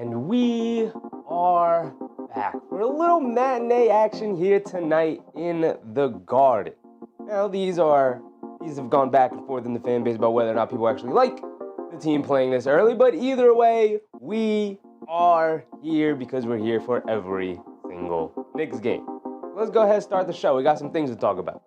And we are back for a little matinee action here tonight in the Garden. Now, these have gone back and forth in the fan base about whether or not people actually like the team playing this early, but either way, we are here because we're here for every single Knicks game. Let's go ahead and start the show. We got some things to talk about.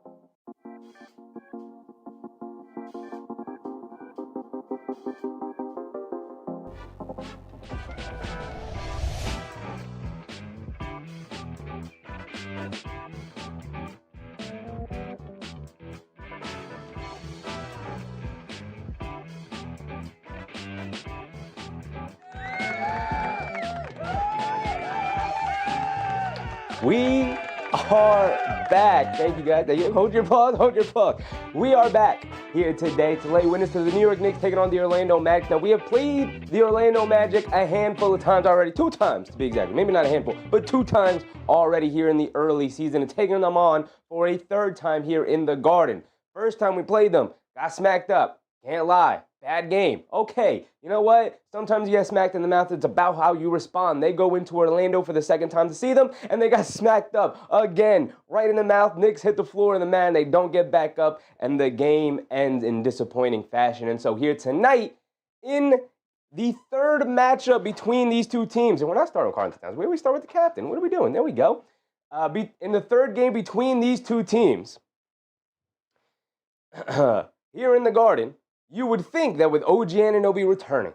We are back. Thank you, guys. Hold your pause. We are back here today to lay witness to the New York Knicks taking on the Orlando Magic. Now, we have played the Orlando Magic a handful of times already. 2 times, to be exact. Maybe not a handful, but 2 times already here in the early season, and taking them on for a 3rd time here in the Garden. First time we played them, got smacked up. Can't lie. Bad game. Okay, you know what? Sometimes you get smacked in the mouth. It's about how you respond. They go into Orlando for the 2nd time to see them, and they got smacked up again. Right in the mouth. Knicks hit the floor, and the man, they don't get back up, and the game ends in disappointing fashion. And so here tonight, in the 3rd matchup between these 2 teams, and we're not starting with Carlton Towns. We start with the captain. What are we doing? There we go. In the 3rd game between these 2 teams, here in the Garden, you would think that with OG Anunoby returning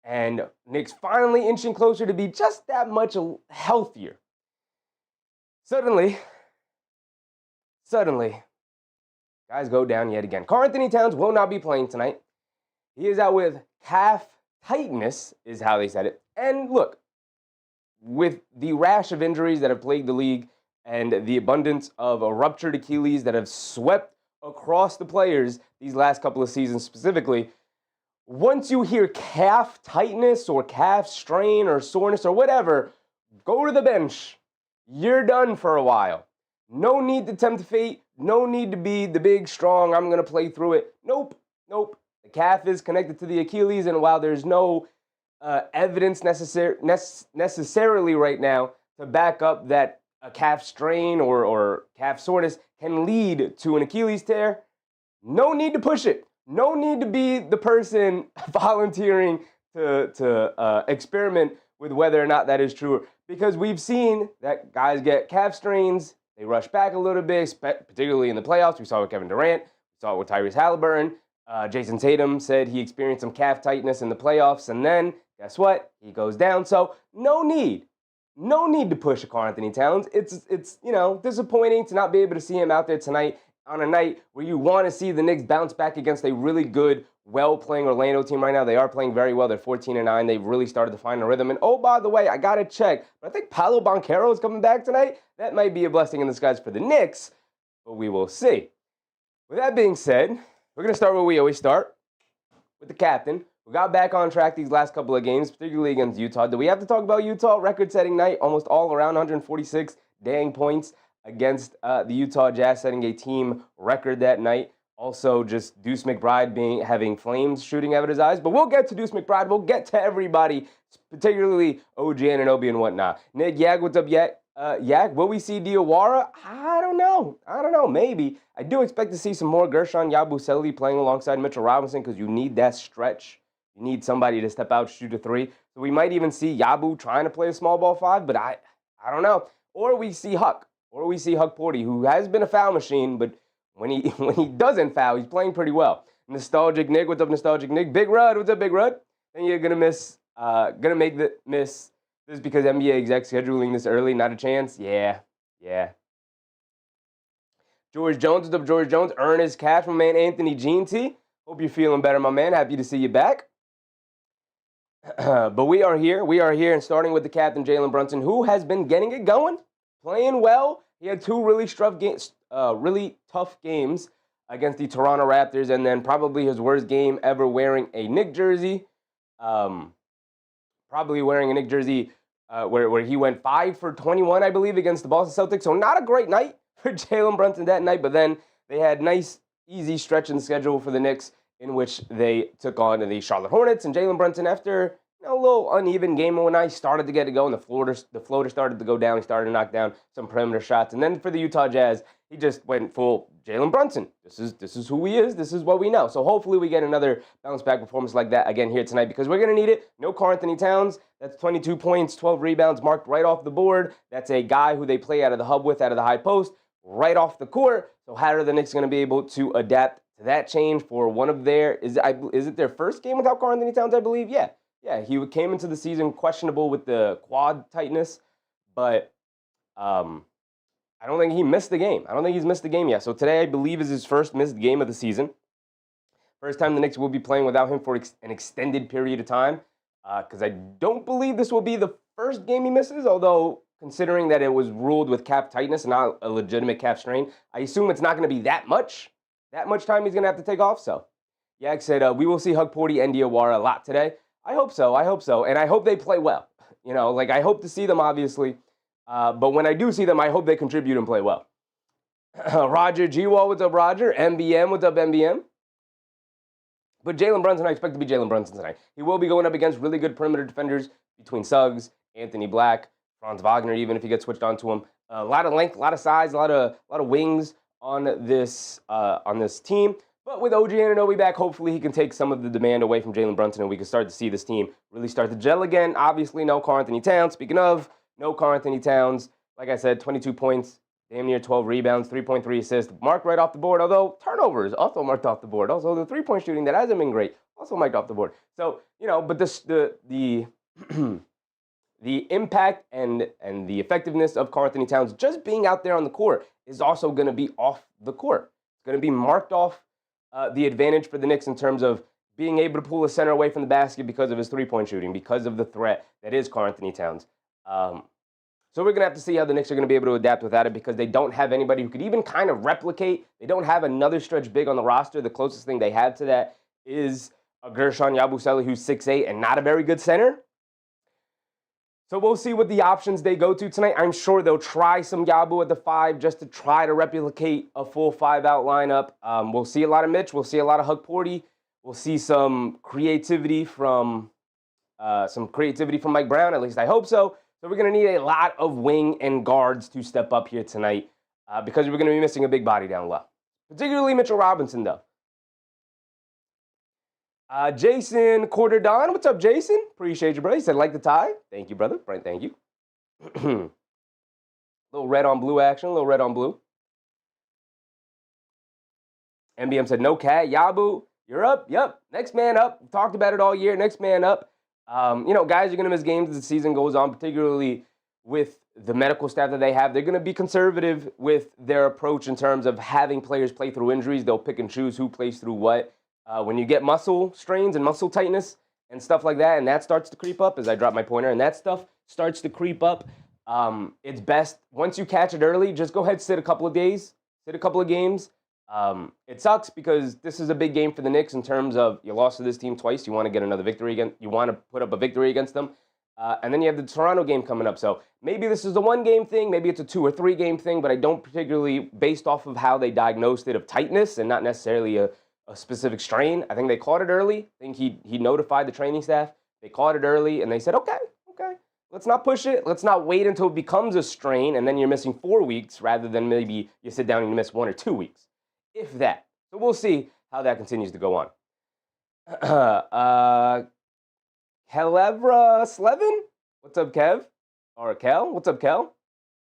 and Knicks finally inching closer to be just that much healthier, suddenly, guys go down yet again. Karl-Anthony Towns will not be playing tonight. He is out with calf tightness, is how they said it. And look, with the rash of injuries that have plagued the league and the abundance of a ruptured Achilles that have swept across the players these last couple of seasons specifically, once you hear calf tightness or calf strain or soreness or whatever, go to the bench. You're done for a while. No need to tempt fate. No need to be the big, strong, I'm going to play through it. Nope. The calf is connected to the Achilles, and while there's no evidence necessarily right now to back up that a calf strain or calf soreness can lead to an Achilles tear, no need to push it. No need to be the person volunteering to experiment with whether or not that is true. Because we've seen that guys get calf strains, they rush back a little bit, particularly in the playoffs. We saw it with Kevin Durant. We saw it with Tyrese Halliburton. Jason Tatum said he experienced some calf tightness in the playoffs, and then, guess what? He goes down. So no need to push a Karl-Anthony Towns. It's disappointing to not be able to see him out there tonight on a night where you want to see the Knicks bounce back against a really good, well-playing Orlando team right now. They are playing very well. They're 14-9. They've really started to find a rhythm. And oh, by the way, I got to check, but I think Paolo Banchero is coming back tonight. That might be a blessing in disguise for the Knicks, but we will see. With that being said, we're going to start where we always start, with the captain. We got back on track these last couple of games, particularly against Utah. Do we have to talk about Utah? Record-setting night, almost all around 146 dang points against the Utah Jazz, setting a team record that night. Also, just Deuce McBride having flames shooting out of his eyes. But we'll get to Deuce McBride. We'll get to everybody, particularly OG Anunoby and whatnot. Nick, Yag, what's up, Yag? Will we see Diawara? I don't know. Maybe. I do expect to see some more Gershon Yabusele playing alongside Mitchell Robinson because you need that stretch. You need somebody to step out, shoot a 3. So we might even see Yabu trying to play a small ball 5, but I don't know. Or we see Huck Porty, who has been a foul machine, but when he doesn't foul, he's playing pretty well. Nostalgic Nick, what's up, Nostalgic Nick? Big Rud, what's up, Big Rud? Then you're gonna miss this because NBA exec scheduling this early, not a chance. Yeah. George Jones, what's up, George Jones? Ernest Cash, my man Anthony Jeanty. Hope you're feeling better, my man. Happy to see you back. But we are here, and starting with the captain, Jalen Brunson, who has been getting it going, playing well. He had 2 really tough games against the Toronto Raptors, and then probably his worst game ever wearing a Knicks jersey. Where he went 5 for 21, I believe, against the Boston Celtics. So not a great night for Jalen Brunson that night, but then they had nice, easy stretch in the schedule for the Knicks in which they took on the Charlotte Hornets. And Jalen Brunson, after a little uneven game when I started to get it going. The floater started to go down. He started to knock down some perimeter shots. And then for the Utah Jazz, he just went full Jalen Brunson. This is who he is. This is what we know. So hopefully we get another bounce back performance like that again here tonight, because we're going to need it. No Karl-Anthony Towns. That's 22 points, 12 rebounds marked right off the board. That's a guy who they play out of the hub with, out of the high post, right off the court. So how are the Knicks going to be able to adapt to that change for one of their, is it their first game without Karl-Anthony Towns, I believe? Yeah, he came into the season questionable with the quad tightness, but I don't think he missed the game. I don't think he's missed the game yet. So today, I believe, is his first missed game of the season. First time the Knicks will be playing without him for an extended period of time, because I don't believe this will be the first game he misses, although considering that it was ruled with calf tightness and not a legitimate calf strain, I assume it's not going to be that much time he's going to have to take off. So, Yak said, we will see Hug Porty and Diawara a lot today. I hope so. And I hope they play well. I hope to see them, obviously. But when I do see them, I hope they contribute and play well. Roger G-Wall, what's up, Roger? MBM, what's up, MBM? But Jalen Brunson, I expect to be Jalen Brunson tonight. He will be going up against really good perimeter defenders between Suggs, Anthony Black, Franz Wagner, even if he gets switched onto him. A lot of length, a lot of size, a lot of wings on this team. But with OG Anunoby back, hopefully he can take some of the demand away from Jalen Brunson, and we can start to see this team really start to gel again. Obviously, no Karl-Anthony Towns. Speaking of, no Karl-Anthony Towns. Like I said, 22 points, damn near 12 rebounds, 3.3 assists, marked right off the board, although turnovers also marked off the board. Also, the three-point shooting that hasn't been great, also marked off the board. So, but the the impact and the effectiveness of Karl-Anthony Towns just being out there on the court is also going to be off the court. It's going to be marked off the advantage for the Knicks in terms of being able to pull a center away from the basket because of his three-point shooting, because of the threat that is Karl-Anthony Towns. So we're going to have to see how the Knicks are going to be able to adapt without it, because they don't have anybody who could even kind of replicate. They don't have another stretch big on the roster. The closest thing they have to that is a Gershon Yabusele, who's 6'8", and not a very good center. So we'll see what the options they go to tonight. I'm sure they'll try some Yabu at the 5 just to try to replicate a full 5-out lineup. We'll see a lot of Mitch. We'll see a lot of Hug Porty. We'll see some creativity from Mike Brown. At least I hope so. So we're going to need a lot of wing and guards to step up here tonight because we're going to be missing a big body down low, particularly Mitchell Robinson, though. Jason Corderdon, what's up, Jason? Appreciate you, brother. He said, like the tie. Thank you, brother. Brian, thank you. Little red on blue action, a little red on blue. MBM said, no cat. Yabu, you're up. Yep. Next man up. We've talked about it all year. Next man up. Guys are going to miss games as the season goes on, particularly with the medical staff that they have. They're going to be conservative with their approach in terms of having players play through injuries. They'll pick and choose who plays through what. When you get muscle strains and muscle tightness and stuff like that, and that starts to creep up, as I drop my pointer, and that stuff starts to creep up, it's best, once you catch it early, just go ahead, sit a couple of days, sit a couple of games. It sucks because this is a big game for the Knicks in terms of you lost to this team twice. You want to get another victory again. You want to put up a victory against them. And then you have the Toronto game coming up. So maybe this is a 1-game thing. Maybe it's a 2 or 3 game thing, but I don't particularly, based off of how they diagnosed it of tightness and not necessarily a specific strain. I think they caught it early. I think he notified the training staff. They caught it early, and they said, okay, let's not push it. Let's not wait until it becomes a strain, and then you're missing 4 weeks rather than maybe you sit down and you miss 1 or 2 weeks, if that. So we'll see how that continues to go on. Kelevra Slevin? What's up, Kev? Or Kel? What's up, Kel?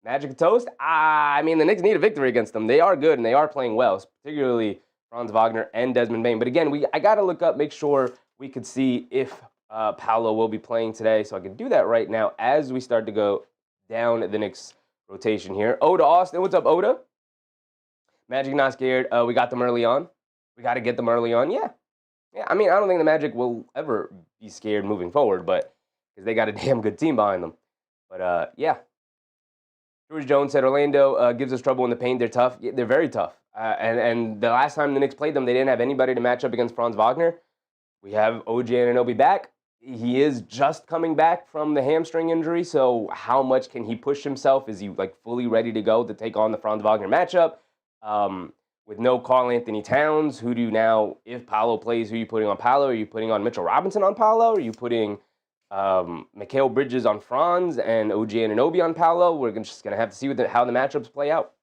Magic Toast? The Knicks need a victory against them. They are good, and they are playing well, particularly Franz Wagner and Desmond Bane. But again, I got to look up, make sure we could see if Paolo will be playing today. So I can do that right now as we start to go down the Knicks rotation here. Oda Austin, what's up, Oda? Magic not scared. We got them early on. We got to get them early on. Yeah. I don't think the Magic will ever be scared moving forward, but because they got a damn good team behind them. But yeah. George Jones said Orlando gives us trouble in the paint. They're tough. Yeah, they're very tough. And the last time the Knicks played them, they didn't have anybody to match up against Franz Wagner. We have OG Anunoby back. He is just coming back from the hamstring injury, so how much can he push himself? Is he fully ready to go to take on the Franz Wagner matchup? With no Karl-Anthony Towns, who do you now, if Paolo plays, who are you putting on Paolo? Are you putting on Mitchell Robinson on Paolo? Are you putting Mikal Bridges on Franz and OG Anunoby on Paolo. We're just going to have to see how the matchups play out.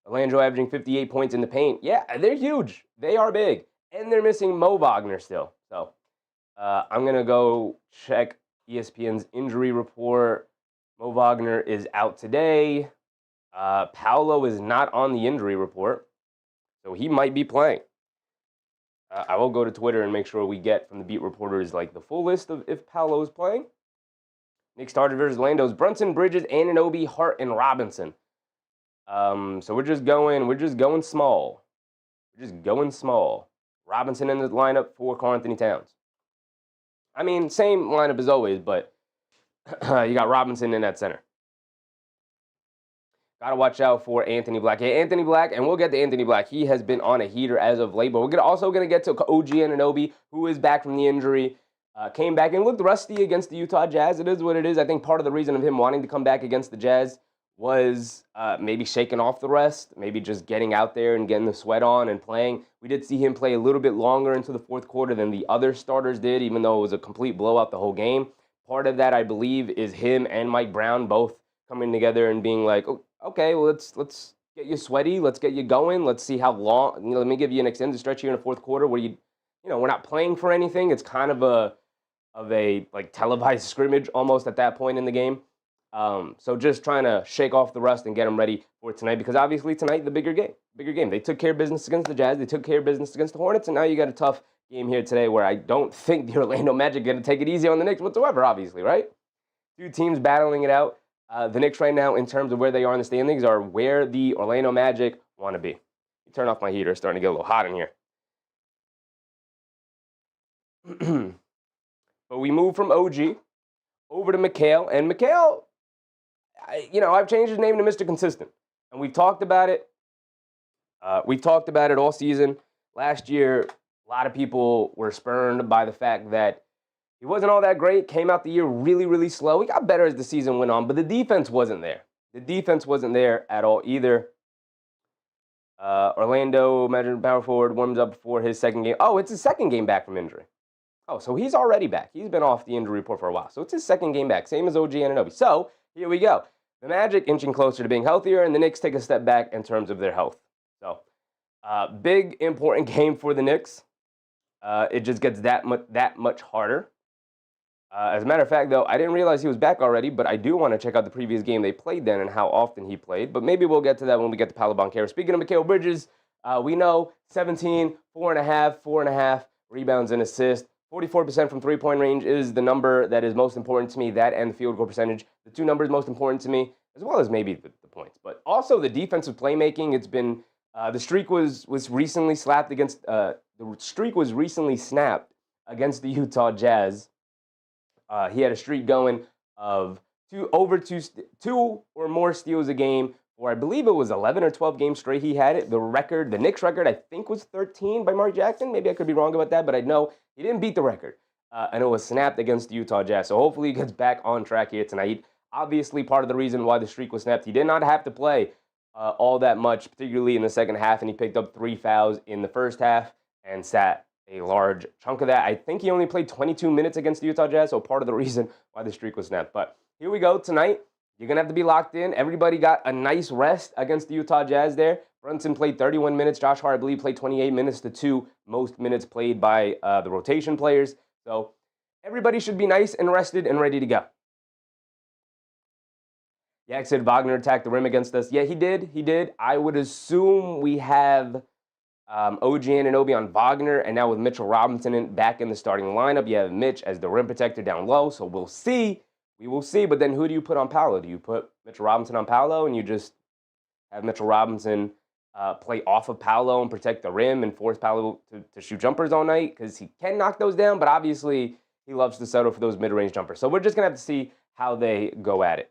Orlando averaging 58 points in the paint. Yeah, they're huge. They are big. And they're missing Mo Wagner still. So I'm going to go check ESPN's injury report. Mo Wagner is out today. Paolo is not on the injury report. So he might be playing. I will go to Twitter and make sure we get from the beat reporters like the full list of if Paolo is playing. Knicks started versus Orlando's Brunson, Bridges, Anunoby, Hart, and Robinson. So we're just going small. We're just going small. Robinson in the lineup for Karl-Anthony Towns. I mean, same lineup as always, but you got Robinson in at center. Got to watch out for Anthony Black. Yeah, Anthony Black, and we'll get to Anthony Black. He has been on a heater as of late, but we're also going to get to OG Anunoby, who is back from the injury. Came back and looked rusty against the Utah Jazz. It is what it is. I think part of the reason of him wanting to come back against the Jazz was maybe shaking off the rest, maybe just getting out there and getting the sweat on and playing. We did see him play a little bit longer into the fourth quarter than the other starters did, even though it was a complete blowout the whole game. Part of that, I believe, is him and Mike Brown both coming together and being like, oh, okay, well, let's get you sweaty, let's get you going, let's see how long. Let me give you an extended stretch here in the fourth quarter where we're not playing for anything. It's kind of a like televised scrimmage almost at that point in the game. So just trying to shake off the rust and get them ready for tonight, because obviously tonight the bigger game. They took care of business against the Jazz, they took care of business against the Hornets, and now you got a tough game here today where I don't think the Orlando Magic are going to take it easy on the Knicks whatsoever, obviously, right? Two teams battling it out. The Knicks right now, in terms of where they are in the standings, are where the Orlando Magic want to be. Turn off my heater. It's starting to get a little hot in here. But we move from OG over to Mikal. And Mikal, I've changed his name to Mr. Consistent. And we've talked about it. We've talked about it all season. Last year, a lot of people were spurned by the fact that he wasn't all that great, came out the year really, really slow. He got better as the season went on, but the defense wasn't there. The defense wasn't there at all either. Orlando, Magic power forward, warms up for his second game. Oh, it's his second game back from injury. Oh, so he's already back. He's been off the injury report for a while. So it's his second game back, same as OG Anunoby. So here we go. The Magic inching closer to being healthier, and the Knicks take a step back in terms of their health. So big, important game for the Knicks. It just gets that much harder. As a matter of fact, though, I didn't realize he was back already, but I do want to check out the previous game they played then and how often he played. But maybe we'll get to that when we get to Paolo Banchero. Speaking of Mikal Bridges, we know 17, 4.5 rebounds and assists. 44% from three-point range is the number that is most important to me, that and the field goal percentage. The two numbers most important to me, as well as maybe the points. But also the defensive playmaking. It's been the streak was recently snapped against the Utah Jazz. He had a streak going of two or more steals a game, or I believe it was 11 or 12 games straight he had it. The Knicks record, I think, was 13 by Mark Jackson. Maybe I could be wrong about that, but I know he didn't beat the record. And it was snapped against the Utah Jazz. So hopefully he gets back on track here tonight. Obviously, part of the reason why the streak was snapped, he did not have to play all that much, particularly in the second half, and he picked up 3 fouls in the first half and sat a large chunk of that. I think he only played 22 minutes against the Utah Jazz, so part of the reason why the streak was snapped. But here we go tonight. You're going to have to be locked in. Everybody got a nice rest against the Utah Jazz there. Brunson played 31 minutes. Josh Hart, I believe, played 28 minutes, the two most minutes played by the rotation players. So everybody should be nice and rested and ready to go. Yak said Wagner attacked the rim against us. Yeah, he did. I would assume we have OG Anunoby on Wagner, and now with Mitchell Robinson back in the starting lineup, you have Mitch as the rim protector down low, so we'll see. We will see, but then who do you put on Paolo? Do you put Mitchell Robinson on Paolo, and you just have Mitchell Robinson play off of Paolo and protect the rim and force Paolo to shoot jumpers all night? Because he can knock those down, but obviously he loves to settle for those mid-range jumpers. So we're just going to have to see how they go at it.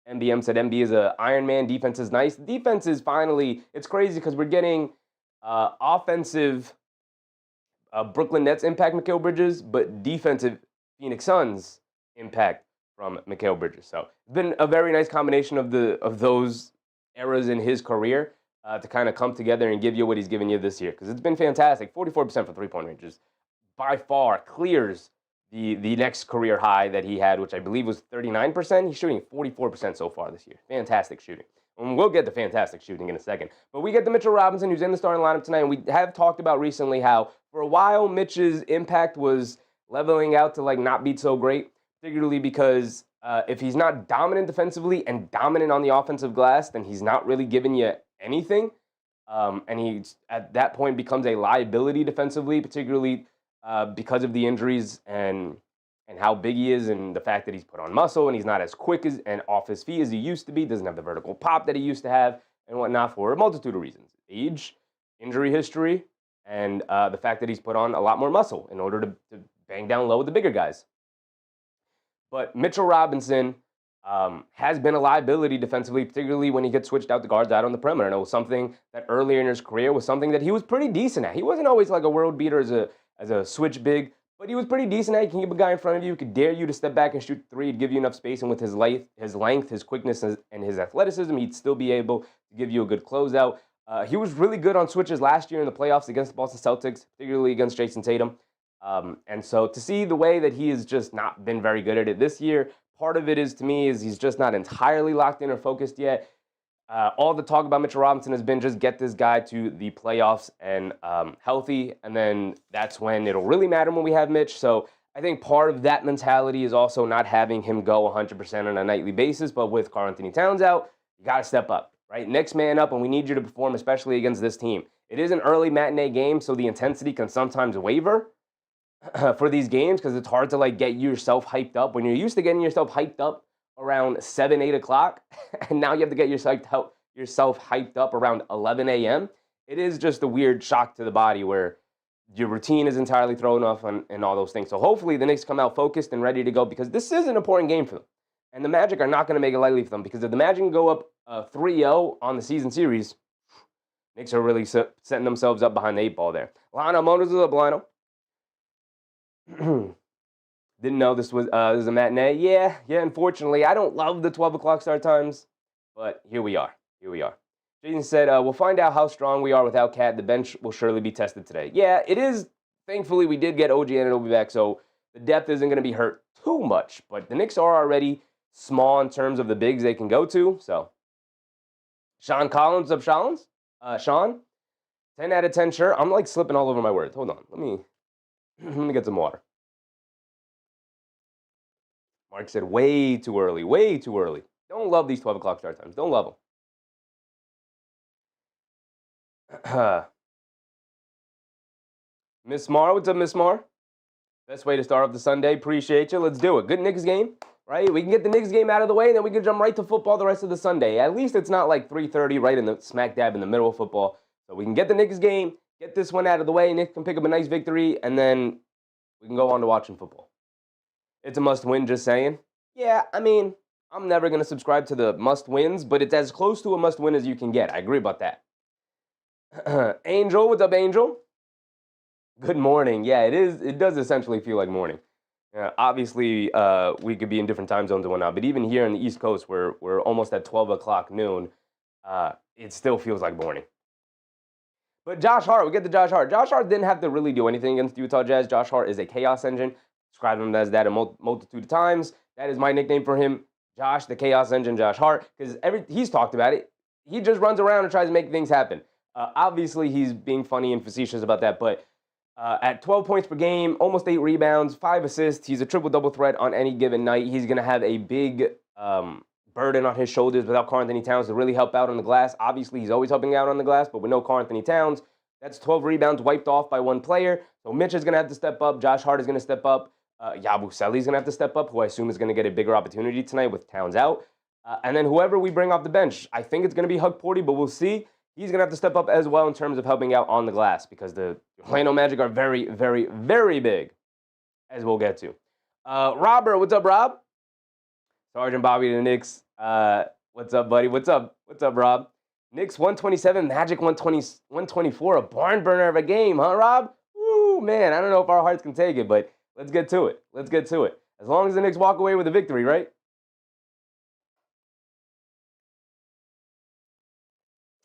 MBM said MB is an Iron Man. Defense is nice. Defense is finally, it's crazy because we're getting offensive Brooklyn Nets impact Mikal Bridges, but defensive Phoenix Suns impact from Mikal Bridges. So it's been a very nice combination of those eras in his career to kind of come together and give you what he's given you this year, because it's been fantastic. 44% for three-point ranges by far clears the next career high that he had, which I believe was 39%. He's shooting 44% so far this year. Fantastic shooting. And we'll get to fantastic shooting in a second. But we get to Mitchell Robinson, who's in the starting lineup tonight. And we have talked about recently how, for a while, Mitch's impact was leveling out to like not be so great, particularly because if he's not dominant defensively and dominant on the offensive glass, then he's not really giving you anything. And he, at that point, becomes a liability defensively, particularly because of the injuries and how big he is and the fact that he's put on muscle and he's not as quick as and off his feet as he used to be, doesn't have the vertical pop that he used to have and whatnot for a multitude of reasons. Age, injury history, and the fact that he's put on a lot more muscle in order to bang down low with the bigger guys. But Mitchell Robinson has been a liability defensively, particularly when he gets switched out the guards out on the perimeter. And it was something that earlier in his career was something that he was pretty decent at. He wasn't always like a world beater as a switch big, but he was pretty decent at it. He can keep a guy in front of you, could dare you to step back and shoot three, he'd give you enough space, and with his length, his quickness, and his athleticism, he'd still be able to give you a good closeout. He was really good on switches last year in the playoffs against the Boston Celtics, particularly against Jason Tatum. And so to see the way that he has just not been very good at it this year, part of it is, to me, is he's just not entirely locked in or focused yet. All the talk about Mitchell Robinson has been just get this guy to the playoffs and healthy, and then that's when it'll really matter when we have Mitch. So I think part of that mentality is also not having him go 100% on a nightly basis, but with Karl-Anthony Towns out, you got to step up, right? Next man up, and we need you to perform, especially against this team. It is an early matinee game, so the intensity can sometimes waver for these games because it's hard to like get yourself hyped up. When you're used to getting yourself hyped up around 7, 8 o'clock, and now you have to get yourself hyped up around 11 a.m., it is just a weird shock to the body where your routine is entirely thrown off and all those things. So hopefully the Knicks come out focused and ready to go, because this is an important game for them. And the Magic are not going to make it lightly for them, because if the Magic can go up 3-0 on the season series, Knicks are really setting themselves up behind the 8 ball there. Lionel Motors is up, Lionel. Didn't know this was a matinee. Yeah, unfortunately. I don't love the 12 o'clock start times, but here we are. Jason said, we'll find out how strong we are without Cat. The bench will surely be tested today. Yeah, it is. Thankfully, we did get OG Anunoby back, so the depth isn't going to be hurt too much, but the Knicks are already small in terms of the bigs they can go to, so. Sean Collins of Sean? Sean? 10 out of 10, sure. I'm like slipping all over my words. Hold on. Let me get some water. Mark said way too early. Don't love these 12 o'clock start times. Don't love them. Miss Mar, what's up, Miss Mar? Best way to start off the Sunday. Appreciate you. Let's do it. Good Knicks game, right? We can get the Knicks game out of the way, and then we can jump right to football the rest of the Sunday. At least it's not like 3:30 right in the smack dab in the middle of football. So we can get the Knicks game, get this one out of the way, Knicks can pick up a nice victory, and then we can go on to watching football. It's a must-win, just saying. Yeah, I mean, I'm never going to subscribe to the must-wins, but it's as close to a must-win as you can get. I agree about that. Angel, what's up, Angel? Good morning. Yeah, it is. It does essentially feel like morning. Obviously, we could be in different time zones and whatnot, but even here on the East Coast, we're almost at 12 o'clock noon. It still feels like morning. But Josh Hart, we get to Josh Hart. Josh Hart didn't have to really do anything against the Utah Jazz. Josh Hart is a chaos engine. Describe him as that a multitude of times. That is my nickname for him, Josh, the chaos engine, Josh Hart, because he's talked about it. He just runs around and tries to make things happen. Obviously, he's being funny and facetious about that, but at 12 points per game, almost 8 rebounds, 5 assists, he's a triple-double threat on any given night. He's going to have a big burden on his shoulders without Karl-Anthony Towns to really help out on the glass. Obviously, he's always helping out on the glass, but with no Karl-Anthony Towns, that's 12 rebounds wiped off by one player. So Mitch is going to have to step up. Josh Hart is going to step up. Yabusele is going to have to step up, who I assume is going to get a bigger opportunity tonight with Towns out. And then whoever we bring off the bench, I think it's going to be Hug Porty, but we'll see. He's going to have to step up as well in terms of helping out on the glass, because the Orlando Magic are very, very, very big, as we'll get to. Robert, what's up, Rob? Sergeant Bobby to the Knicks. What's up, buddy? What's up, Rob? Knicks 127, Magic 124. A barn burner of a game, huh, Rob? Woo, man, I don't know if our hearts can take it, but let's get to it. As long as the Knicks walk away with a victory, right?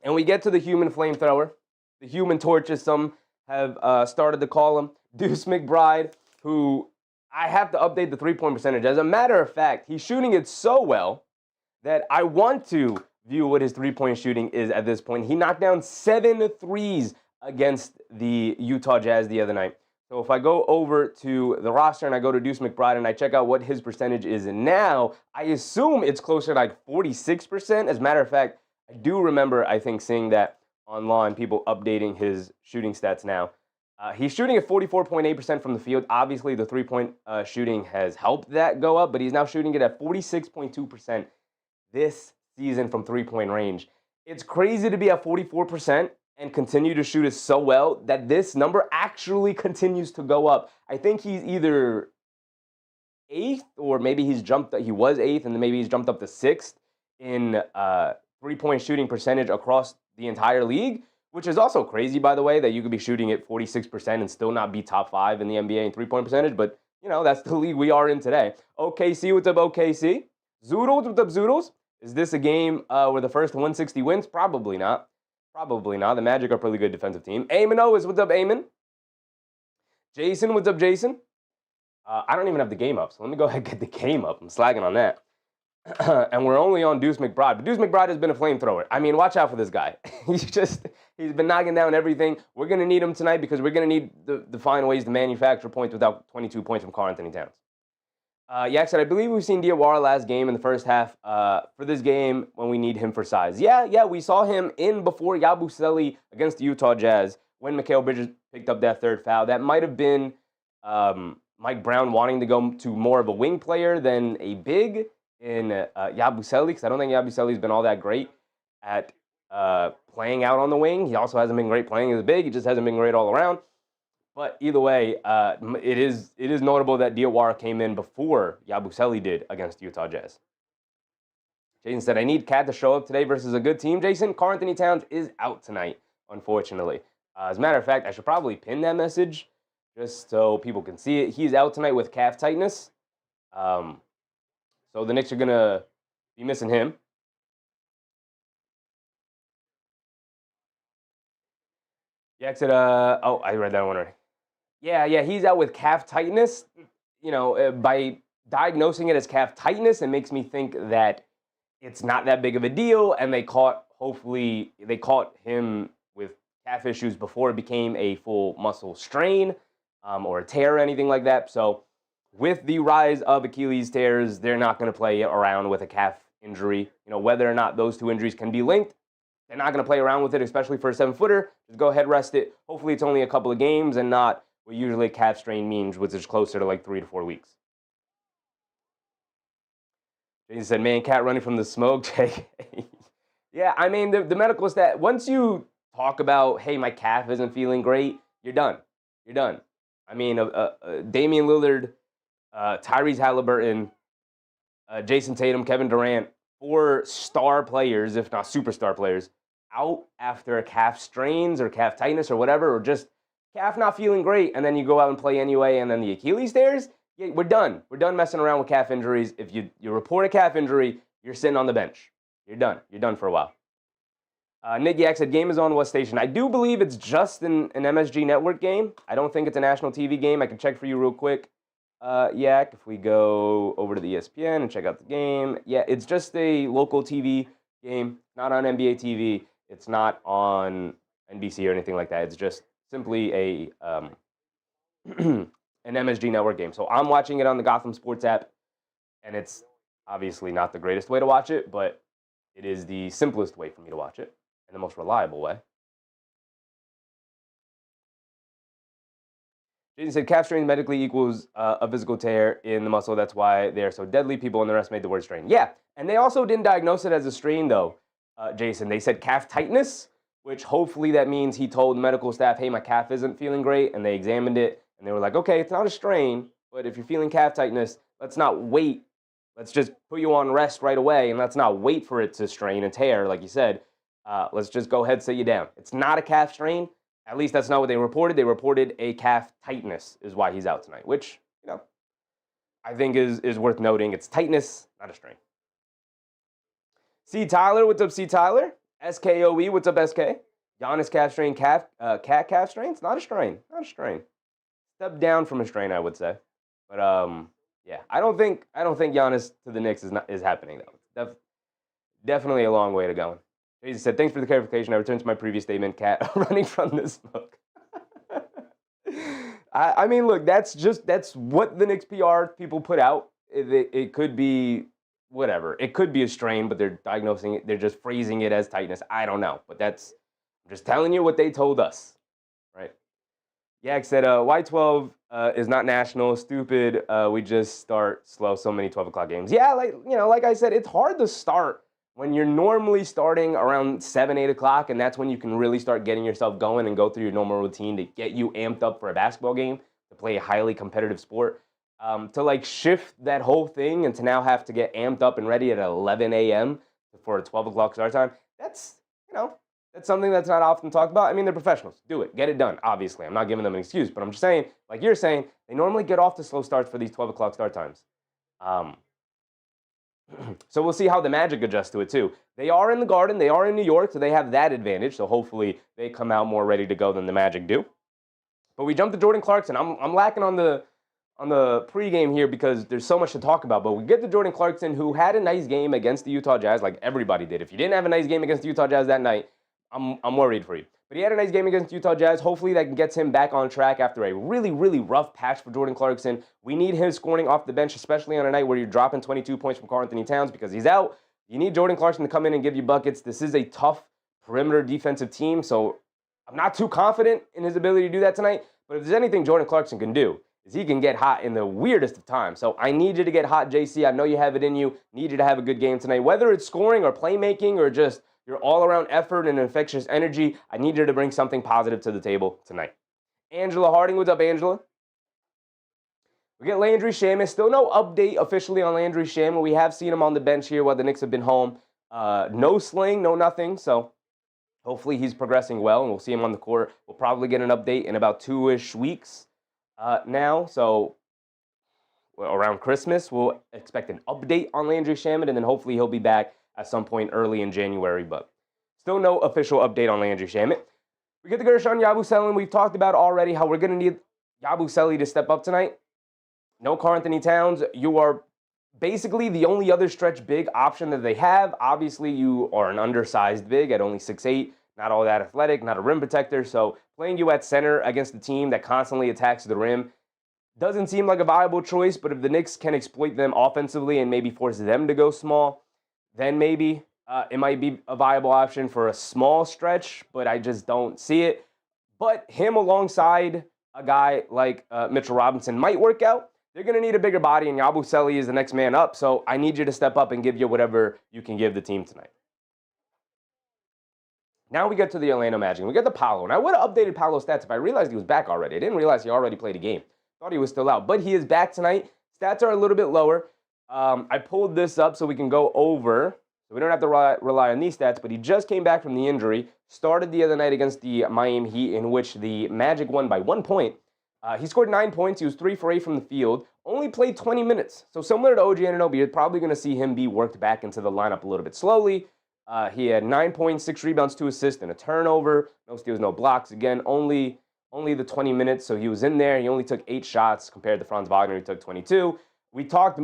And we get to the human flamethrower, the human torch, as some have started to call him, Deuce McBride, who I have to update the three-point percentage. As a matter of fact, he's shooting it so well that I want to view what his three-point shooting is at this point. He knocked down 7 threes against the Utah Jazz the other night. So if I go over to the roster and I go to Deuce McBride and I check out what his percentage is now, I assume it's closer to like 46%. As a matter of fact, I do remember, I think, seeing that online, people updating his shooting stats now. He's shooting at 44.8% from the field. Obviously, the three-point shooting has helped that go up, but he's now shooting it at 46.2% this season from three-point range. It's crazy to be at 44% and continue to shoot it so well that this number actually continues to go up. I think he's either 8th or maybe he was 8th and then maybe he's jumped up to 6th in three-point shooting percentage across the entire league, which is also crazy, by the way, that you could be shooting at 46% and still not be top 5 in the NBA in three-point percentage. But, you know, that's the league we are in today. OKC, what's up, OKC? Zoodles, what's up, Zoodles? Is this a game where the first 160 wins? Probably not. Probably not. The Magic are a pretty good defensive team. Eamon Owens, what's up, Eamon? Jason, what's up, Jason? I don't even have the game up, so let me go ahead and get the game up. I'm slagging on that. And we're only on Deuce McBride. But Deuce McBride has been a flamethrower. I mean, watch out for this guy. He's been knocking down everything. We're going to need him tonight because we're going to need to find ways to manufacture points without 22 points from Karl-Anthony Towns. Yak said, I believe we've seen Diawara last game in the first half for this game when we need him for size. Yeah, we saw him in before Yabusele against the Utah Jazz when Mikal Bridges picked up that third foul. That might have been Mike Brown wanting to go to more of a wing player than a big in Yabusele, because I don't think Yabusele's been all that great at playing out on the wing. He also hasn't been great playing as a big. He just hasn't been great all around. But either way, it is notable that Diawara came in before Yabusele did against Utah Jazz. Jason said, I need Cat to show up today versus a good team. Jason, Karl-Anthony Towns is out tonight, unfortunately. As a matter of fact, I should probably pin that message just so people can see it. He's out tonight with calf tightness. So the Knicks are going to be missing him. Yak said, I read that one already. Yeah, he's out with calf tightness. You know, by diagnosing it as calf tightness, it makes me think that it's not that big of a deal, and they caught him with calf issues before it became a full muscle strain or a tear or anything like that. So with the rise of Achilles tears, they're not going to play around with a calf injury. You know, whether or not those two injuries can be linked, they're not going to play around with it, especially for a 7-footer. Just go ahead, rest it. Hopefully it's only a couple of games and not what usually a calf strain means, which is closer to like 3 to 4 weeks. Jason said, man, Cat running from the smoke. Yeah, I mean, the medical stat, once you talk about, hey, my calf isn't feeling great, you're done. You're done. I mean, Damian Lillard, Tyrese Halliburton, Jason Tatum, Kevin Durant, 4 star players, if not superstar players, out after a calf strains or calf tightness or whatever, or just calf not feeling great, and then you go out and play anyway, and then the Achilles tears, yeah, we're done. We're done messing around with calf injuries. If you report a calf injury, you're sitting on the bench. You're done. You're done for a while. Nick Yak said, game is on what station? I do believe it's just an MSG Network game. I don't think it's a national TV game. I can check for you real quick. Yak, if we go over to the ESPN and check out the game. Yeah, it's just a local TV game, not on NBA TV. It's not on NBC or anything like that. It's just simply an MSG Network game. So I'm watching it on the Gotham Sports app, and it's obviously not the greatest way to watch it, but it is the simplest way for me to watch it and the most reliable way. Jason said, calf strain medically equals a physical tear in the muscle. That's why they're so deadly. People underestimate the word strain. Yeah, and they also didn't diagnose it as a strain, though, Jason. They said calf tightness, which hopefully that means he told medical staff, hey, my calf isn't feeling great, and they examined it, and they were like, okay, it's not a strain, but if you're feeling calf tightness, let's not wait. Let's just put you on rest right away, and let's not wait for it to strain and tear, like you said. Let's just go ahead and sit you down. It's not a calf strain. At least that's not what they reported. They reported a calf tightness is why he's out tonight, which, you know, I think is worth noting. It's tightness, not a strain. C. Tyler, what's up, C. Tyler? SKOE, what's up, SK? Giannis calf strain, cat calf strain? It's not a strain. Not a strain. Step down from a strain, I would say. But yeah, I don't think Giannis to the Knicks is happening though. Definitely a long way to go. Jason said, "Thanks for the clarification. I return to my previous statement. Cat running from the smoke." I mean, look, that's what the Knicks PR people put out. It could be whatever. It could be a strain, but they're diagnosing it. They're just phrasing it as tightness. I don't know, but I'm just telling you what they told us, right? Yak said, Y12 is not national. Stupid. We just start slow. So many 12 o'clock games. Yeah, like I said, it's hard to start when you're normally starting around 7, 8 o'clock, and that's when you can really start getting yourself going and go through your normal routine to get you amped up for a basketball game, to play a highly competitive sport. To like shift that whole thing and to now have to get amped up and ready at 11 a.m. for a 12 o'clock start time, that's something that's not often talked about. I mean, they're professionals. Do it. Get it done, obviously. I'm not giving them an excuse, but I'm just saying, like you're saying, they normally get off to slow starts for these 12 o'clock start times. So we'll see how the Magic adjusts to it, too. They are in the Garden. They are in New York, so they have that advantage. So hopefully they come out more ready to go than the Magic do. But we jump to Jordan Clarkson. I'm lacking on the pregame here because there's so much to talk about. But we get to Jordan Clarkson, who had a nice game against the Utah Jazz, like everybody did. If you didn't have a nice game against the Utah Jazz that night, I'm worried for you. But he had a nice game against Utah Jazz. Hopefully that gets him back on track after a really, really rough patch for Jordan Clarkson. We need him scoring off the bench, especially on a night where you're dropping 22 points from Karl-Anthony Towns because he's out. You need Jordan Clarkson to come in and give you buckets. This is a tough perimeter defensive team, so I'm not too confident in his ability to do that tonight. But if there's anything Jordan Clarkson can do, is he can get hot in the weirdest of times. So I need you to get hot, JC. I know you have it in you. Need you to have a good game tonight. Whether it's scoring or playmaking or just your all-around effort and infectious energy, I need you to bring something positive to the table tonight. Angela Harding, what's up, Angela? We get Landry Shamet. Still no update officially on Landry Shamet. We have seen him on the bench here while the Knicks have been home. No sling, no nothing. So hopefully he's progressing well, and we'll see him on the court. We'll probably get an update in about 2-ish weeks now. So around Christmas, we'll expect an update on Landry Shamet, and then hopefully he'll be back at some point early in January, but still no official update on Landry Shamet. We get the Gershon Yabusele. We've talked about already how we're going to need Yabusele to step up tonight. No Karl-Anthony Towns. You are basically the only other stretch big option that they have. Obviously, you are an undersized big at only 6'8", not all that athletic, not a rim protector, so playing you at center against a team that constantly attacks the rim doesn't seem like a viable choice, but if the Knicks can exploit them offensively and maybe force them to go small, then maybe it might be a viable option for a small stretch, but I just don't see it. But him alongside a guy like Mitchell Robinson might work out. They're going to need a bigger body, and Yabusele is the next man up, so I need you to step up and give you whatever you can give the team tonight. Now we get to the Orlando Magic. We get to Paolo, and I would have updated Paolo's stats if I realized he was back already. I didn't realize he already played a game. Thought he was still out, but he is back tonight. Stats are a little bit lower. I pulled this up so we can go over, so we don't have to rely on these stats, but he just came back from the injury, started the other night against the Miami Heat, in which the Magic won by 1 point. He scored 9 points. He was 3 for 8 from the field. Only played 20 minutes. So similar to OG Anunoby, you're probably going to see him be worked back into the lineup a little bit slowly. He had 9 points, 6 rebounds, 2 assists, and a turnover. No steals, no blocks. Again, only the 20 minutes, so he was in there. He only took 8 shots compared to Franz Wagner, who took 22. We talked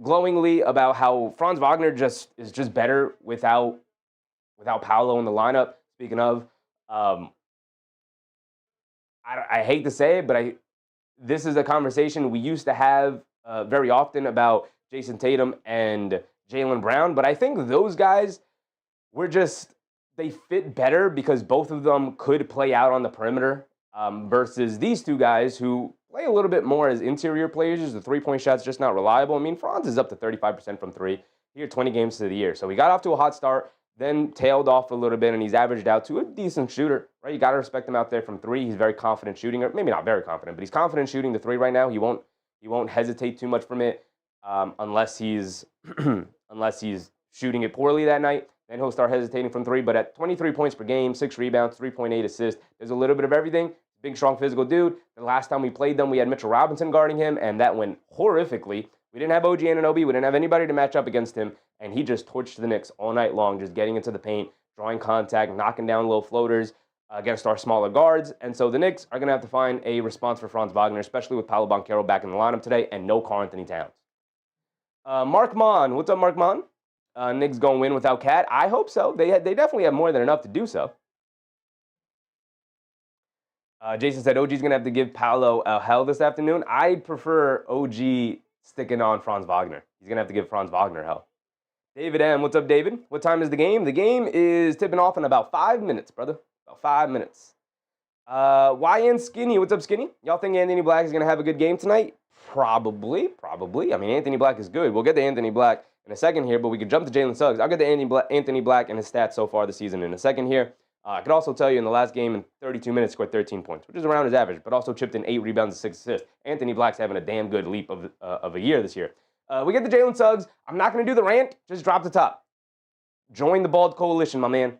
glowingly about how Franz Wagner is just better without Paolo in the lineup. Speaking of, I hate to say it, but this is a conversation we used to have very often about Jason Tatum and Jaylen Brown, but I think those guys they fit better because both of them could play out on the perimeter versus these two guys who play a little bit more as interior players. The three-point shot's just not reliable. I mean, Franz is up to 35% from three here, 20 games to the year. So he got off to a hot start, then tailed off a little bit, and he's averaged out to a decent shooter, right? You got to respect him out there from three. He's very confident shooting, or maybe not very confident, but he's confident shooting the three right now. He won't hesitate too much from it unless he's shooting it poorly that night. Then he'll start hesitating from three. But at 23 points per game, 6 rebounds, 3.8 assists, there's a little bit of everything. Big, strong, physical dude. The last time we played them, we had Mitchell Robinson guarding him, and that went horrifically. We didn't have OG Anunoby. We didn't have anybody to match up against him, and he just torched the Knicks all night long, just getting into the paint, drawing contact, knocking down low floaters. against our smaller guards. And so the Knicks are going to have to find a response for Franz Wagner, especially with Paolo Banchero back in the lineup today and no Karl-Anthony Towns. Mark Mon. What's up, Mark Mon? Knicks going to win without Cat? I hope so. They definitely have more than enough to do so. Jason said OG's going to have to give Paolo hell this afternoon. I prefer OG sticking on Franz Wagner. He's going to have to give Franz Wagner hell. David M. What's up, David? What time is the game? The game is tipping off in about 5 minutes, brother. About 5 minutes. YN Skinny. What's up, Skinny? Y'all think Anthony Black is going to have a good game tonight? Probably. I mean, Anthony Black is good. We'll get to Anthony Black in a second here, but we could jump to Jalen Suggs. I'll get to Anthony Black and his stats so far this season in a second here. I could also tell you in the last game in 32 minutes, scored 13 points, which is around his average, but also chipped in 8 rebounds and 6 assists. Anthony Black's having a damn good leap of a year this year. We get to Jalen Suggs. I'm not going to do the rant. Just drop the top. Join the Bald Coalition, my man.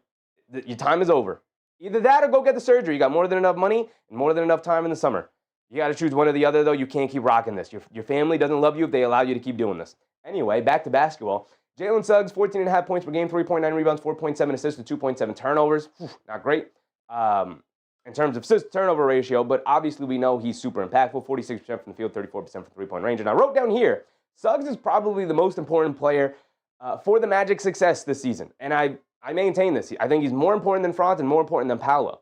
Your time is over. Either that or go get the surgery. You got more than enough money and more than enough time in the summer. You got to choose one or the other, though. You can't keep rocking this. Your family doesn't love you if they allow you to keep doing this. Anyway, back to basketball. Jalen Suggs, 14.5 points per game, 3.9 rebounds, 4.7 assists, with 2.7 turnovers. Not great in terms of assist-turnover ratio, but obviously we know he's super impactful. 46% from the field, 34% from three-point range. And I wrote down here, Suggs is probably the most important player for the Magic's success this season. And I maintain this. I think he's more important than Franz and more important than Paolo.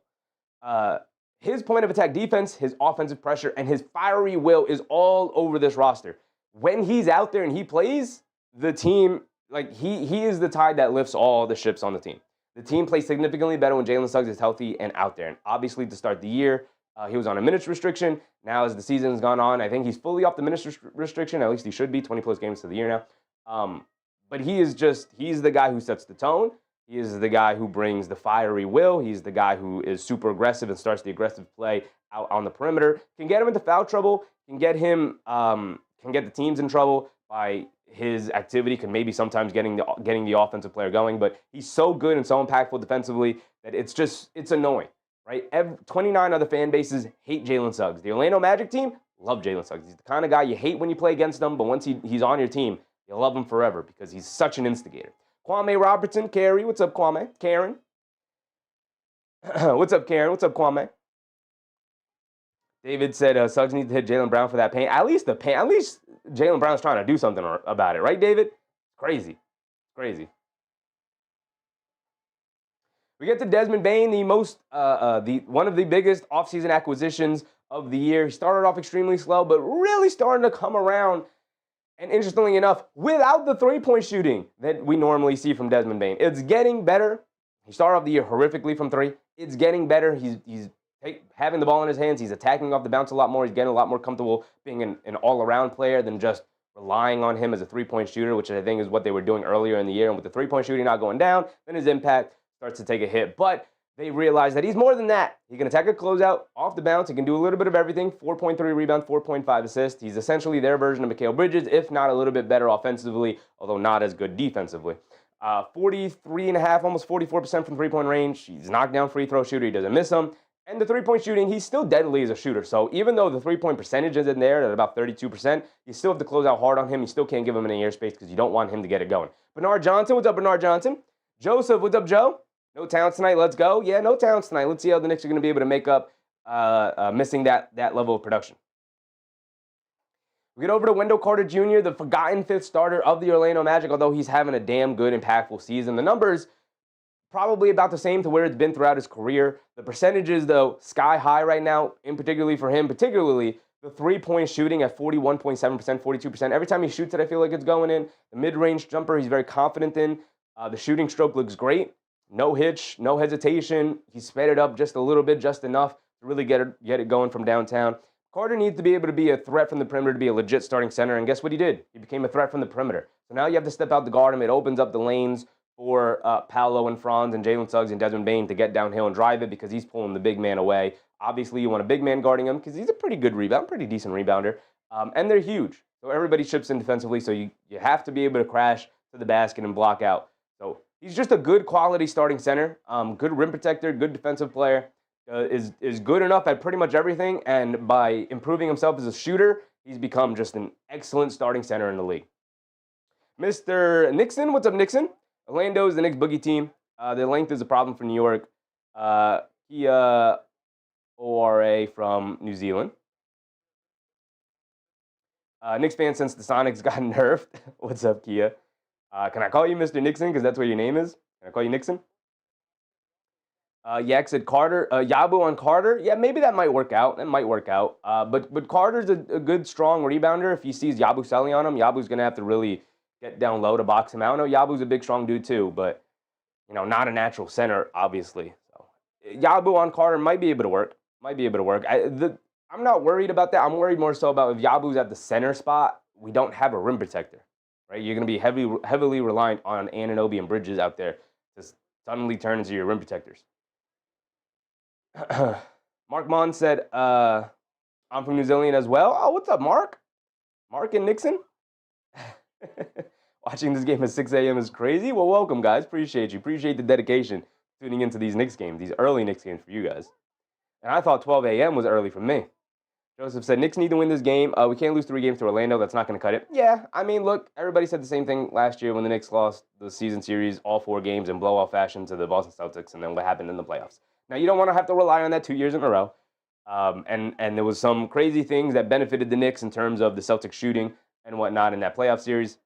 His point of attack defense, his offensive pressure, and his fiery will is all over this roster. When he's out there and he plays, the team, like he is the tide that lifts all the ships on the team. The team plays significantly better when Jalen Suggs is healthy and out there. And obviously to start the year, he was on a minutes restriction. Now as the season has gone on, I think he's fully off the minutes restriction. At least he should be, 20-plus games to the year now. But he's the guy who sets the tone. He is the guy who brings the fiery will. He's the guy who is super aggressive and starts the aggressive play out on the perimeter. Can get him into foul trouble. Can get the teams in trouble by his activity. Can maybe sometimes getting the offensive player going. But he's so good and so impactful defensively that it's annoying, right? 29 other fan bases hate Jalen Suggs. The Orlando Magic team love Jalen Suggs. He's the kind of guy you hate when you play against him, but once he's on your team, you'll love him forever because he's such an instigator. Kwame Robertson, Carrie, what's up, Kwame? Karen. What's up, Karen? What's up, Kwame? David said Suggs needs to hit Jaylen Brown for that paint. At least Jaylen Brown's trying to do something about it, right, David? Crazy. We get to Desmond Bane, one of the biggest offseason acquisitions of the year. He started off extremely slow, but really starting to come around. And interestingly enough, without the three-point shooting that we normally see from Desmond Bane. It's getting better. He started off the year horrifically from three. It's getting better. He's having the ball in his hands. He's attacking off the bounce a lot more. He's getting a lot more comfortable being an all-around player than just relying on him as a three-point shooter, which I think is what they were doing earlier in the year. And with the three-point shooting not going down, then his impact starts to take a hit. But they realize that he's more than that. He can attack a closeout off the bounce. He can do a little bit of everything. 4.3 rebounds, 4.5 assists. He's essentially their version of Mikal Bridges, if not a little bit better offensively, although not as good defensively. 43.5, almost 44% from three-point range. He's a knockdown free throw shooter. He doesn't miss them. And the three-point shooting, he's still deadly as a shooter. So even though the three-point percentage is in there at about 32%, you still have to close out hard on him. You still can't give him any airspace because you don't want him to get it going. Bernard Johnson, what's up, Bernard Johnson? Joseph, what's up, Joe? No Towns tonight, let's go. Yeah, no Towns tonight. Let's see how the Knicks are going to be able to make up missing that level of production. We get over to Wendell Carter Jr., the forgotten fifth starter of the Orlando Magic, although he's having a damn good, impactful season. The numbers probably about the same to where it's been throughout his career. The percentages, though, sky high right now, and particularly for him, particularly the three-point shooting at 41.7%, 42%. Every time he shoots it, I feel like it's going in. The mid-range jumper, he's very confident in. The shooting stroke looks great. No hitch, no hesitation. He sped it up just a little bit, just enough to really get it going from downtown. Carter needs to be able to be a threat from the perimeter to be a legit starting center, and guess what he did? He became a threat from the perimeter. So now you have to step out to guard him. It opens up the lanes for Paolo and Franz and Jalen Suggs and Desmond Bane to get downhill and drive it because he's pulling the big man away. Obviously, you want a big man guarding him because he's a pretty good pretty decent rebounder, and they're huge. So everybody chips in defensively, so you have to be able to crash to the basket and block out. So he's just a good quality starting center, good rim protector, good defensive player, is good enough at pretty much everything, and by improving himself as a shooter, he's become just an excellent starting center in the league. Mr. Nixon, what's up, Nixon? Orlando is the Knicks boogie team. Their length is a problem for New York. Kia ORA from New Zealand. Knicks fan since the Sonics got nerfed. What's up, Kia? Can I call you Mr. Nixon because that's what your name is? Can I call you Nixon? Yak said Carter, Yabu on Carter. Yeah, maybe that might work out. But Carter's a good, strong rebounder. If he sees Yabu selling on him, Yabu's going to have to really get down low to box him out. I know Yabu's a big, strong dude too, but, not a natural center, obviously. So Yabu on Carter might be able to work. I'm not worried about that. I'm worried more so about if Yabu's at the center spot, we don't have a rim protector, right? You're going to be heavily reliant on Anunoby and Bridges out there to suddenly turn into your rim protectors. Mark Mon said, I'm from New Zealand as well. Oh, what's up, Mark? Mark and Nixon? Watching this game at 6 a.m. is crazy. Well, welcome, guys. Appreciate you. Appreciate the dedication tuning into these Knicks games, these early Knicks games for you guys. And I thought 12 a.m. was early for me. Joseph said, Knicks need to win this game. We can't lose 3 games to Orlando. That's not going to cut it. Yeah, I mean, look, everybody said the same thing last year when the Knicks lost the season series, all 4 games in blowout fashion to the Boston Celtics, and then what happened in the playoffs. Now, you don't want to have to rely on that 2 years in a row. And there was some crazy things that benefited the Knicks in terms of the Celtics shooting and whatnot in that playoff series.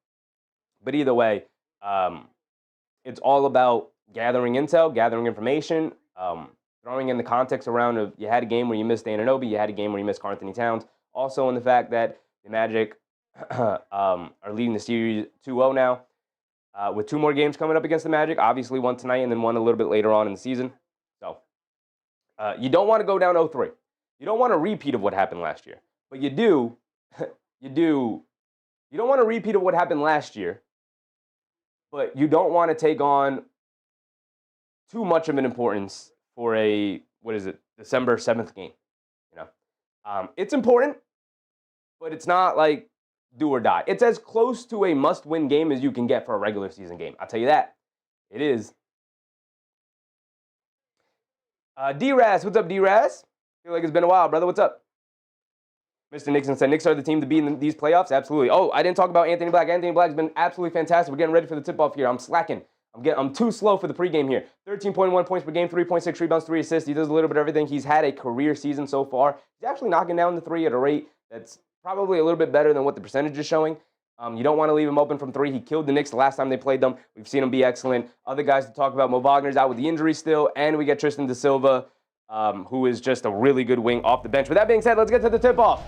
But either way, it's all about gathering intel, gathering information, throwing in the context around of you had a game where you missed Anunoby, you had a game where you missed Karl-Anthony Towns. Also in the fact that the Magic are leading the series 2-0 now, with 2 more games coming up against the Magic, obviously one tonight and then one a little bit later on in the season. So you don't want to go down 0-3. You don't want a repeat of what happened last year. But you don't want a repeat of what happened last year, but you don't want to take on too much of an importance for a, December 7th game. It's important, but it's not like do or die. It's as close to a must-win game as you can get for a regular season game. I'll tell you that. It is. D-Raz, what's up, D-Raz? Feel like it's been a while, brother. What's up? Mr. Nixon said, Knicks are the team to beat in these playoffs? Absolutely. Oh, I didn't talk about Anthony Black. Anthony Black's been absolutely fantastic. We're getting ready for the tip-off here. I'm slacking. I'm too slow for the pregame here. 13.1 points per game, 3.6 rebounds, 3 assists. He does a little bit of everything. He's had a career season so far. He's actually knocking down the 3 at a rate that's probably a little bit better than what the percentage is showing. You don't want to leave him open from 3. He killed the Knicks the last time they played them. We've seen him be excellent. Other guys to talk about, Mo Wagner's out with the injury still, and we get Tristan Da Silva, who is just a really good wing off the bench. With that being said, let's get to the tip-off.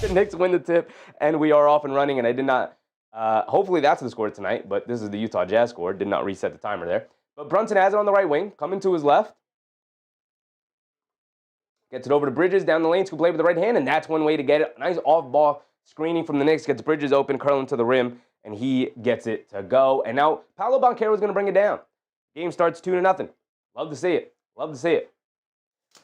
The Knicks win the tip, and we are off and running, and I did not... hopefully that's the score tonight, but this is the Utah Jazz score. Did not reset the timer there. But Brunson has it on the right wing, coming to his left. Gets it over to Bridges, down the lane, scoop play with the right hand, and that's one way to get it. Nice off-ball screening from the Knicks, gets Bridges open, curling to the rim, and he gets it to go. And now Paolo Banchero is going to bring it down. Game starts 2-0. Love to see it.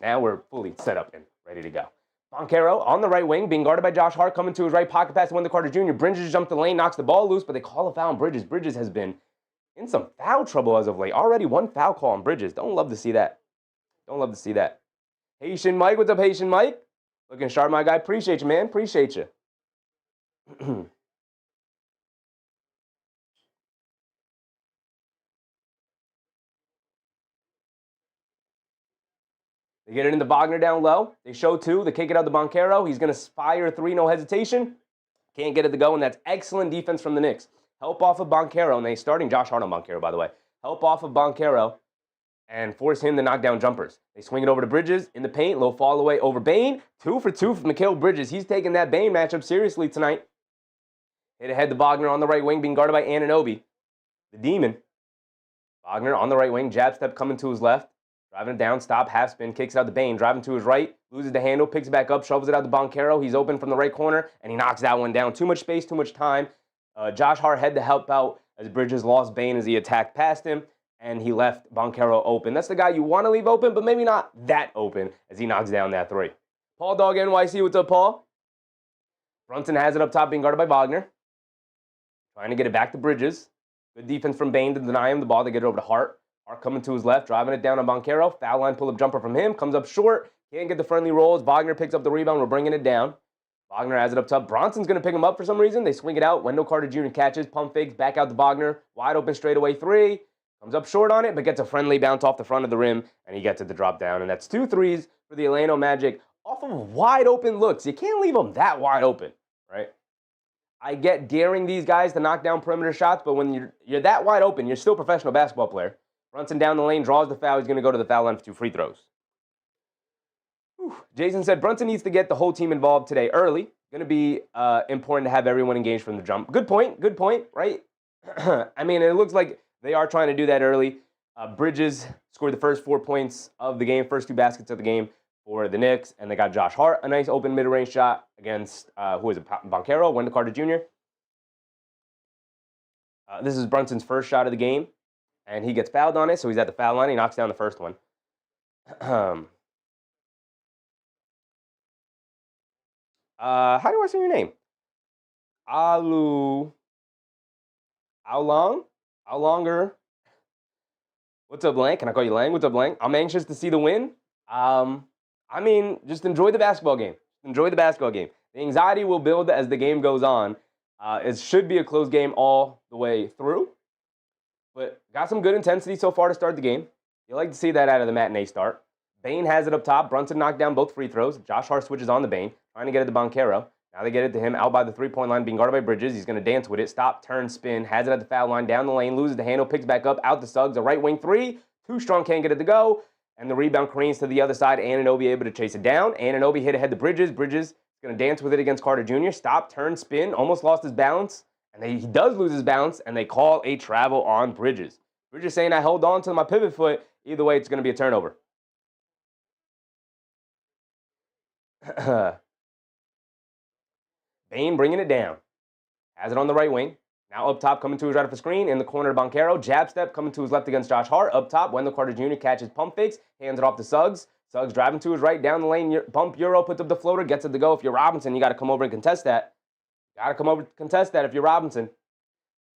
Now we're fully set up and ready to go. Banchero on the right wing, being guarded by Josh Hart, coming to his right, pocket pass to Wendell Carter Jr. Bridges jumps the lane, knocks the ball loose, but they call a foul on Bridges. Bridges has been in some foul trouble as of late. Already 1 foul call on Bridges. Don't love to see that. Haitian Mike, what's up, Haitian Mike? Looking sharp, my guy. Appreciate you, man. Appreciate you. They get it into Wagner down low. They show 2. They kick it out to Banchero. He's going to fire 3, no hesitation. Can't get it to go, and that's excellent defense from the Knicks. Help off of Banchero, and they're starting Josh Hart on Banchero, by the way. Help off of Banchero and force him to knock down jumpers. They swing it over to Bridges in the paint. Low fall away over Bane. 2 for 2 from Mikal Bridges. He's taking that Bane matchup seriously tonight. Hit ahead to Wagner on the right wing, being guarded by Anunoby. The Demon. Wagner on the right wing, jab step coming to his left. Driving it down, stop, half spin, kicks it out to Bane. Driving to his right, loses the handle, picks it back up, shovels it out to Banchero. He's open from the right corner, and he knocks that one down. Too much space, too much time. Josh Hart had to help out as Bridges lost Bane as he attacked past him, and he left Banchero open. That's the guy you want to leave open, but maybe not that open as he knocks down that 3. Paul Dog NYC, what's up, Paul? Brunson has it up top, being guarded by Wagner. Trying to get it back to Bridges. Good defense from Bane to deny him the ball. They get it over to Hart. Hart coming to his left, driving it down on Banchero. Foul line pull-up jumper from him. Comes up short. Can't get the friendly rolls. Wagner picks up the rebound. We're bringing it down. Wagner has it up top. Bronson's going to pick him up for some reason. They swing it out. Wendell Carter Jr. catches. Pump fakes. Back out to Wagner. Wide open straightaway 3. Comes up short on it, but gets a friendly bounce off the front of the rim, and he gets it to drop down. And that's 2 threes for the Orlando Magic off of wide open looks. You can't leave them that wide open, right? I get daring these guys to knock down perimeter shots, but when you're that wide open, you're still a professional basketball player. Brunson down the lane, draws the foul. He's going to go to the foul line for 2 free throws. Whew. Jason said Brunson needs to get the whole team involved today early. Going to be important to have everyone engaged from the jump. Good point, right? I mean, it looks like they are trying to do that early. Bridges scored the first 4 points of the game, first 2 baskets of the game for the Knicks, and they got Josh Hart, a nice open mid-range shot against, who is it, Banchero, Wendell Carter Jr. This is Brunson's first shot of the game, and he gets fouled on it, so he's at the foul line. He knocks down the first one. How do I say your name? Longer. What's up, Lang? Can I call you Lang? What's up, Lang? I'm anxious to see the win. I mean, just enjoy the basketball game. The anxiety will build as the game goes on. It should be a close game all the way through. But got some good intensity so far to start the game. You like to see that out of the matinee start. Bane has it up top. Brunson knocked down both free throws. Josh Hart switches on the Bane, trying to get it to Banchero. Now they get it to him out by the three-point line, being guarded by Bridges. He's going to dance with it. Stop, turn, spin. Has it at the foul line, down the lane, loses the handle, picks back up, out to Suggs. A right wing 3. Too strong, can't get it to go. And the rebound careens to the other side. Anunoby able to chase it down. Anunoby hit ahead to Bridges. Bridges is going to dance with it against Carter Jr. Stop, turn, spin. Almost lost his balance. And he does lose his balance, and they call a travel on Bridges. Bridges saying, I held on to my pivot foot. Either way, it's going to be a turnover. Bane bringing it down. Has it on the right wing. Now up top, coming to his right off the screen. In the corner to Banchero. Jab step, coming to his left against Josh Hart. Up top, Wendell Carter Jr. catches pump fakes. Hands it off to Suggs. Suggs driving to his right, down the lane. Bump Euro, puts up the floater, gets it to go. If you're Robinson, you got to come over and contest that. If you're Robinson.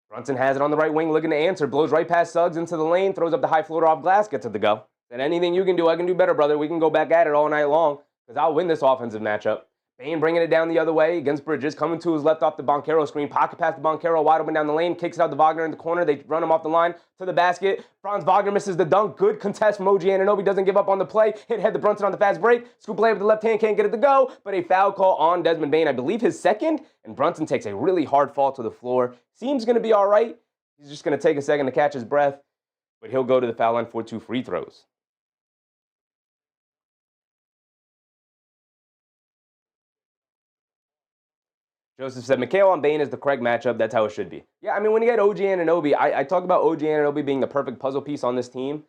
Brunson has it on the right wing, looking to answer. Blows right past Suggs into the lane. Throws up the high floater off glass, gets it to go. And anything you can do, I can do better, brother. We can go back at it all night long because I'll win this offensive matchup. Bane bringing it down the other way against Bridges, coming to his left off the Banchero screen. Pocket pass to Banchero, wide open down the lane. Kicks it out to Wagner in the corner. They run him off the line to the basket. Franz Wagner misses the dunk. Good contest from OG Anunoby. Doesn't give up on the play. Hit head to Brunson on the fast break. Scoop play with the left hand. Can't get it to go. But a foul call on Desmond Bane. I believe his second. And Brunson takes a really hard fall to the floor. Seems going to be all right. He's just going to take a second to catch his breath. But he'll go to the foul line for 2 free throws. Joseph said, Mikhail on Bane is the correct matchup. That's how it should be. Yeah, I mean, when you get OG Anunoby, I talk about OG Anunoby being the perfect puzzle piece on this team.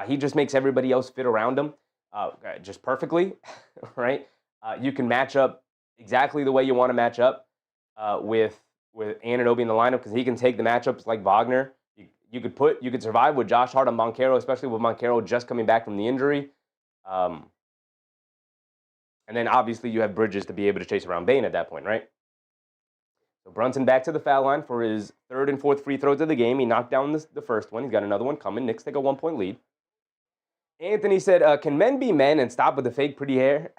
He just makes everybody else fit around him just perfectly, right? You can match up exactly the way you want to match up with Anunoby in the lineup because he can take the matchups like Wagner. You could survive with Josh Hart and Banchero, especially with Banchero just coming back from the injury. And then obviously you have Bridges to be able to chase around Bane at that point, right? So Brunson back to the foul line for his 3rd and 4th free throws of the game. He knocked down the first one. He's got another one coming. Knicks take a 1-point lead. Anthony said, can men be men and stop with the fake pretty hair?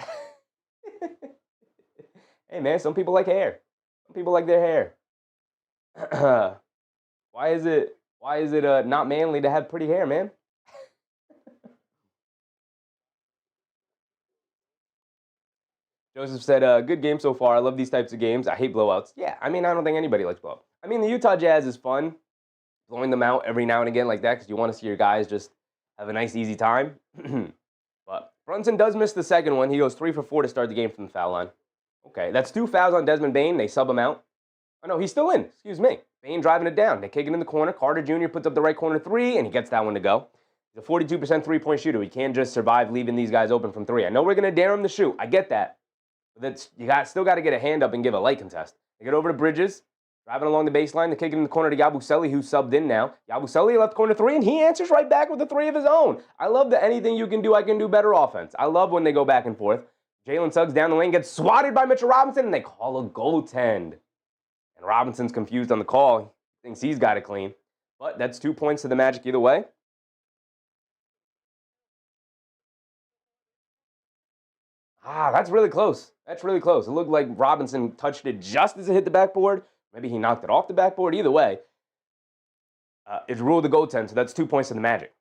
Hey, man, some people like hair. Some people like their hair. Why is it not manly to have pretty hair, man? Joseph said, good game so far. I love these types of games. I hate blowouts. Yeah, I mean, I don't think anybody likes blowouts. I mean, the Utah Jazz is fun, blowing them out every now and again like that because you want to see your guys just have a nice, easy time. But Brunson does miss the second one. He goes 3 for 4 to start the game from the foul line. Okay, that's 2 fouls on Desmond Bane. They sub him out. Oh, no, he's still in. Excuse me. Bane driving it down. They kick it in the corner. Carter Jr. puts up the right corner 3, and he gets that one to go. He's a 42% three-point shooter. He can't just survive leaving these guys open from 3. I know we're going to dare him to shoot. I get that. But still got to get a hand up and give a light contest. They get over to Bridges, driving along the baseline. They kick it in the corner to Yabusele, who's subbed in now. Yabusele left corner 3, and he answers right back with a 3 of his own. I love the anything you can do, I can do better offense. I love when they go back and forth. Jalen Suggs down the lane gets swatted by Mitchell Robinson, and they call a goaltend. And Robinson's confused on the call. He thinks he's got it clean. But that's 2 points to the Magic either way. That's really close. It looked like Robinson touched it just as it hit the backboard. Maybe he knocked it off the backboard. Either way, It's ruled the goaltend, so that's 2 points to the Magic.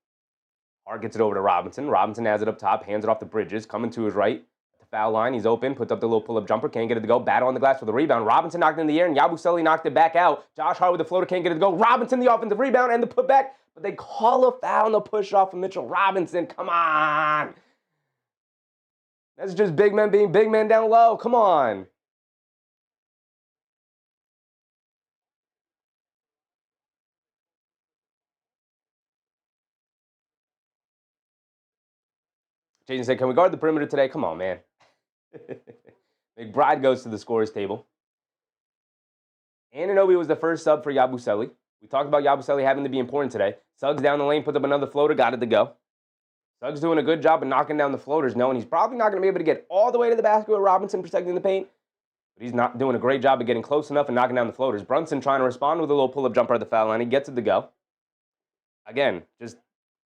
Hart gets it over to Robinson. Robinson has it up top, hands it off to Bridges, coming to his right. At the foul line, he's open, puts up the little pull-up jumper, can't get it to go. Battle on the glass for the rebound. Robinson knocked it in the air, and Yabusele knocked it back out. Josh Hart with the floater, can't get it to go. Robinson the offensive rebound and the putback, but they call a foul and the push off of Mitchell Robinson. Come on. That's just big men being big men down low. Come on. Jason said, can we guard the perimeter today? Come on, man. McBride goes to the scorer's table. Anunoby was the first sub for Yabusele. We talked about Yabusele having to be important today. Suggs down the lane, puts up another floater, got it to go. Suggs doing a good job of knocking down the floaters, knowing he's probably not going to be able to get all the way to the basket with Robinson protecting the paint. But he's not doing a great job of getting close enough and knocking down the floaters. Brunson trying to respond with a little pull-up jumper at the foul line. He gets it to go. Again, just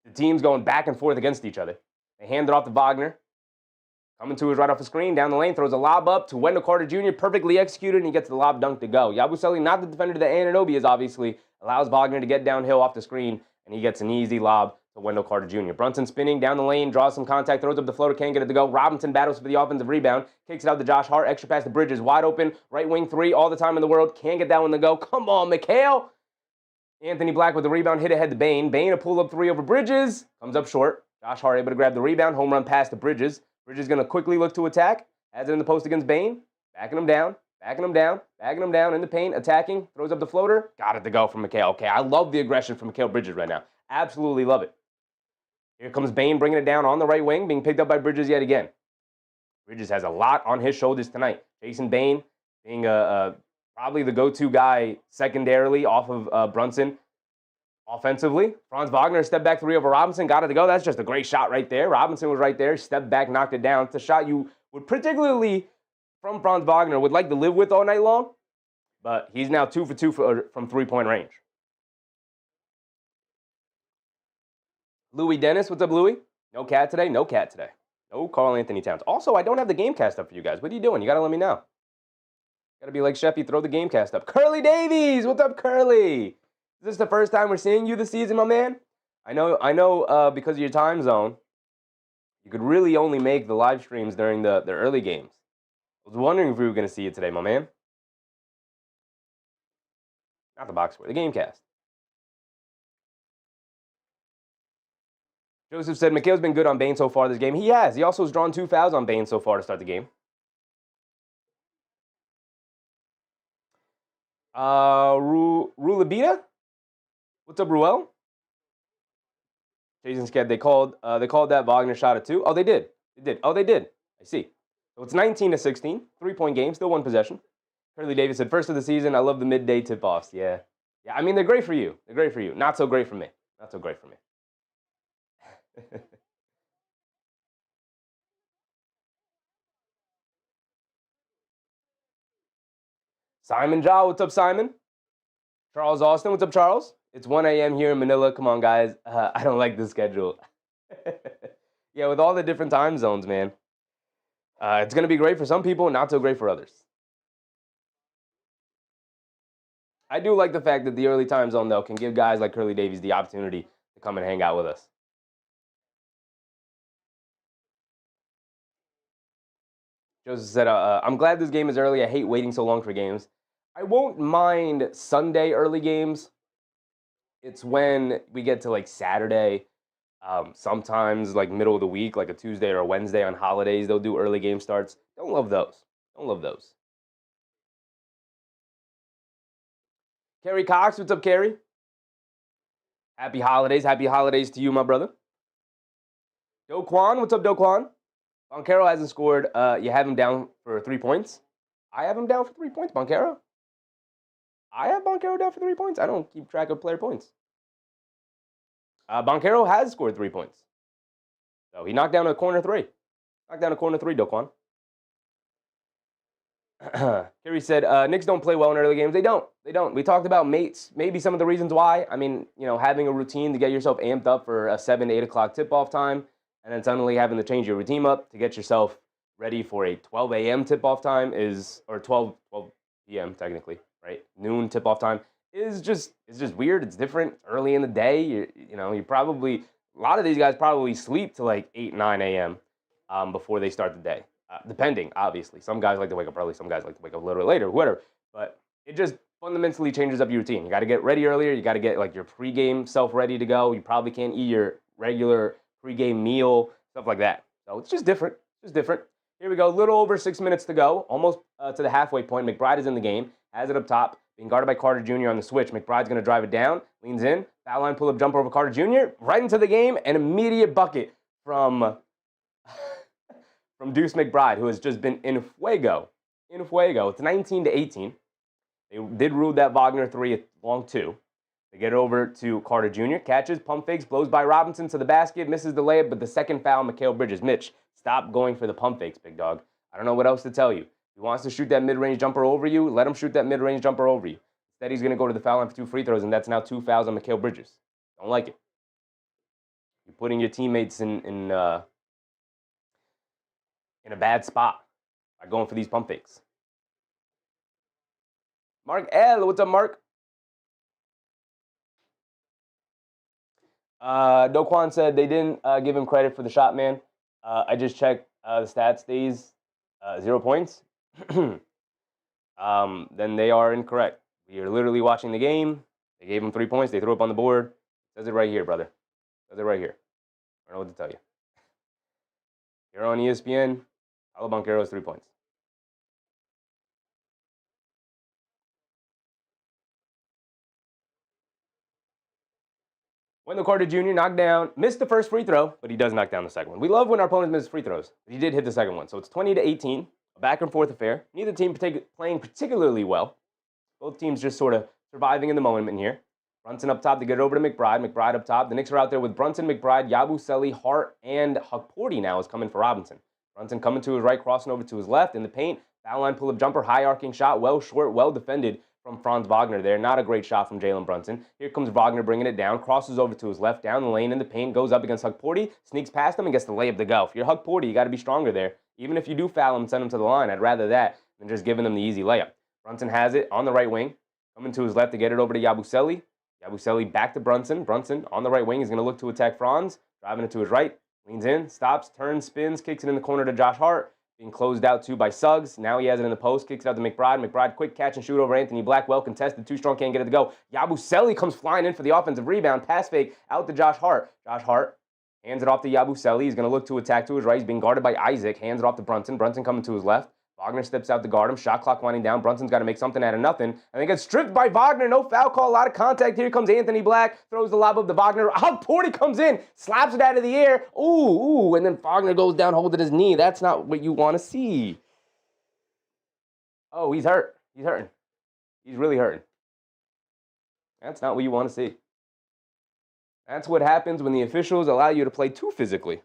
the teams going back and forth against each other. They hand it off to Wagner. Coming to his right off the screen, down the lane, throws a lob up to Wendell Carter Jr., perfectly executed, and he gets the lob dunk to go. Yabusele, not the defender that Anunoby is, obviously, allows Wagner to get downhill off the screen, and he gets an easy lob to Wendell Carter Jr. Brunson spinning down the lane, draws some contact, throws up the floater, can't get it to go. Robinson battles for the offensive rebound, kicks it out to Josh Hart, extra pass to Bridges, wide open, right wing three, all the time in the world, can't get that one to go. Come on, McHale. Anthony Black with the rebound, hit ahead to Bane. Bane a pull-up three over Bridges, comes up short. Josh Hart able to grab the rebound, home run pass to Bridges. Bridges going to quickly look to attack, has it in the post against Bane, backing him down, in the paint, attacking, throws up the floater, got it to go from McHale. Okay, I love the aggression from Mikal Bridges right now. Absolutely love it. Here comes Bane bringing it down on the right wing, being picked up by Bridges yet again. Bridges has a lot on his shoulders tonight. Jason Bane being probably the go-to guy secondarily off of Brunson. Offensively, Franz Wagner stepped back three over Robinson, got it to go. That's just a great shot right there. Robinson was right there, stepped back, knocked it down. It's a shot you would particularly, from Franz Wagner, would like to live with all night long, but he's now 2 for 2 from three-point range. Louis Dennis, what's up, Louis? No cat today? No cat today. No Karl Anthony Towns. Also, I don't have the game cast up for you guys. What are you doing? You got to let me know. Got to be like Sheffy, throw the game cast up. Curly Davies, what's up, Curly? Is this the first time we're seeing you this season, my man? I know. Because of your time zone, you could really only make the live streams during the early games. I was wondering if we were going to see you today, my man. Not the box score, the game cast. Joseph said, McHale's been good on Bane so far this game. He has. He also has drawn 2 fouls on Bane so far to start the game. Rulabita? What's up, Ruel? Jason Sked, they called that Wagner shot at 2. Oh, they did. Oh, they did. I see. So it's 19-16, 3-point game, still one possession. Curly Davis said, first of the season, I love the midday tip-offs. Yeah. I mean, they're great for you. Not so great for me. Simon Jaw, what's up, Simon? Charles Austin, what's up, Charles? It's 1 a.m. here in Manila. Come on, guys. I don't like the schedule. Yeah, with all the different time zones, man. It's going to be great for some people and not so great for others. I do like the fact that the early time zone, though, can give guys like Curly Davies the opportunity to come and hang out with us. Joseph said, I'm glad this game is early. I hate waiting so long for games. I won't mind Sunday early games. It's when we get to, like, Saturday, sometimes, like, middle of the week, like a Tuesday or a Wednesday on holidays, they'll do early game starts. Don't love those. Kerry Cox, what's up, Kerry? Happy holidays to you, my brother. Do Kwon, what's up, Do Kwon? Boncaro hasn't scored. You have him down for 3 points. I have him down for 3 points, Boncaro. I have Boncaro down for 3 points. I don't keep track of player points. Boncaro has scored 3 points. So he knocked down a corner 3. Do Kwon. Kerry said, Knicks don't play well in early games. They don't. We talked about maybe some of the reasons why. I mean, having a routine to get yourself amped up for a 7 to 8 o'clock tip-off time, and then suddenly having to change your routine up to get yourself ready for a 12 a.m. tip-off time or 12 p.m. technically, right? Noon tip-off time is just weird. It's different. It's early in the day. You probably, a lot of these guys probably sleep till like 8, 9 a.m. Before they start the day. Depending, obviously. Some guys like to wake up early. Some guys like to wake up a little bit later, whatever. But it just fundamentally changes up your routine. You got to get ready earlier. You got to get like your pregame self ready to go. You probably can't eat your regular pregame meal, stuff like that. So it's just different. Here we go. A little over 6 minutes to go. Almost to the halfway point. McBride is in the game. Has it up top. Being guarded by Carter Jr. on the switch. McBride's going to drive it down. Leans in. Foul line pull-up jumper over Carter Jr. Right into the game. An immediate bucket from Deuce McBride, who has just been in fuego. It's 19-18. They did rule that Wagner 3 long 2. They get it over to Carter Jr. Catches, pump fakes, blows by Robinson to the basket, misses the layup, but the second foul, Mikal Bridges. Mitch, stop going for the pump fakes, big dog. I don't know what else to tell you. He wants to shoot that mid-range jumper over you. Let him shoot that mid-range jumper over you. Instead, he's going to go to the foul line for 2 free throws, and that's now 2 fouls on Mikal Bridges. Don't like it. You're putting your teammates in a bad spot by going for these pump fakes. Mark L, what's up, Mark? Doquan said they didn't give him credit for the shot, man. I just checked the stats. These 0 points. Then they are incorrect. We are literally watching the game. They gave him 3 points. They threw up on the board. Says it right here, brother. Says it right here. I don't know what to tell you. You're on ESPN. Paolo Banchero's 3 points. Wendell Carter Jr. knocked down, missed the first free throw, but he does knock down the second one. We love when our opponents miss free throws. But he did hit the second one. So it's 20-18, a back and forth affair. Neither team playing particularly well. Both teams just sort of surviving in the moment here. Brunson up top to get it over to McBride. McBride up top. The Knicks are out there with Brunson, McBride, Yabusele, Hart, and Hukporti now is coming for Robinson. Brunson coming to his right, crossing over to his left in the paint. Foul line pull-up jumper, high arcing shot, well short, well defended from Franz Wagner there. Not a great shot from Jalen Brunson. Here comes Wagner bringing it down, crosses over to his left, down the lane in the paint, goes up against Hukporti, sneaks past him and gets the layup to go. If you're Hukporti, you got to be stronger there. Even if you do foul him, send him to the line. I'd rather that than just giving them the easy layup. Brunson has it on the right wing, coming to his left to get it over to Yabusele. Yabusele back to Brunson. Brunson on the right wing is going to look to attack Franz, driving it to his right, leans in, stops, turns, spins, kicks it in the corner to Josh Hart. Being closed out to by Suggs. Now he has it in the post. Kicks it out to McBride. McBride, quick catch and shoot over Anthony Black. Well contested. Too strong, can't get it to go. Yabusele comes flying in for the offensive rebound. Pass fake out to Josh Hart. Josh Hart hands it off to Yabusele. He's going to look to attack to his right. He's being guarded by Isaac. Hands it off to Brunson. Brunson coming to his left. Wagner steps out to guard him. Shot clock winding down. Brunson's got to make something out of nothing. And they get stripped by Wagner. No foul call. A lot of contact. Here comes Anthony Black. Throws the lob up to Wagner. Hukporti comes in. Slaps it out of the air. Ooh. And then Wagner goes down holding his knee. That's not what you want to see. Oh, he's hurt. He's hurting. He's really hurting. That's not what you want to see. That's what happens when the officials allow you to play too physically.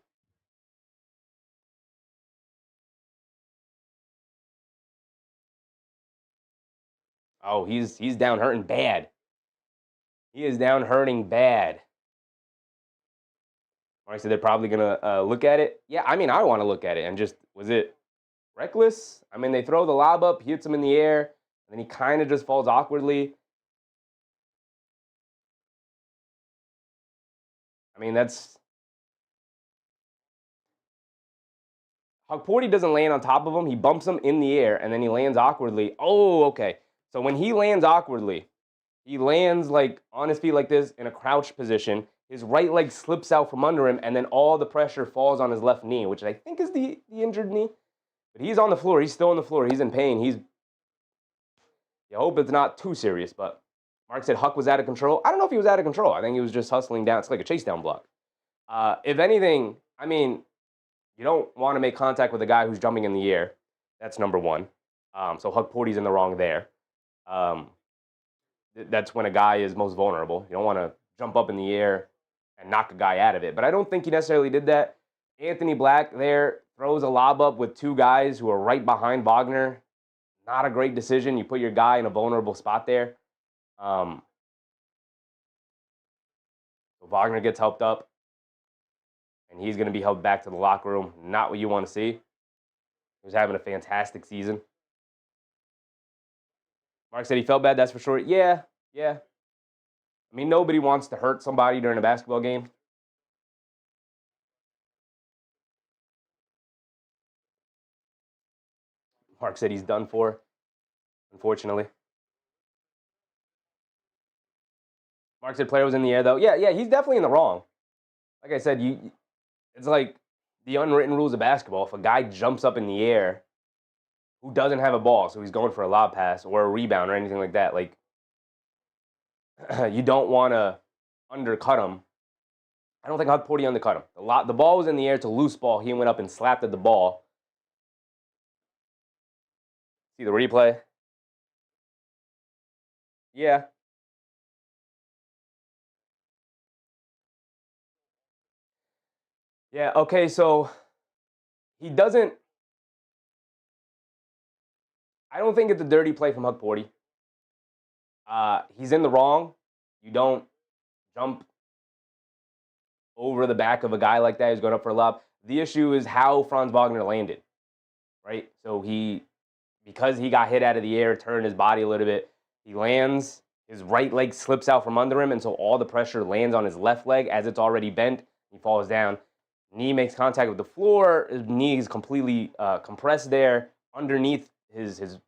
Oh, he's down hurting bad. He is down hurting bad. Mark said they're probably going to look at it. Yeah, I mean, I want to look at it. And just, was it reckless? I mean, they throw the lob up, hits him in the air, and then he kind of just falls awkwardly. I mean, Hukporti doesn't land on top of him. He bumps him in the air, and then he lands awkwardly. Oh, okay. So when he lands awkwardly, he lands like on his feet like this in a crouched position. His right leg slips out from under him, and then all the pressure falls on his left knee, which I think is the injured knee. But he's on the floor. He's still on the floor. He's in pain. You hope it's not too serious, but Mark said Huck was out of control. I don't know if he was out of control. I think he was just hustling down. It's like a chase down block. If anything, I mean, you don't want to make contact with a guy who's jumping in the air. That's number one. So Hukporti's in the wrong there. That's when a guy is most vulnerable. You don't want to jump up in the air and knock a guy out of it. But I don't think he necessarily did that. Anthony Black there throws a lob up with two guys who are right behind Wagner. Not a great decision. You put your guy in a vulnerable spot there. So Wagner gets helped up, and he's going to be helped back to the locker room. Not what you want to see. He was having a fantastic season. Mark said he felt bad, that's for sure. Yeah. I mean, nobody wants to hurt somebody during a basketball game. Mark said he's done for, unfortunately. Mark said player was in the air, though. Yeah, he's definitely in the wrong. Like I said, it's like the unwritten rules of basketball. If a guy jumps up in the air who doesn't have a ball, so he's going for a lob pass or a rebound or anything like that, like, you don't want to undercut him. I don't think Hugporty undercut him. The ball was in the air. It's a loose ball. He went up and slapped at the ball. See the replay? Yeah. Yeah, okay, so he doesn't... I don't think it's a dirty play from Hugporty. He's in the wrong. You don't jump over the back of a guy like that who's going up for a lob. The issue is how Franz Wagner landed, right? So because he got hit out of the air, turned his body a little bit, he lands, his right leg slips out from under him, and so all the pressure lands on his left leg as it's already bent. He falls down. Knee makes contact with the floor. His knee is completely compressed there underneath his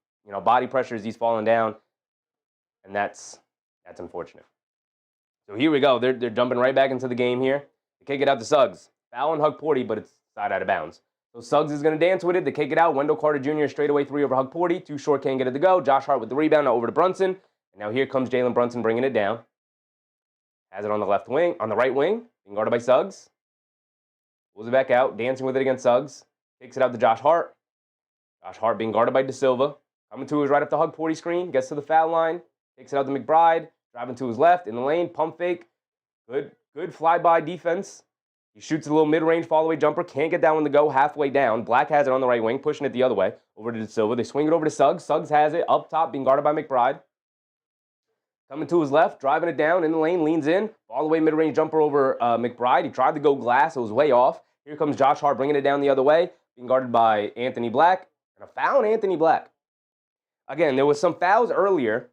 body pressure as he's falling down, and that's unfortunate. So here we go. They're jumping right back into the game here. They kick it out to Suggs. Foul on Hugporty, but it's side out of bounds. So Suggs is going to dance with it. They kick it out. Wendell Carter Jr. straightaway three over Hugporty. Too short, can't get it to go. Josh Hart with the rebound. Now over to Brunson. And now here comes Jalen Brunson bringing it down. Has it on the left wing, on the right wing. Being guarded by Suggs. Pulls it back out. Dancing with it against Suggs. Kicks it out to Josh Hart. Josh Hart being guarded by De Silva. Coming to his right up the Hugporty screen. Gets to the foul line. Kicks it out to McBride. Driving to his left. In the lane. Pump fake. Good fly-by defense. He shoots a little mid-range fall-away jumper. Can't get that one to go halfway down. Black has it on the right wing, pushing it the other way. Over to De Silva. They swing it over to Suggs. Suggs has it up top, being guarded by McBride. Coming to his left, driving it down in the lane, leans in. Fall-away mid-range jumper over McBride. He tried to go glass. It was way off. Here comes Josh Hart bringing it down the other way, being guarded by Anthony Black. And a foul on Anthony Black. Again, there was some fouls earlier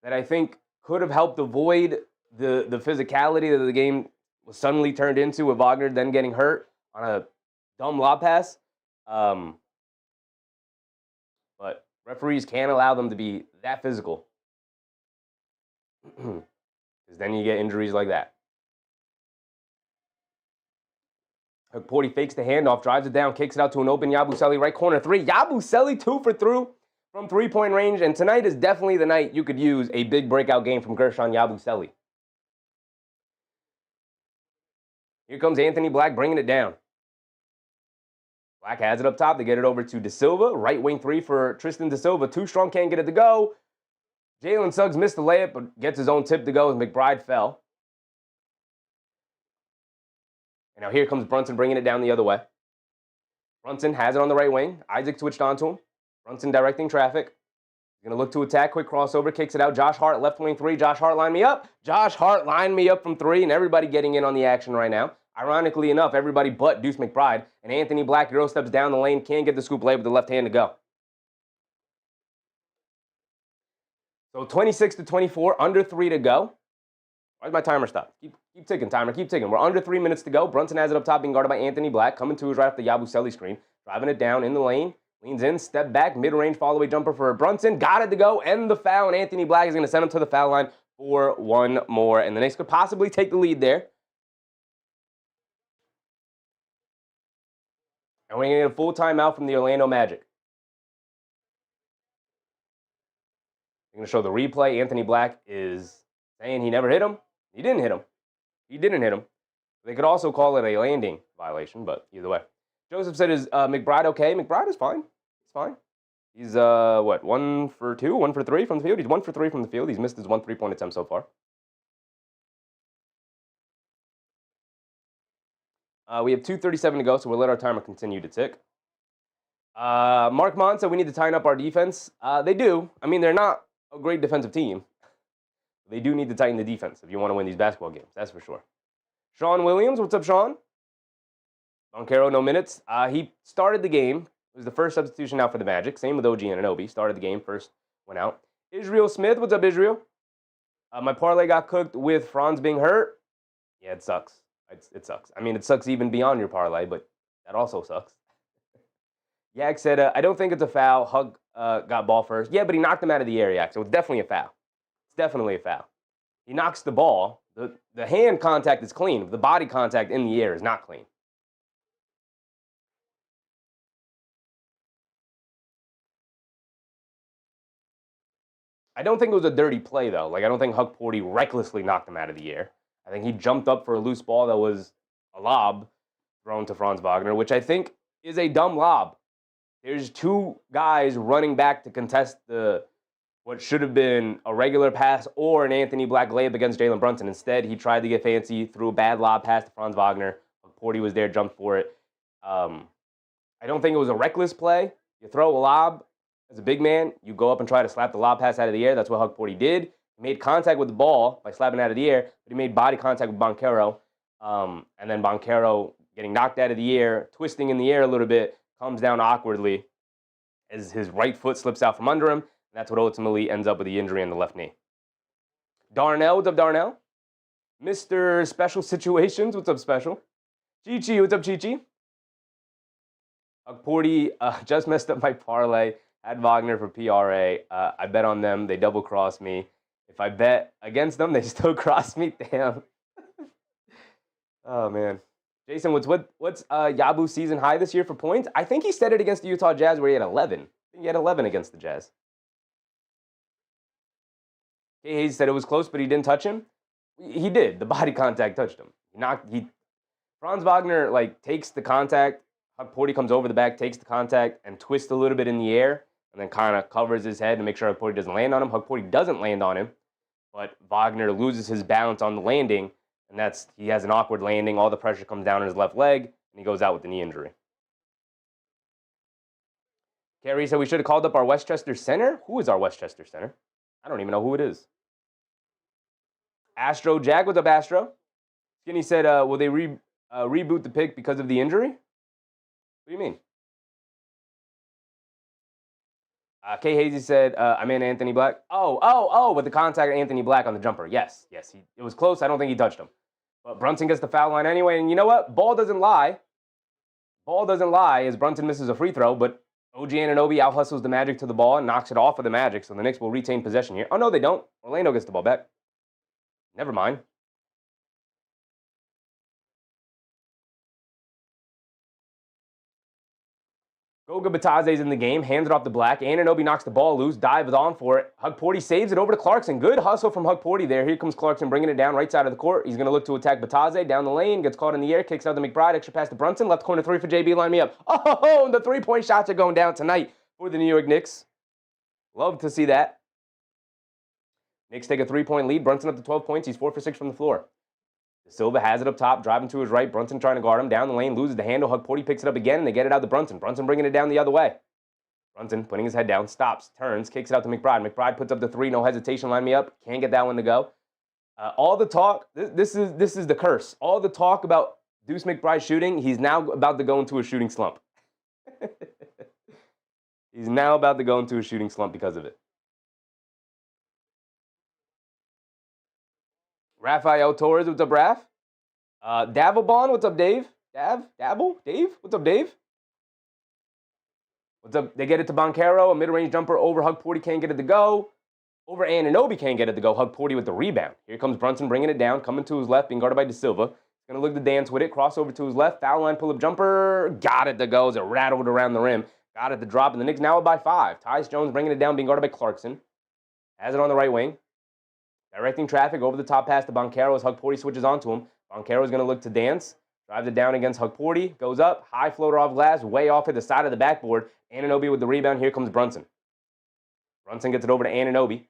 that I think could have helped avoid the physicality that the game was suddenly turned into with Wagner then getting hurt on a dumb lob pass. But referees can't allow them to be that physical. Because then you get injuries like that. Hugporty fakes the handoff, drives it down, kicks it out to an open Yabusele, right corner three. Yabusele 2 for 3 from three-point range. And tonight is definitely the night you could use a big breakout game from Gershon Yabusele. Here comes Anthony Black bringing it down. Black has it up top. They get it over to De Silva. Right wing three for Tristan De Silva. Too strong, can't get it to go. Jalen Suggs missed the layup, but gets his own tip to go as McBride fell. And now here comes Brunson bringing it down the other way. Brunson has it on the right wing. Isaac switched onto him. Brunson directing traffic. He's going to look to attack. Quick crossover. Kicks it out. Josh Hart, left wing three. Josh Hart, line me up. Josh Hart, line me up from three. And everybody getting in on the action right now. Ironically enough, everybody but Deuce McBride. And Anthony Black, Euro steps down the lane. Can't get the scoop layup with the left hand to go. So 26-24, under 3 to go. Why's my timer stop? Keep ticking, timer. Keep ticking. We're under 3 minutes to go. Brunson has it up top, being guarded by Anthony Black. Coming to his right off the Yabusele screen. Driving it down in the lane. Leans in, step back, mid-range follow-away jumper for Brunson. Got it to go, and the foul, and Anthony Black is going to send him to the foul line for one more. And the Knicks could possibly take the lead there. And we're going to get a full timeout from the Orlando Magic. They're going to show the replay. Anthony Black is saying he never hit him. He didn't hit him. He didn't hit him. They could also call it a landing violation, but either way. Joseph said, is McBride okay? McBride is fine. He's fine. He's, 1 for 2, 1 for 3 from the field? He's 1 for 3 from the field. He's missed his 1 3-point attempt so far. We have 2:37 to go, so we'll let our timer continue to tick. Mark Mon said we need to tighten up our defense. They do. I mean, they're not a great defensive team. They do need to tighten the defense if you want to win these basketball games. That's for sure. Sean Williams, what's up, Sean? Boncaro, no minutes. He started the game. It was the first substitution out for the Magic. Same with OG Anunoby. Started the game, first went out. Israel Smith, what's up, Israel? My parlay got cooked with Franz being hurt. Yeah, it sucks. It sucks. I mean, it sucks even beyond your parlay, but that also sucks. Yak said, I don't think it's a foul. Hug got ball first. Yeah, but he knocked him out of the air, Yak, so it's definitely a foul. It's definitely a foul. He knocks the ball. The hand contact is clean. The body contact in the air is not clean. I don't think it was a dirty play, though. Like, I don't think Huck Porty recklessly knocked him out of the air. I think he jumped up for a loose ball that was a lob thrown to Franz Wagner, which I think is a dumb lob. There's two guys running back to contest what should have been a regular pass or an Anthony Black layup against Jalen Brunson. Instead, he tried to get fancy, threw a bad lob pass to Franz Wagner. Porty was there, jumped for it. I don't think it was a reckless play. You throw a lob as a big man, you go up and try to slap the lob pass out of the air. That's what Huck Porty did. He made contact with the ball by slapping it out of the air, but he made body contact with Banchero. And then Banchero getting knocked out of the air, twisting in the air a little bit, comes down awkwardly as his right foot slips out from under him. And that's what ultimately ends up with the injury in the left knee. Darnell, what's up, Darnell? Mr. Special Situations, what's up, Special? Chi-Chi, what's up, Chi-Chi? Huck Porty just messed up my parlay. Had Wagner for PRA. I bet on them. They double crossed me. If I bet against them, they still cross me. Damn. Oh, man. Jason, what's Yabu's season high this year for points? I think he said it against the Utah Jazz where he had 11. I think he had 11 against the Jazz. K. Hayes said it was close, but he didn't touch him. He did. The body contact touched him. Franz Wagner, like, takes the contact. Huck Porty comes over the back, takes the contact, and twists a little bit in the air, and then kind of covers his head to make sure Huck Porty doesn't land on him. Huck Porty doesn't land on him, but Wagner loses his balance on the landing, and he has an awkward landing. All the pressure comes down on his left leg, and he goes out with the knee injury. Carrie said we should have called up our Westchester center. Who is our Westchester center? I don't even know who it is. Astro Jack, what's up, Astro? Skinny said, will they reboot the pick because of the injury? What do you mean? Kay Hazy said, I'm in Anthony Black. With the contact of Anthony Black on the jumper. Yes, it was close. I don't think he touched him. But Brunson gets the foul line anyway. And you know what? Ball doesn't lie. Ball doesn't lie as Brunson misses a free throw. But OG Anunoby out-hustles the Magic to the ball and knocks it off of the Magic. So the Knicks will retain possession here. Oh, no, they don't. Orlando gets the ball back. Never mind. Goga Bataze's in the game, hands it off to Black. Anunoby knocks the ball loose, dives on for it. Huck Porty saves it over to Clarkson. Good hustle from Huck Porty there. Here comes Clarkson bringing it down right side of the court. He's going to look to attack Bataze down the lane, gets caught in the air, kicks out to McBride, extra pass to Brunson, left corner three for JB, line me up. Oh, and the three-point shots are going down tonight for the New York Knicks. Love to see that. Knicks take a three-point lead. Brunson up to 12 points. He's 4 for 6 from the floor. Silva has it up top, driving to his right. Brunson trying to guard him. Down the lane, loses the handle. Huck Porty picks it up again, and they get it out to Brunson. Brunson bringing it down the other way. Brunson putting his head down, stops, turns, kicks it out to McBride. McBride puts up the three, no hesitation, line me up. Can't get that one to go. All the talk, this is the curse. All the talk about Deuce McBride shooting, he's now about to go into a shooting slump. He's now about to go into a shooting slump because of it. Rafael Torres, what's up, Raph? Davelbon, what's up, Dave? Dave? What's up, Dave? What's up? They get it to Banchero, a mid-range jumper over Huck Porty, can't get it to go. Over Anunoby, can't get it to go. Huck Porty with the rebound. Here comes Brunson bringing it down, coming to his left, being guarded by De Silva. He's going to look to dance with it, cross over to his left, foul line, pull-up jumper, got it to go as it rattled around the rim. Got it to drop, and the Knicks now up by 5. Tyus Jones bringing it down, being guarded by Clarkson. Has it on the right wing. Directing traffic over the top pass to Banchero as Huck Porty switches onto him. Banchero is going to look to dance. Drives it down against Huck Porty. Goes up. High floater off glass. Way off at the side of the backboard. Anunoby with the rebound. Here comes Brunson. Brunson gets it over to Anunoby.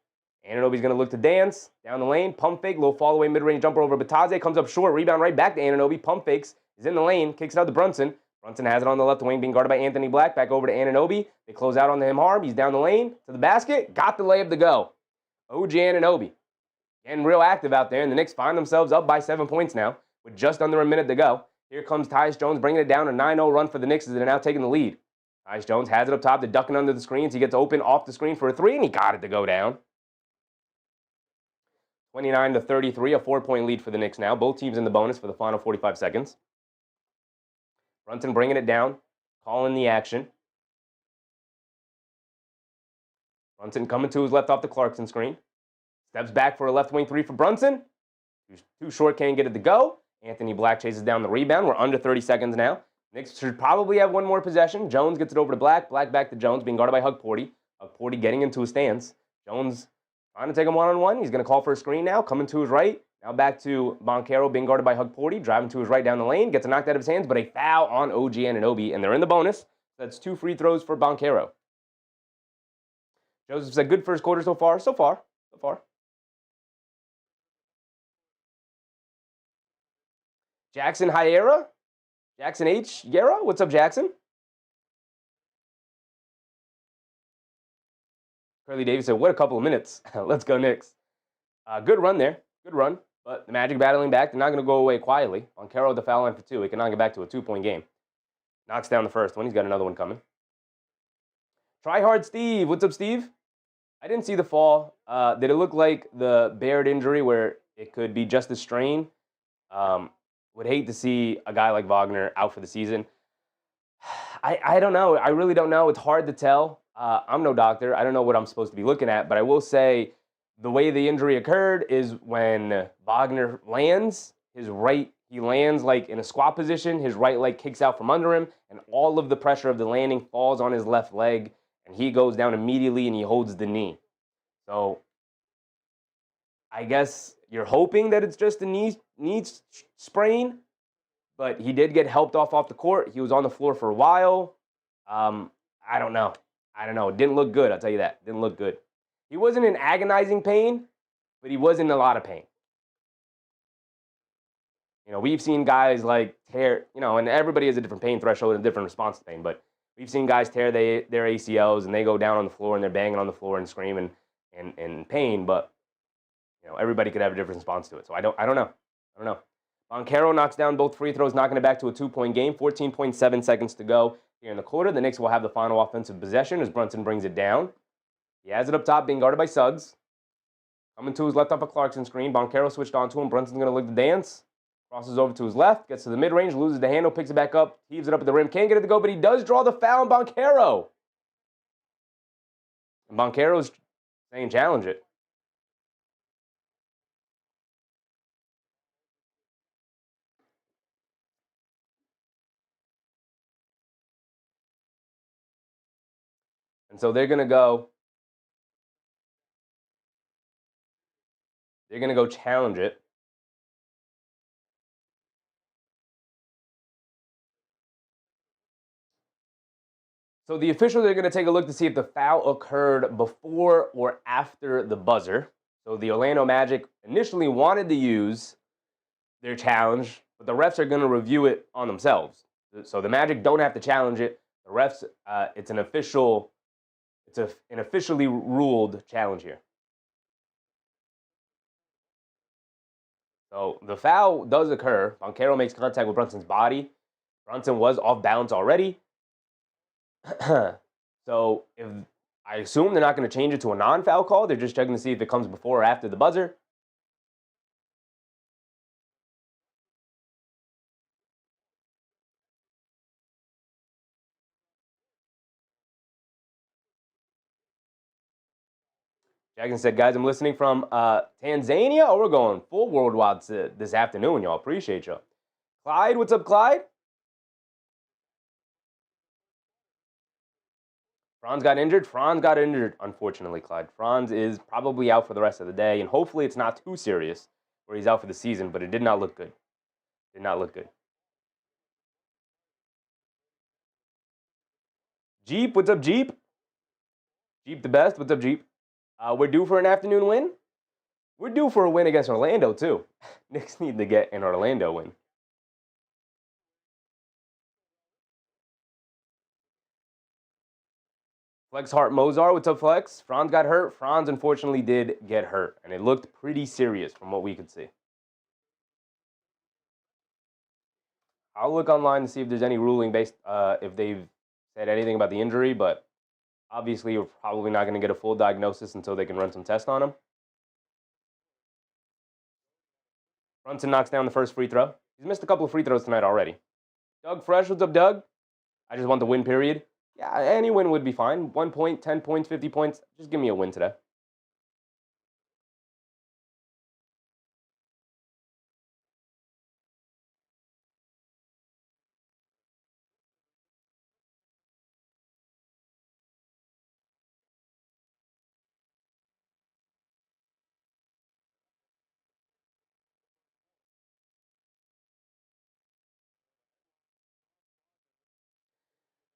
Anunoby's going to look to dance. Down the lane. Pump fake. Little fall away mid-range jumper over Bataze. Comes up short. Rebound right back to Anunoby. Pump fakes. Is in the lane. Kicks it out to Brunson. Brunson has it on the left wing. Being guarded by Anthony Black. Back over to Anunoby. They close out on him hard. He's down the lane. To the basket. Got the layup to go. OG Anunoby. Getting real active out there, and the Knicks find themselves up by 7 points now with just under a minute to go. Here comes Tyus Jones bringing it down, a 9-0 run for the Knicks as they're now taking the lead. Tyus Jones has it up top, they're ducking under the screens. He gets open off the screen for a three, and he got it to go down. 29-33, a 4-point lead for the Knicks now. Both teams in the bonus for the final 45 seconds. Brunson bringing it down, calling the action. Brunson coming to his left off the Clarkson screen. Steps back for a left wing three for Brunson. Too short, can't get it to go. Anthony Black chases down the rebound. We're under 30 seconds now. Knicks should probably have one more possession. Jones gets it over to Black. Black back to Jones, being guarded by Hugporty. Hugporty getting into his stance. Jones trying to take him one-on-one. He's going to call for a screen now. Coming to his right. Now back to Boncaro, being guarded by Hugporty. Driving to his right down the lane. Gets it knocked out of his hands, but a foul on OG Anunoby, and they're in the bonus. That's 2 free throws for Boncaro. Joseph said, good first quarter so far. So far. Jackson Hyera. Jackson H. Guerra. What's up, Jackson? Curly Davis said, what a couple of minutes. Let's go, Knicks. Good run there. Good run. But the Magic battling back. They're not going to go away quietly. Boncaro at the foul line for 2. He can knock it back to a 2-point game. Knocks down the first one. He's got another one coming. Try hard Steve. What's up, Steve? I didn't see the fall. Did it look like the Baird injury where it could be just a strain? Would hate to see a guy like Wagner out for the season. I don't know. I really don't know. It's hard to tell. I'm no doctor. I don't know what I'm supposed to be looking at, but I will say the way the injury occurred is when Wagner lands, he lands like in a squat position, his right leg kicks out from under him, and all of the pressure of the landing falls on his left leg, and he goes down immediately and he holds the knee. So I guess you're hoping that it's just a knee sprain, but he did get helped off the court. He was on the floor for a while. I don't know. It didn't look good, I'll tell you that. Didn't look good. He wasn't in agonizing pain, but he was in a lot of pain. We've seen guys like tear, and everybody has a different pain threshold and a different response to pain, but we've seen guys tear their ACLs and they go down on the floor and they're banging on the floor and screaming in pain, but everybody could have a different response to it. So I don't know. Boncaro knocks down both free throws, knocking it back to a 2-point game. 14.7 seconds to go here in the quarter. The Knicks will have the final offensive possession as Brunson brings it down. He has it up top, being guarded by Suggs. Coming to his left off a Clarkson screen. Boncaro switched on to him. Brunson's going to lick the dance. Crosses over to his left. Gets to the mid-range. Loses the handle. Picks it back up. Heaves it up at the rim. Can't get it to go, but he does draw the foul on Boncaro. And Boncaro's saying challenge it. And so they're going to go challenge it. So the officials are going to take a look to see if the foul occurred before or after the buzzer. So the Orlando Magic initially wanted to use their challenge, but the refs are going to review it on themselves. So the Magic don't have to challenge it. The refs, it's an officially ruled challenge here. So the foul does occur. Boncaro makes contact with Brunson's body. Brunson was off balance already. So I assume they're not going to change it to a non-foul call. They're just checking to see if it comes before or after the buzzer. Jackson said, guys, I'm listening from Tanzania. Oh, we're going full worldwide this afternoon, y'all. Appreciate y'all. Clyde, what's up, Clyde? Franz got injured, unfortunately, Clyde. Franz is probably out for the rest of the day, and hopefully it's not too serious where he's out for the season, but it did not look good. Jeep, what's up, Jeep? Jeep the best, what's up, Jeep? We're due for an afternoon win. We're due for a win against Orlando, too. Knicks need to get an Orlando win. Flex Hart Mozart, what's up, Flex? Franz got hurt. Franz, unfortunately, did get hurt, and it looked pretty serious from what we could see. I'll look online to see if there's any ruling based, if they've said anything about the injury, but obviously, we're probably not going to get a full diagnosis until they can run some tests on him. Brunson knocks down the first free throw. He's missed a couple of free throws tonight already. Doug Fresh, what's up, Doug? I just want the win, period. Yeah, any win would be fine. 1 point, 10 points, 50 points. Just give me a win today.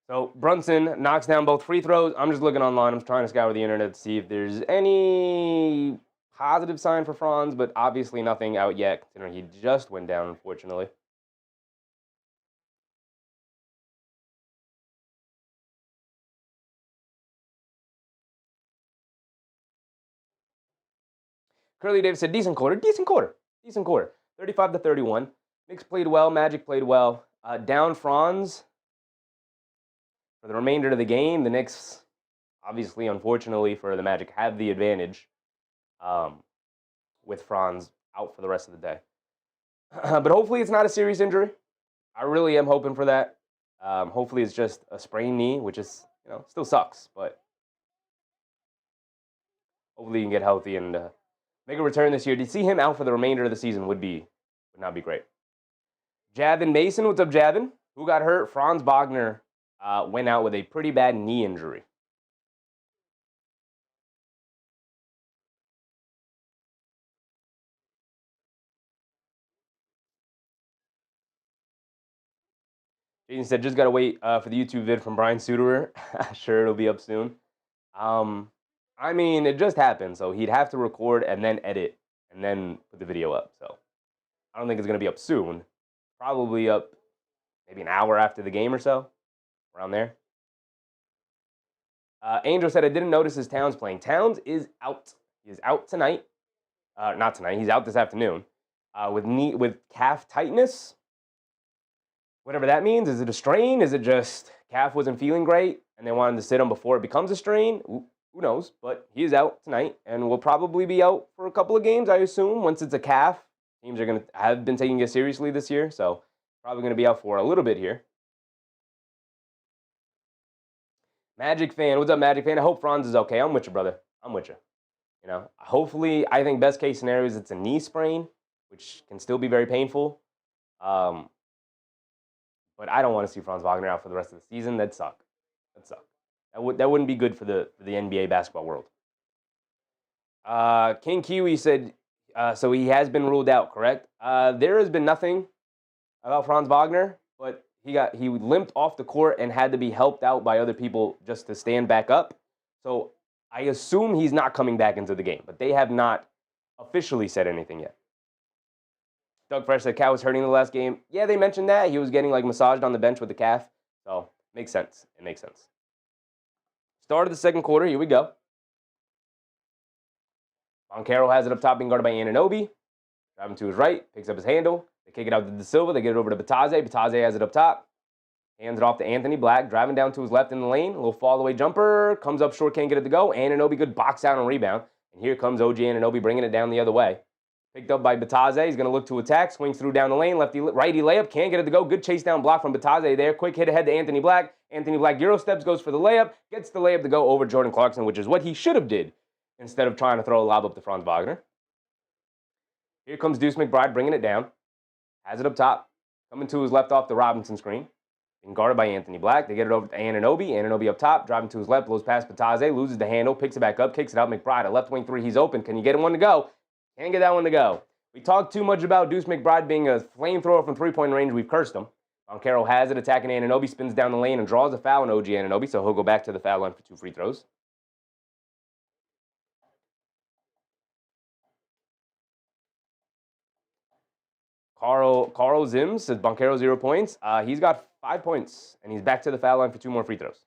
So Brunson knocks down both free throws. I'm just looking online. I'm trying to scour the internet to see if there's any positive sign for Franz, but obviously nothing out yet, considering he just went down, unfortunately. Curly Davis said, decent quarter. 35-31. Knicks played well. Magic played well. Down Franz for the remainder of the game. The Knicks, obviously, unfortunately for the Magic, have the advantage with Franz out for the rest of the day. But hopefully it's not a serious injury. I really am hoping for that. Hopefully it's just a sprained knee, which is, still sucks, but hopefully he can get healthy and make a return this year. To see him out for the remainder of the season would not be great. Javin Mason, what's up, Javin? Who got hurt? Franz Wagner went out with a pretty bad knee injury. Jason said, just got to wait for the YouTube vid from Brian Suterer. Sure, it'll be up soon. I mean, it just happened, so he'd have to record and then edit and then put the video up. So I don't think it's going to be up soon. Probably up maybe an hour after the game or so, around there. Angel said, I didn't notice his Towns playing. Towns is out. He is out tonight. Not tonight. He's out this afternoon with calf tightness. Whatever that means. Is it a strain? Is it just calf wasn't feeling great and they wanted to sit him before it becomes a strain? Who knows? But he is out tonight and will probably be out for a couple of games, I assume. Once it's a calf, teams are going to have been taking it seriously this year, so probably going to be out for a little bit here. Magic fan, what's up, Magic fan? I hope Franz is okay. I'm with you, brother. I'm with you. Hopefully, I think best case scenario is it's a knee sprain, which can still be very painful. But I don't want to see Franz Wagner out for the rest of the season. That'd suck. That wouldn't be good for the NBA basketball world. King Kiwi said, so he has been ruled out, correct? There has been nothing about Franz Wagner, but he limped off the court and had to be helped out by other people just to stand back up. So I assume he's not coming back into the game, but they have not officially said anything yet. Doug Fresh said Cat was hurting the last game. Yeah, they mentioned that. He was getting massaged on the bench with the calf. So makes sense. It makes sense. Start of the second quarter. Here we go. Boncaro has it up top, being guarded by Anunoby. Driving to his right, picks up his handle. They kick it out to De Silva. They get it over to Bataze. Bataze has it up top. Hands it off to Anthony Black. Driving down to his left in the lane. A little fall-away jumper. Comes up short, can't get it to go. Anunoby, good box out and rebound. And here comes OG Anunoby bringing it down the other way. Picked up by Bataze. He's going to look to attack. Swings through down the lane. Righty layup. Can't get it to go. Good chase down block from Bataze there. Quick hit ahead to Anthony Black. Anthony Black Euro steps, goes for the layup. Gets the layup to go over Jordan Clarkson, which is what he should have did instead of trying to throw a lob up to Franz Wagner. Here comes Deuce McBride bringing it down. Has it up top. Coming to his left off the Robinson screen. Being guarded by Anthony Black. They get it over to Anunoby. Anunoby up top. Driving to his left. Blows past Bataze. Loses the handle. Picks it back up. Kicks it out. McBride. A left wing three. He's open. Can you get him one to go? Can't get that one to go. We talked too much about Deuce McBride being a flamethrower from three-point range. We've cursed him. Boncaro has it, attacking Anunoby, spins down the lane and draws a foul on OG Anunoby, so he'll go back to the foul line for 2 free throws. Carl Zims says Boncaro 0 points. He's got 5 points, and he's back to the foul line for 2 more free throws.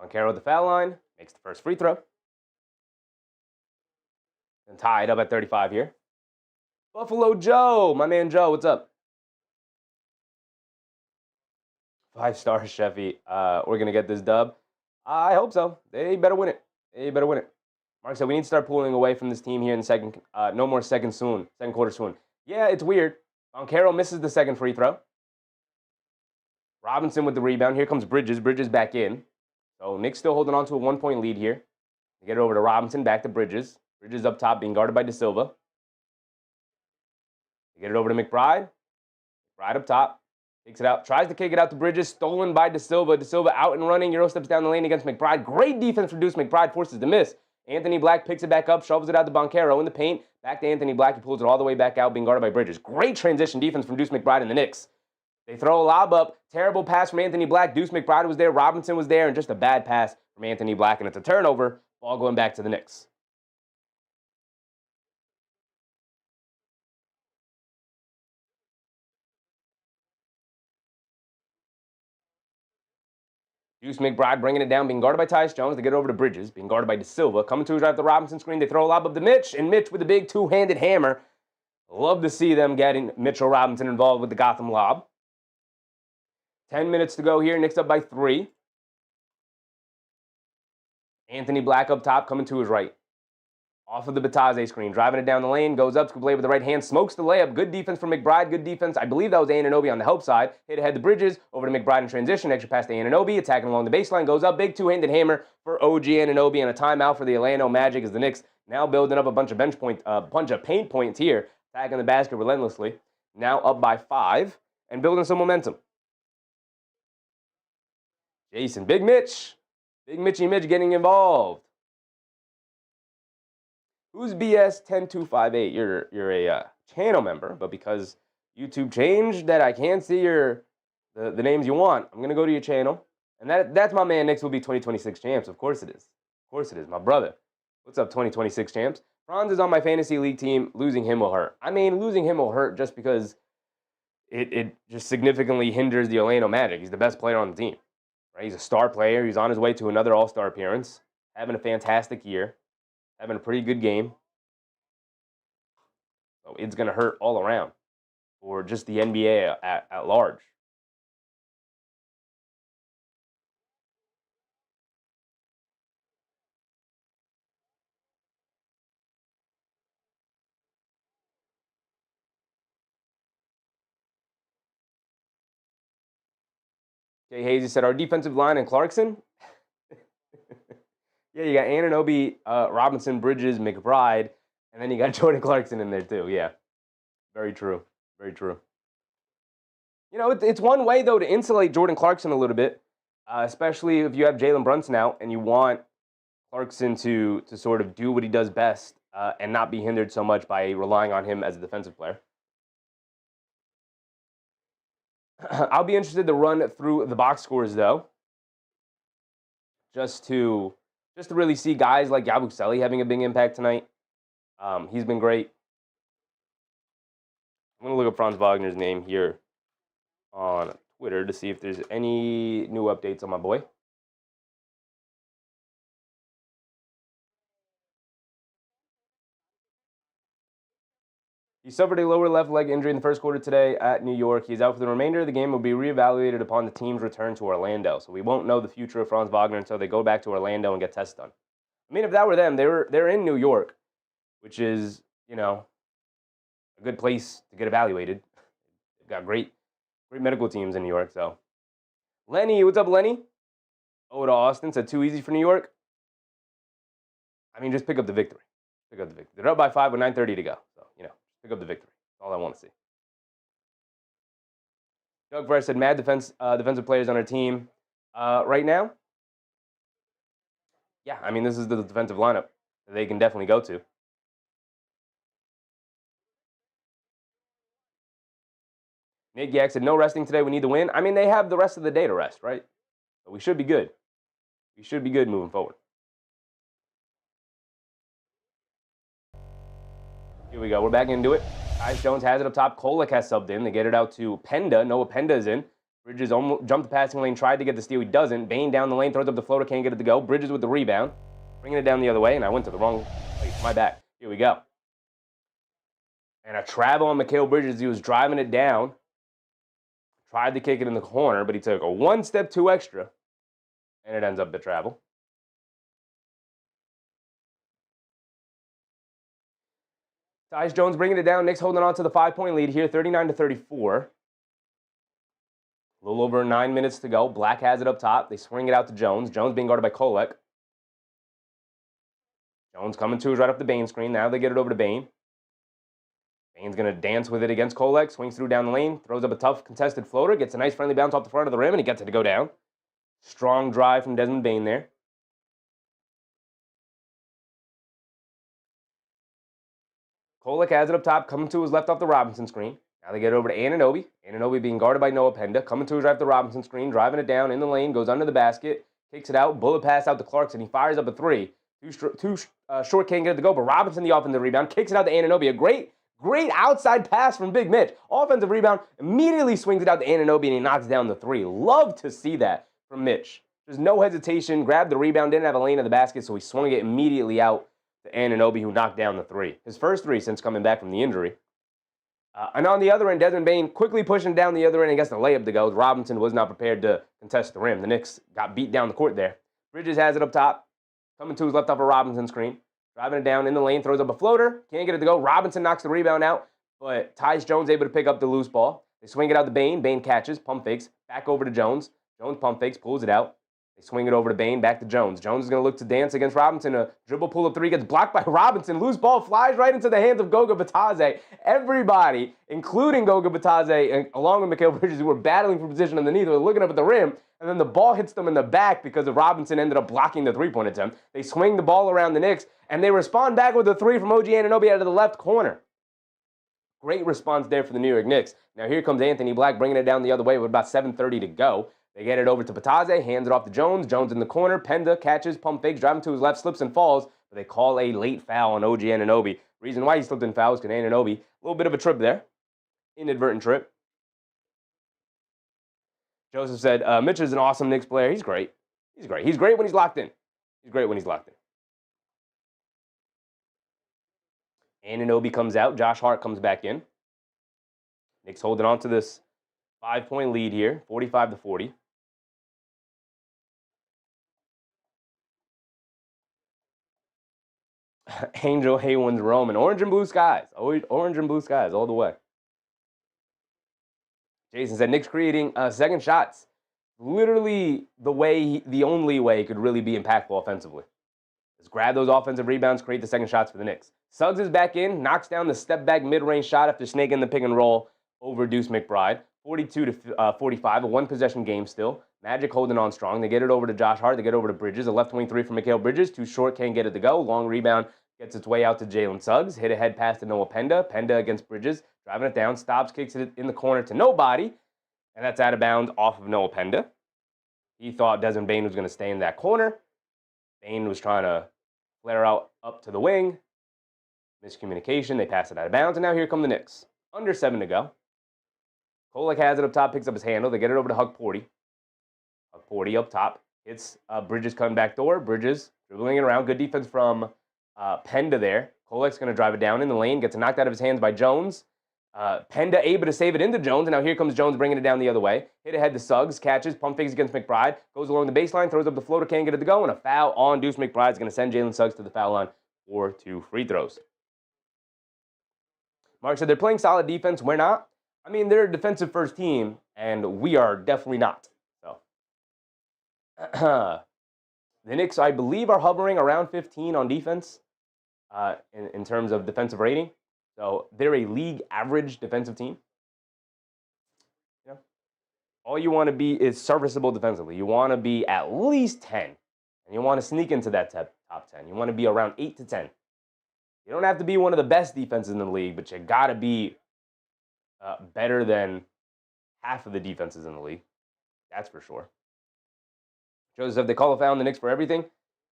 Boncaro at the foul line, makes the first free throw. And tied up at 35 here. Buffalo Joe, my man Joe, what's up? 5-star Sheffy. We're going to get this dub. I hope so. They better win it. Mark said, we need to start pulling away from this team here in the second. No more second quarter soon. Yeah, it's weird. Boncaro misses the second free throw. Robinson with the rebound. Here comes Bridges. Bridges back in. So Knicks still holding on to a 1-point lead here. They get it over to Robinson, back to Bridges. Bridges up top, being guarded by De Silva. They get it over to McBride. McBride up top. Takes it out. Tries to kick it out to Bridges. Stolen by De Silva. De Silva out and running. Euro steps down the lane against McBride. Great defense for Deuce McBride. Forces the miss. Anthony Black picks it back up. Shovels it out to Boncaro in the paint. Back to Anthony Black. He pulls it all the way back out, being guarded by Bridges. Great transition defense from Deuce McBride and the Knicks. They throw a lob up. Terrible pass from Anthony Black. Deuce McBride was there. Robinson was there. And just a bad pass from Anthony Black. And it's a turnover. Ball going back to the Knicks. Deuce McBride bringing it down, being guarded by Tyus Jones. They get over to Bridges, being guarded by De Silva. Coming to his right at the Robinson screen. They throw a lob up to Mitch, and Mitch with a big two-handed hammer. Love to see them getting Mitchell Robinson involved with the Gotham lob. 10 minutes to go here. Knicks up by 3. Anthony Black up top, coming to his right. Off of the Batase screen, driving it down the lane, goes up to play with the right hand, smokes the layup. Good defense from McBride, good defense. I believe that was Anunoby on the help side. Hit ahead to Bridges, over to McBride in transition, extra pass to Anunoby, attacking along the baseline, goes up, big two-handed hammer for OG Anunoby, and a timeout for the Orlando Magic as the Knicks now building up a bunch of paint points here, attacking the basket relentlessly. Now up by 5 and building some momentum. Jason, Big Mitchy Mitch getting involved. Who's BS 10258? You're a channel member, but because YouTube changed that I can't see the names you want, I'm gonna go to your channel, and that's my man. Knicks will be 2026 champs. Of course it is, my brother. What's up, 2026 champs? Franz is on my fantasy league team. Losing him will hurt. I mean, losing him will hurt just because it just significantly hinders the Orlando Magic. He's the best player on the team, right? He's a star player. He's on his way to another All-Star appearance, having a fantastic year. Having a pretty good game. So it's going to hurt all around for just the NBA at large. Jay Hazy said, our defensive line and Clarkson? Yeah, you got Anunoby, Robinson, Bridges, McBride, and then you got Jordan Clarkson in there too. Yeah, very true. You know, it's one way, though, to insulate Jordan Clarkson a little bit, especially if you have Jalen Brunson out and you want Clarkson to sort of do what he does best and not be hindered so much by relying on him as a defensive player. I'll be interested to run through the box scores, though, just to really see guys like Yabusele having a big impact tonight. He's been great. I'm going to look up Franz Wagner's name here on Twitter to see if there's any new updates on my boy. He suffered a lower left leg injury in the first quarter today at New York. He's out for the remainder of the game. Will be reevaluated upon the team's return to Orlando. So we won't know the future of Franz Wagner until they go back to Orlando and get tests done. I mean, if that were them, they're in New York, which is, you know, a good place to get evaluated. They've got great medical teams in New York. So, Lenny, what's up, Lenny? Oh, to Austin said too easy for New York. I mean, just pick up the victory. They're up by 5 with 9:30 to go. So, you know. Pick up the victory. That's all I want to see. Doug Fresh said, mad defensive players on our team right now. Yeah, I mean, this is the defensive lineup that they can definitely go to. Nick Yak said, no resting today. We need to win. I mean, they have the rest of the day to rest, right? But we should be good. We should be good moving forward. Here we go. We're back into it. Tyus Jones has it up top. Kolek has subbed in. They get it out to Penda. Noah Penda is in. Bridges almost jumped the passing lane, tried to get the steal. He doesn't. Bain down the lane, throws up the floater, can't get it to go. Bridges with the rebound. Bringing it down the other way, and I went to the wrong place. My bad. Here we go. And a travel on Mikal Bridges. He was driving it down. tried to kick it in the corner, but he took a one step too extra, and it ends up the travel. Tyus Jones bringing it down. Knicks holding on to the 5-point lead here, 39-34. A little over 9 minutes to go. Black has it up top. They swing it out to Jones. Jones being guarded by Kolek. Jones coming to is right off the Bane screen. Now they get it over to Bane. Bane's going to dance with it against Kolek. Swings through down the lane. Throws up a tough contested floater. Gets a nice friendly bounce off the front of the rim, and he gets it to go down. Strong drive from Desmond Bane there. Kolek has it up top, coming to his left off the Robinson screen. Now they get it over to Anunoby. Anunoby being guarded by Noah Penda. Coming to his right off the Robinson screen, driving it down in the lane, goes under the basket, kicks it out, bullet pass out to Clarkson. He fires up a three. Too short, can't get it to go, but Robinson the offensive rebound, kicks it out to Anunoby. A great outside pass from Big Mitch. Offensive rebound, immediately swings it out to Anunoby, and he knocks down the three. Love to see that from Mitch. There's no hesitation, grabbed the rebound, didn't have a lane in the basket, so he swung it immediately out to Anunoby, who knocked down the three. His first three since coming back from the injury. And on the other end, Desmond Bane quickly pushing down the other end and gets the layup to go. Robinson was not prepared to contest the rim. The Knicks got beat down the court there. Bridges has it up top. Coming to his left off a Robinson screen. Driving it down in the lane, throws up a floater. Can't get it to go. Robinson knocks the rebound out, but Tyus Jones able to pick up the loose ball. They swing it out to Bane. Bane catches, pump fakes, back over to Jones. Jones pump fakes, pulls it out. They swing it over to Bane, back to Jones. Jones is going to look to dance against Robinson. A dribble pull-up three gets blocked by Robinson. Loose ball flies right into the hands of Goga Bitadze. Everybody, including Goga Bitadze, and along with Mikal Bridges, who were battling for position underneath, were looking up at the rim, and then the ball hits them in the back because of Robinson ended up blocking the three-point attempt. They swing the ball around the Knicks, and they respond back with a three from OG Anunoby out of the left corner. Great response there for the New York Knicks. Now here comes Anthony Black bringing it down the other way with about 7:30 to go. They get it over to Bitadze, hands it off to Jones. Jones in the corner. Penda catches, pump fakes, driving to his left, slips and falls. But they call a late foul on OG Anunoby. Reason why he slipped in fouls because Anunoby, a little bit of a trip there. Inadvertent trip. Joseph said, Mitch is an awesome Knicks player. He's great. He's great. He's great when he's locked in. He's great when he's locked in. Anunoby comes out. Josh Hart comes back in. Knicks holding on to this 5-point lead here, 45-40. Angel Haywood's roaming. Orange and blue skies. Orange and blue skies all the way. Jason said, Knicks creating second shots. Literally the only way it could really be impactful offensively. Just grab those offensive rebounds, create the second shots for the Knicks. Suggs is back in, knocks down the step-back mid-range shot after snaking the pick and roll over Deuce McBride. 42-45, a one-possession game still. Magic holding on strong. They get it over to Josh Hart. They get over to Bridges. A left wing three from Mikal Bridges. Too short, can't get it to go. Long rebound gets its way out to Jalen Suggs. Hit a head pass to Noah Penda. Penda against Bridges. Driving it down. Stops, kicks it in the corner to nobody. And that's out of bounds off of Noah Penda. He thought Desmond Bane was going to stay in that corner. Bane was trying to flare out up to the wing. Miscommunication. They pass it out of bounds. And now here come the Knicks. Under 7 to go. Kolek has it up top, picks up his handle. They get it over to Hug Porty. Hug Porty up top. Hits Bridges coming back door. Bridges dribbling it around. Good defense from Penda there. Kolek's going to drive it down in the lane. Gets knocked out of his hands by Jones. Penda able to save it into Jones. And now here comes Jones bringing it down the other way. Hit ahead to Suggs. Catches. Pump fakes against McBride. Goes along the baseline. Throws up the floater. Can't get it to go. And a foul on Deuce McBride is going to send Jalen Suggs to the foul line for 2 free throws. Mark said they're playing solid defense. We're not. I mean, they're a defensive first team, and we are definitely not. So, the Knicks, I believe, are hovering around 15 on defense in terms of defensive rating. So, they're a league average defensive team. You know, all you want to be is serviceable defensively. You want to be at least 10, and you want to sneak into that top 10. You want to be around 8 to 10. You don't have to be one of the best defenses in the league, but you got to be better than half of the defenses in the league. That's for sure. Joseph, they call a foul on the Knicks for everything.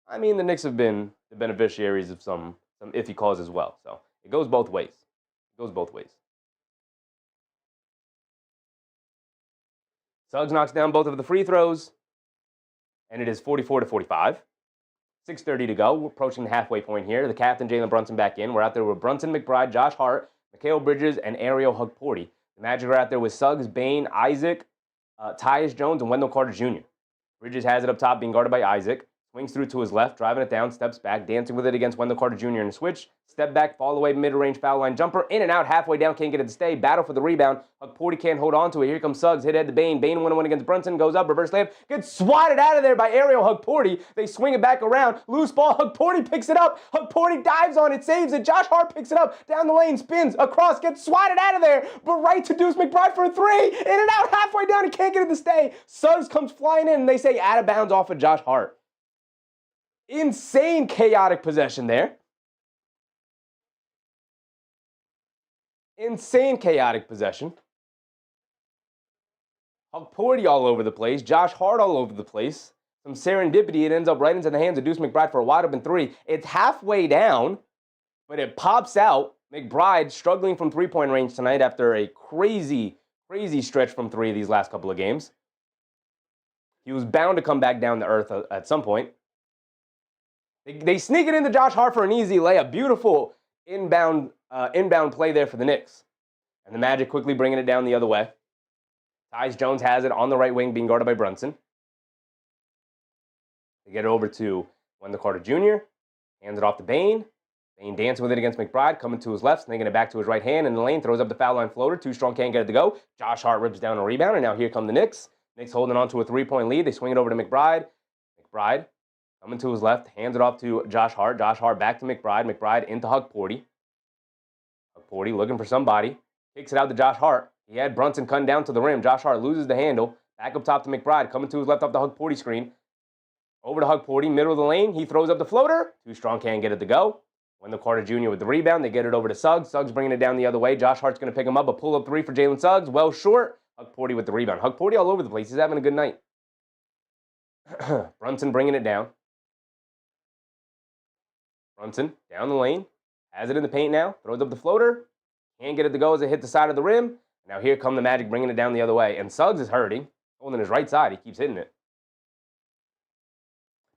I mean, the Knicks have been the beneficiaries of some iffy calls as well. So it goes both ways. It goes both ways. Suggs knocks down both of the free throws, and it is 44-45. 6:30 to go. We're approaching the halfway point here. The captain, Jalen Brunson, back in. We're out there with Brunson, McBride, Josh Hart, Mikal Bridges, and Ariel Hug Porty. The Magic are out there with Suggs, Bane, Isaac, Tyus Jones, and Wendell Carter Jr. Bridges has it up top, being guarded by Isaac. Swings through to his left, driving it down, steps back, dancing with it against Wendell Carter Jr. in a switch. Step back, fall away, mid-range foul line jumper. In and out, halfway down, can't get it to stay. Battle for the rebound. Hukporti can't hold on to it. Here comes Suggs, hit head to Bane. Bane 1-1 against Brunson, goes up, reverse layup. Gets swatted out of there by Ariel Hukporti. They swing it back around. Loose ball, Hukporti picks it up. Hukporti dives on it, saves it. Josh Hart picks it up, down the lane, spins, across, gets swatted out of there. But right to Deuce McBride for a three. In and out, halfway down, he can't get it to stay. Suggs comes flying in, and they say out of bounds off of Josh Hart. Insane chaotic possession there. Insane chaotic possession. Hukporti all over the place. Josh Hart all over the place. Some serendipity. It ends up right into the hands of Deuce McBride for a wide open three. It's halfway down, but it pops out. McBride struggling from three-point range tonight after a crazy, crazy stretch from three these last couple of games. He was bound to come back down to earth at some point. They sneak it into Josh Hart for an easy layup. Beautiful inbound play there for the Knicks. And the Magic quickly bringing it down the other way. Tyus Jones has it on the right wing, being guarded by Brunson. They get it over to Wendell Carter Jr. Hands it off to Bane. Bane dancing with it against McBride, coming to his left, snaking it back to his right hand in the lane, throws up the foul line floater. Too strong, can't get it to go. Josh Hart rips down a rebound, and now here come the Knicks. Knicks holding on to a three-point lead. They swing it over to McBride. McBride coming to his left, hands it off to Josh Hart. Josh Hart back to McBride. McBride into Hukporti. Hukporti looking for somebody. Kicks it out to Josh Hart. He had Brunson cutting down to the rim. Josh Hart loses the handle. Back up top to McBride. Coming to his left off the Hukporti screen. Over to Hukporti, middle of the lane. He throws up the floater. Too strong, can't get it to go. Wendell Carter Jr. with the rebound. They get it over to Suggs. Suggs bringing it down the other way. Josh Hart's going to pick him up. A pull-up three for Jalen Suggs. Well short. Hukporti with the rebound. Hukporti all over the place. He's having a good night. Brunson bringing it down. Brunson down the lane. Has it in the paint now. Throws up the floater. Can't get it to go as it hit the side of the rim. Now here come the Magic bringing it down the other way. And Suggs is hurting. Holding his right side. He keeps hitting it.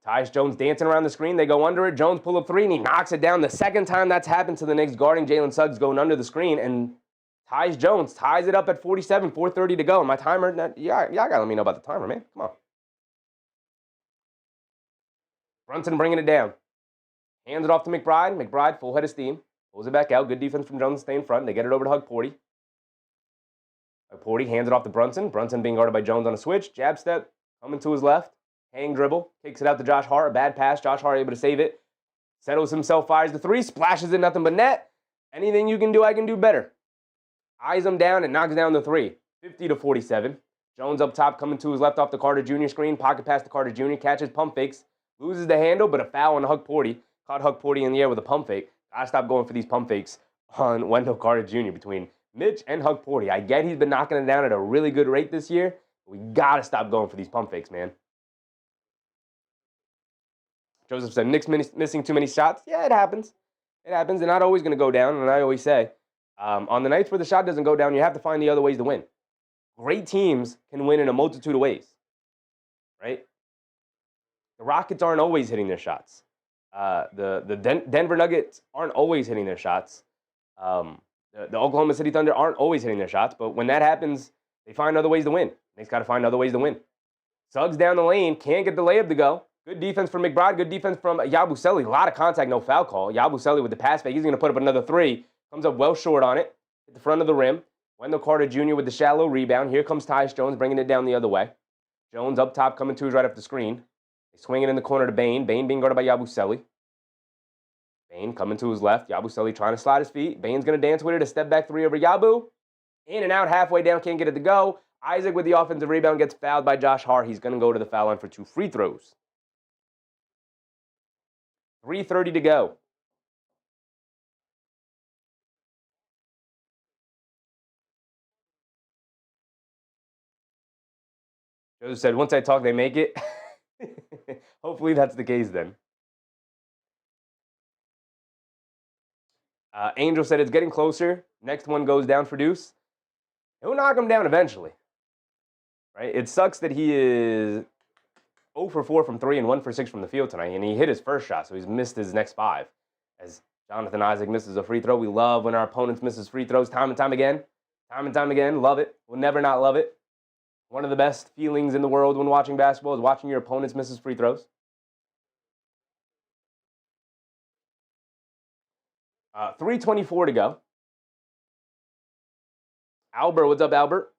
Tyus Jones dancing around the screen. They go under it. Jones pull up three, and he knocks it down. The second time that's happened to the Knicks guarding Jalen Suggs going under the screen. And Tyus Jones ties it up at 47, 4:30 to go. My timer, y'all got to let me know about the timer, man. Come on. Brunson bringing it down. Hands it off to McBride. McBride, full head of steam. Pulls it back out. Good defense from Jones to stay in front. They get it over to Hukporti. Hukporti hands it off to Brunson. Brunson being guarded by Jones on a switch. Jab step. Coming to his left. Hang dribble. Kicks it out to Josh Hart. A bad pass. Josh Hart able to save it. Settles himself. Fires the three. Splashes it. Nothing but net. Anything you can do, I can do better. Eyes him down and knocks down the three. 50-47. Jones up top coming to his left off the Carter Jr. screen. Pocket pass to Carter Jr. Catches pump fakes. Loses the handle, but a foul on Hukporti. Caught Hukporti in the air with a pump fake. Gotta stop going for these pump fakes on Wendell Carter Jr. between Mitch and Hukporti. I get he's been knocking it down at a really good rate this year, but we gotta stop going for these pump fakes, man. Joseph said, Knicks missing too many shots. Yeah, it happens. It happens. They're not always going to go down, and I always say, on the nights where the shot doesn't go down, you have to find the other ways to win. Great teams can win in a multitude of ways, right? The Rockets aren't always hitting their shots. The Denver Nuggets aren't always hitting their shots. The Oklahoma City Thunder aren't always hitting their shots, but when that happens, they find other ways to win. They've got to find other ways to win. Suggs down the lane, can't get the layup to go. Good defense from McBride, good defense from Yabusele. A lot of contact, no foul call. Yabusele with the pass fake, he's going to put up another three. Comes up well short on it. Hit the front of the rim. Wendell Carter Jr. with the shallow rebound. Here comes Tyus Jones bringing it down the other way. Jones up top coming to his right off the screen. They swing it in the corner to Bane. Bane being guarded by Yabusele. Bane coming to his left. Yabusele trying to slide his feet. Bane's going to dance with it. A step back three over Yabu. In and out, halfway down, can't get it to go. Isaac with the offensive rebound gets fouled by Josh Hart. He's going to go to the foul line for 2 free throws. 3:30 to go. Joseph said, once I talk, they make it. Hopefully that's the case then. Angel said it's getting closer. Next one goes down for Deuce. He'll knock him down eventually. Right? It sucks that he is 0 for 4 from 3 and 1 for 6 from the field tonight, and he hit his first shot, so he's missed his next 5. As Jonathan Isaac misses a free throw, we love when our opponents misses free throws time and time again. Time and time again, love it. Will never not love it. One of the best feelings in the world when watching basketball is watching your opponents miss his free throws. 3:24 to go. Albert, what's up, Albert?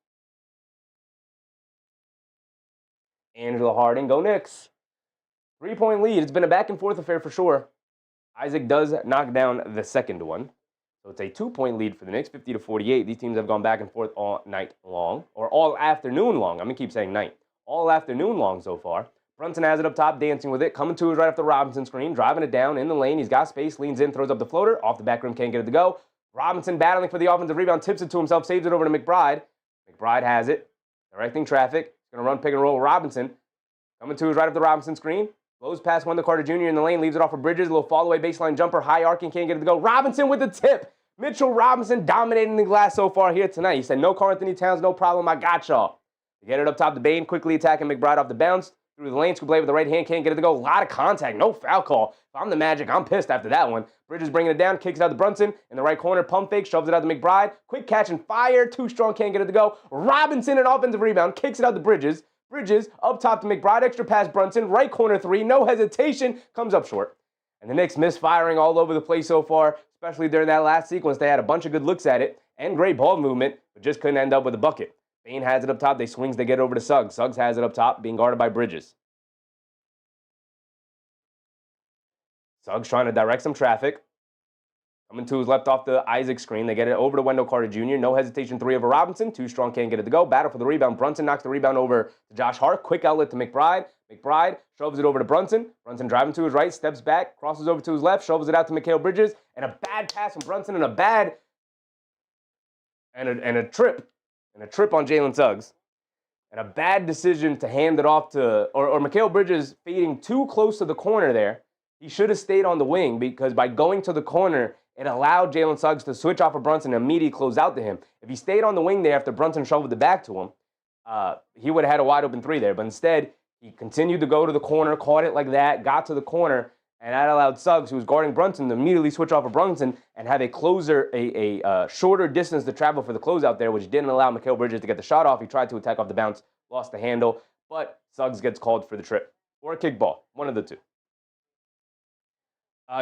Angela Harding, go Knicks. 3-point lead. It's been a back and forth affair for sure. Isaac does knock down the second one. So it's a 2-point lead for the Knicks, 50-48. These teams have gone back and forth all night long, or all afternoon long. I'm going to keep saying night. All afternoon long so far. Brunson has it up top, dancing with it. Coming to his right off the Robinson screen, driving it down in the lane. He's got space, leans in, throws up the floater. Off the back rim, can't get it to go. Robinson battling for the offensive rebound, tips it to himself, saves it over to McBride. McBride has it, directing traffic. He's going to run pick and roll with Robinson. Coming to his right off the Robinson screen. Blows past Wendell Carter Jr. in the lane, leaves it off for Bridges. A little fall-away baseline jumper, high arcing, can't get it to go. Robinson with the tip. Mitchell Robinson dominating the glass so far here tonight. He said, no Karl Anthony Towns, no problem, I got y'all. They get it up top to Bane, quickly attacking McBride off the bounce. Through the lane, Scoop with the right hand, can't get it to go. A lot of contact, no foul call. If I'm the Magic, I'm pissed after that one. Bridges bringing it down, kicks it out to Brunson. In the right corner, pump fake, shoves it out to McBride. Quick catch and fire, too strong, can't get it to go. Robinson, an offensive rebound, kicks it out to Bridges. Bridges up top to McBride, extra pass Brunson, right corner three, no hesitation, comes up short. And the Knicks misfiring all over the place so far, especially during that last sequence. They had a bunch of good looks at it and great ball movement, but just couldn't end up with a bucket. Bane has it up top, they swings, they get over to Suggs. Suggs has it up top, being guarded by Bridges. Suggs trying to direct some traffic. Coming to his left off the Isaac screen. They get it over to Wendell Carter Jr. No hesitation, three over Robinson. Too strong, can't get it to go. Battle for the rebound. Brunson knocks the rebound over to Josh Hart. Quick outlet to McBride. McBride shoves it over to Brunson. Brunson driving to his right, steps back, crosses over to his left, shoves it out to Mikal Bridges. And a bad pass from Brunson and a trip on Jalen Suggs. And a bad decision to hand it off to, or Mikal Bridges fading too close to the corner there. He should have stayed on the wing because by going to the corner, it allowed Jalen Suggs to switch off of Brunson and immediately close out to him. If he stayed on the wing there after Brunson shoveled it back to him, he would have had a wide open three there. But instead, he continued to go to the corner, caught it like that, got to the corner, and that allowed Suggs, who was guarding Brunson, to immediately switch off of Brunson and have a shorter distance to travel for the closeout there, which didn't allow Mikal Bridges to get the shot off. He tried to attack off the bounce, lost the handle, but Suggs gets called for the trip. Or a kickball, one of the two.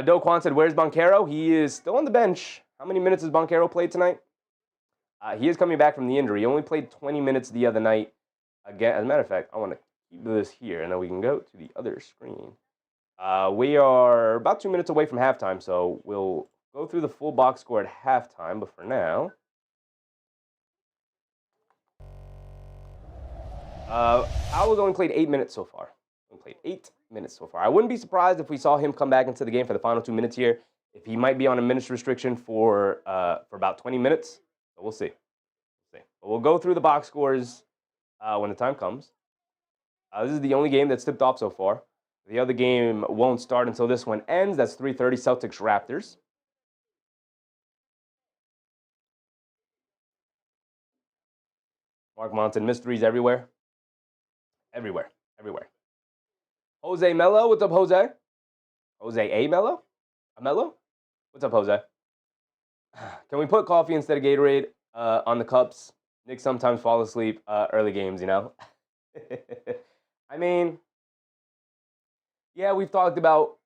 Do Kwon said, where's Banchero? He is still on the bench. How many minutes has Banchero played tonight? He is coming back from the injury. He only played 20 minutes the other night. Again, as a matter of fact, I want to keep this here, and then we can go to the other screen. We are about 2 minutes away from halftime, so we'll go through the full box score at halftime. But for now, Al's only played 8 minutes so far. Only played 8 minutes so far. I wouldn't be surprised if we saw him come back into the game for the final 2 minutes here. If he might be on a minutes restriction for about 20 minutes, but we'll see. But we'll go through the box scores when the time comes. This is the only game that's tipped off so far. The other game won't start until this one ends. That's 3:30 Celtics Raptors. Mark Monson, missed threes everywhere. Everywhere. Jose Mello, what's up, Jose? Jose A. Mello? A Mello? What's up, Jose? Can we put coffee instead of Gatorade on the cups? Knicks sometimes fall asleep early games, you know? I mean, yeah, we've talked about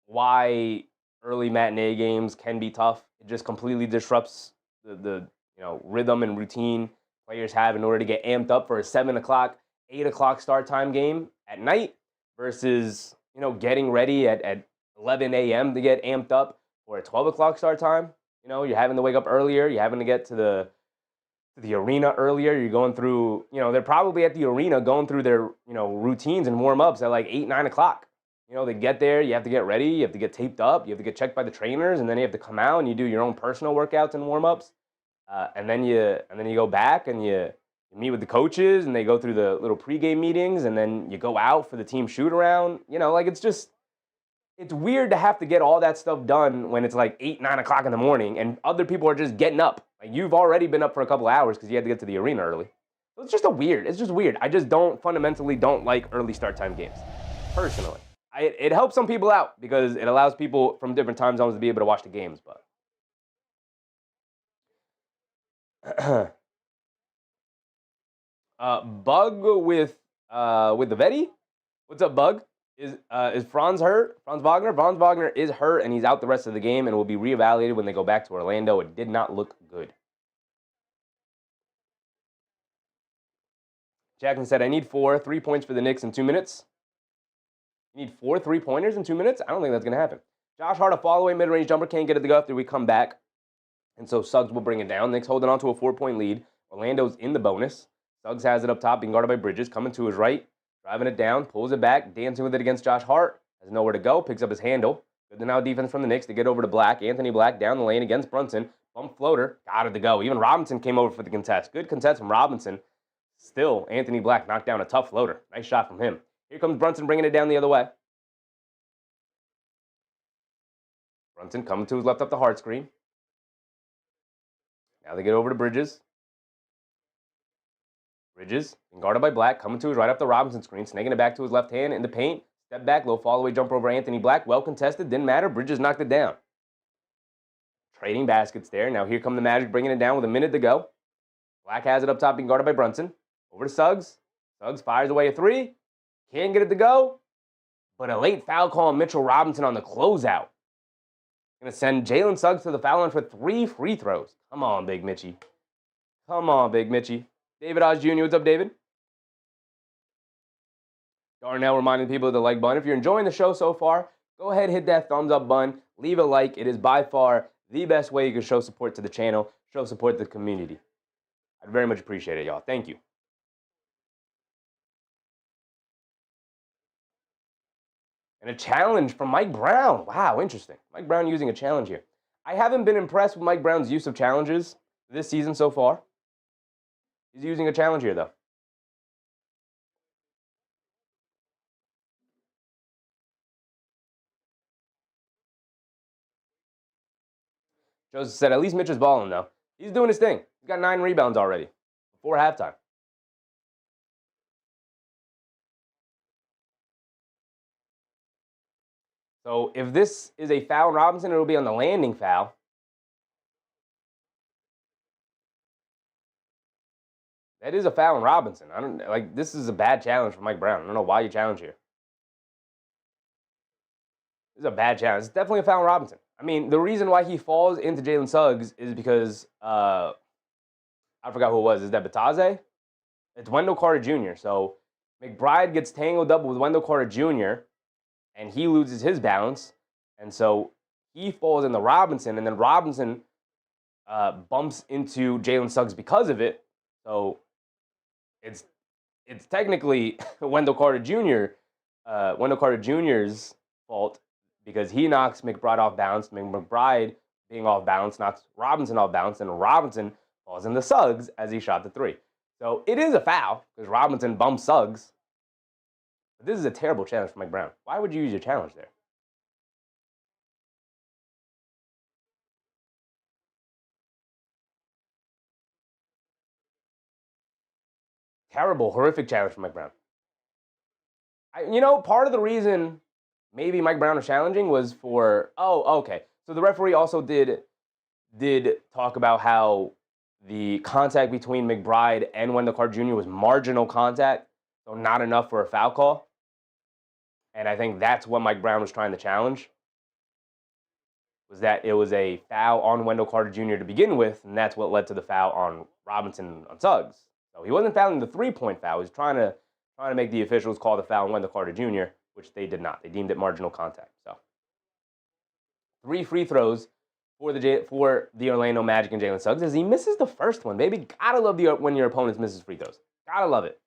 why early matinee games can be tough. It just completely disrupts the rhythm and routine players have in order to get amped up for a 7 o'clock, 8 o'clock start time game at night versus, getting ready at 11 a.m. to get amped up for a 12 o'clock start time. You're having to wake up earlier. You're having to get to the arena earlier. You're going through, they're probably at the arena going through their, routines and warm-ups at like 8, 9 o'clock. They get there, you have to get ready, you have to get taped up, you have to get checked by the trainers, and then you have to come out and you do your own personal workouts and warm-ups. And then you go back and you meet with the coaches and they go through the little pregame meetings, and then you go out for the team shoot around. It's weird to have to get all that stuff done when it's like 8, 9 o'clock in the morning and other people are just getting up. Like, you've already been up for a couple hours because you had to get to the arena early. So it's just weird. I just fundamentally don't like early start time games, personally. It helps some people out because it allows people from different time zones to be able to watch the games, but Bug with the Vetti. What's up, Bug? Is Franz hurt? Franz Wagner? Franz Wagner is hurt, and he's out the rest of the game and will be reevaluated when they go back to Orlando. It did not look good. Jackson said, I need 3 points for the Knicks in 2 minutes. You need 4 3-pointers in 2 minutes? I don't think that's going to happen. Josh Hart, a fall-away mid-range jumper, can't get it to go after we come back. And so Suggs will bring it down. Knicks holding on to a 4-point lead. Orlando's in the bonus. Suggs has it up top, being guarded by Bridges. Coming to his right, driving it down, pulls it back, dancing with it against Josh Hart. Has nowhere to go, picks up his handle. Good now defense from the Knicks to get over to Black. Anthony Black down the lane against Brunson. Bump floater, got it to go. Even Robinson came over for the contest. Good contest from Robinson. Still, Anthony Black knocked down a tough floater. Nice shot from him. Here comes Brunson bringing it down the other way. Brunson coming to his left up the Hart screen. Now they get over to Bridges. Bridges, being guarded by Black, coming to his right up the Robinson screen, snaking it back to his left hand in the paint. Step back, low fall-away jumper over Anthony Black. Well contested, didn't matter. Bridges knocked it down. Trading baskets there. Now here come the Magic bringing it down with a minute to go. Black has it up top, being guarded by Brunson. Over to Suggs. Suggs fires away a 3. Can't get it to go. But a late foul call on Mitchell Robinson on the closeout. Going to send Jalen Suggs to the foul line for 3 free throws. Come on, Big Mitchie. Come on, Big Mitchie. David Oz Jr., what's up, David? Darnell reminding people of the like button. If you're enjoying the show so far, go ahead, hit that thumbs up button. Leave a like. It is by far the best way you can show support to the channel, show support to the community. I'd very much appreciate it, y'all. Thank you. And a challenge from Mike Brown. Wow, interesting. Mike Brown using a challenge here. I haven't been impressed with Mike Brown's use of challenges this season so far. He's using a challenge here, though. Joseph said, at least Mitch is balling, though. He's doing his thing. He's got 9 rebounds already before halftime. So if this is a foul on Robinson, it'll be on the landing foul. That is a foul on Robinson. This is a bad challenge for Mike Brown. I don't know why you challenge here. This is a bad challenge. It's definitely a foul on Robinson. I mean, the reason why he falls into Jalen Suggs is because I forgot who it was. Is that Bataze? It's Wendell Carter Jr. So McBride gets tangled up with Wendell Carter Jr., and he loses his balance. And so he falls into Robinson, and then Robinson bumps into Jalen Suggs because of it. So it's technically Wendell Carter Jr.'s fault because he knocks McBride off balance. McBride being off balance knocks Robinson off balance, and Robinson falls into Suggs as he shot the 3. So it is a foul because Robinson bumps Suggs. But this is a terrible challenge for Mike Brown. Why would you use your challenge there? Terrible, horrific challenge for Mike Brown. Part of the reason maybe Mike Brown was challenging was for, okay. So the referee also did talk about how the contact between McBride and Wendell Carter Jr. was marginal contact, so not enough for a foul call. And I think that's what Mike Brown was trying to challenge, was that it was a foul on Wendell Carter Jr. to begin with, and that's what led to the foul on Robinson on Suggs. So he wasn't fouling the 3-point foul. He was trying to make the officials call the foul on Wendell Carter Jr., which they did not. They deemed it marginal contact. So 3 free throws for the Orlando Magic and Jalen Suggs as he misses the first one. Baby, gotta love when your opponent misses free throws. Gotta love it.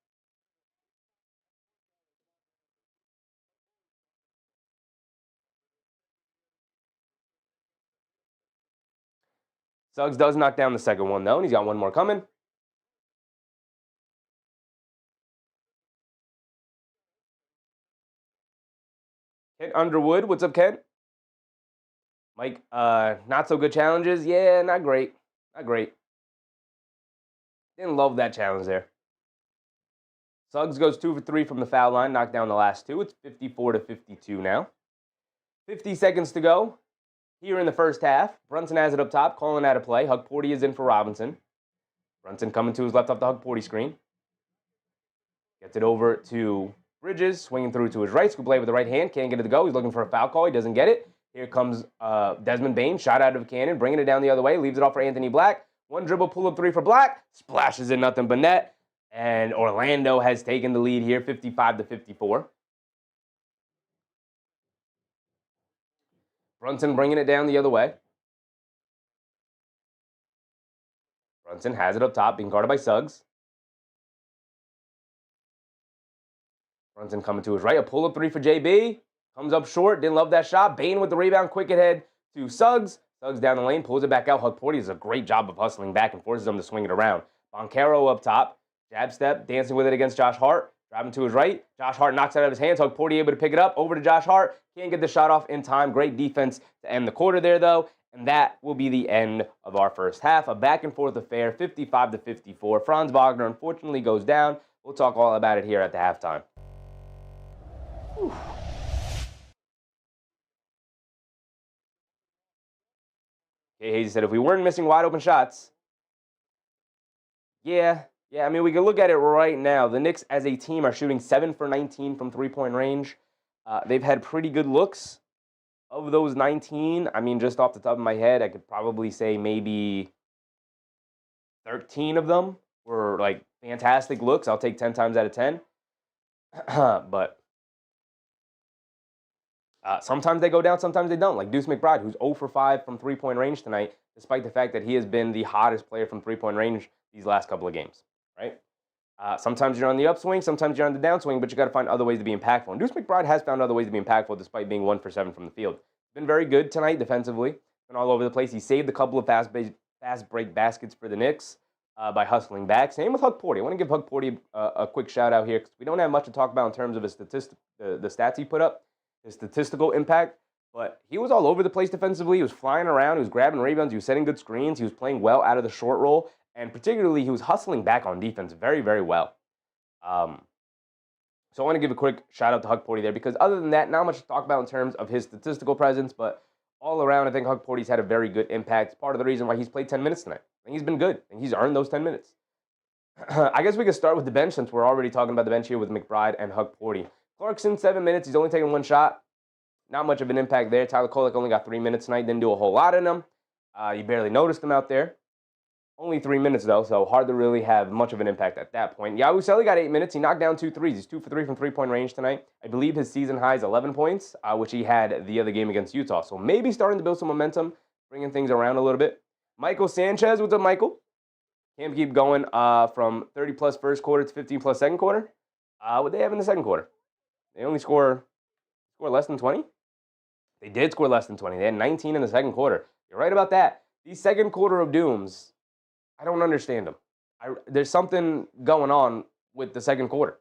Suggs does knock down the second one, though, and he's got one more coming. Kent Underwood, what's up, Kent? Mike, not so good challenges. Yeah, not great. Not great. Didn't love that challenge there. Suggs goes 2 for 3 from the foul line, knocked down the last 2. It's 54-52 now. 50 seconds to go here in the first half. Brunson has it up top, calling out a play. Hug Porty is in for Robinson. Brunson coming to his left off the Hug Porty screen. Gets it over to Bridges, swinging through to his right. Scoop play with the right hand. Can't get it to go. He's looking for a foul call. He doesn't get it. Here comes Desmond Bane. Shot out of a cannon. Bringing it down the other way. Leaves it off for Anthony Black. One dribble pull-up three for Black. Splashes in nothing but net. And Orlando has taken the lead here, 55-54. Brunson bringing it down the other way. Brunson has it up top, being guarded by Suggs. Brunson coming to his right. A pull-up three for JB. Comes up short. Didn't love that shot. Bane with the rebound. Quick ahead to Suggs. Suggs down the lane. Pulls it back out. Hug Porty does a great job of hustling back and forces him to swing it around. Boncaro up top. Jab step. Dancing with it against Josh Hart. Driving to his right. Josh Hart knocks it out of his hands. Hug Porty able to pick it up. Over to Josh Hart. Can't get the shot off in time. Great defense to end the quarter there, though. And that will be the end of our first half. A back-and-forth affair, 55-54. Franz Wagner, unfortunately, goes down. We'll talk all about it here at the halftime. Whew. Okay, Hayes said, if we weren't missing wide-open shots, yeah, I mean, we can look at it right now. The Knicks, as a team, are shooting 7 for 19 from three-point range. They've had pretty good looks. Of those 19, I mean, just off the top of my head, I could probably say maybe 13 of them were, like, fantastic looks. I'll take 10 times out of 10. But sometimes they go down, sometimes they don't. Like Deuce McBride, who's 0 for 5 from three-point range tonight, despite the fact that he has been the hottest player from three-point range these last couple of games, right? Sometimes you're on the upswing, sometimes you're on the downswing, but you got to find other ways to be impactful. And Deuce McBride has found other ways to be impactful despite being 1 for 7 from the field. Been very good tonight defensively. Been all over the place. He saved a couple of fast break baskets for the Knicks by hustling back. Same with Hug Porty. I want to give Hug Porty a quick shout out here because we don't have much to talk about in terms of his the stats he put up, his statistical impact. But he was all over the place defensively. He was flying around. He was grabbing rebounds. He was setting good screens. He was playing well out of the short roll. And particularly, he was hustling back on defense very, very well. So I want to give a quick shout out to Hug Porty there because other than that, not much to talk about in terms of his statistical presence. But all around, I think Hug Porty's had a very good impact. It's part of the reason why he's played 10 minutes tonight. I think he's been good. And he's earned those 10 minutes. I guess we could start with the bench since we're already talking about the bench here with McBride and Hug Porty. Clarkson, 7 minutes. He's only taken one shot. Not much of an impact there. Tyler Kolek only got 3 minutes tonight. Didn't do a whole lot in them. You barely noticed him out there. Only 3 minutes, though, so hard to really have much of an impact at that point. Yabusele got 8 minutes. He knocked down 2 threes. He's 2 for 3 from three-point range tonight. I believe his season high is 11 points, which he had the other game against Utah. So maybe starting to build some momentum, bringing things around a little bit. Michael Sanchez, what's up, Michael? Can't keep going from 30-plus first quarter to 15-plus second quarter. What they have in the second quarter? They only score less than 20? They did score less than 20. They had 19 in the second quarter. You're right about that. These second quarter of dooms, I don't understand them. There's something going on with the second quarter,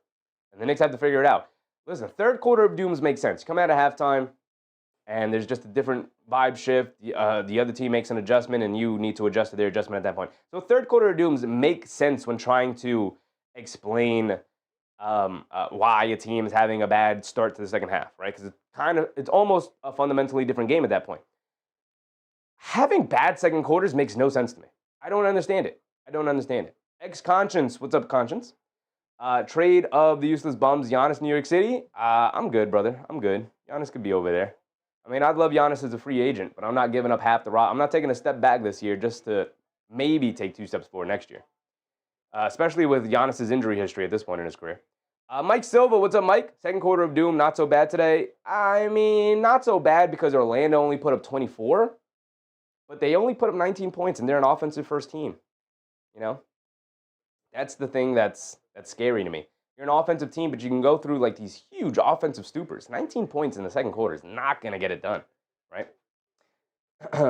and the Knicks have to figure it out. Listen, third quarter of dooms makes sense. You come out of halftime, and there's just a different vibe shift. The other team makes an adjustment, and you need to adjust to their adjustment at that point. So third quarter of dooms make sense when trying to explain why a team is having a bad start to the second half, right? Because it's almost a fundamentally different game at that point. Having bad second quarters makes no sense to me. I don't understand it. Ex-Conscience, what's up, Conscience? Trade of the useless bums, Giannis, New York City. I'm good, brother. I'm good. Giannis could be over there. I mean, I'd love Giannis as a free agent, but I'm not giving up half the roster. I'm not taking a step back this year just to maybe take 2 steps forward next year, especially with Giannis's injury history at this point in his career. Mike Silva, what's up, Mike? Second quarter of doom, not so bad today. I mean, not so bad because Orlando only put up 24. But they only put up 19 points, and they're an offensive first team. You know? That's the thing that's scary to me. You're an offensive team, but you can go through like these huge offensive stupors. 19 points in the second quarter is not going to get it done, right?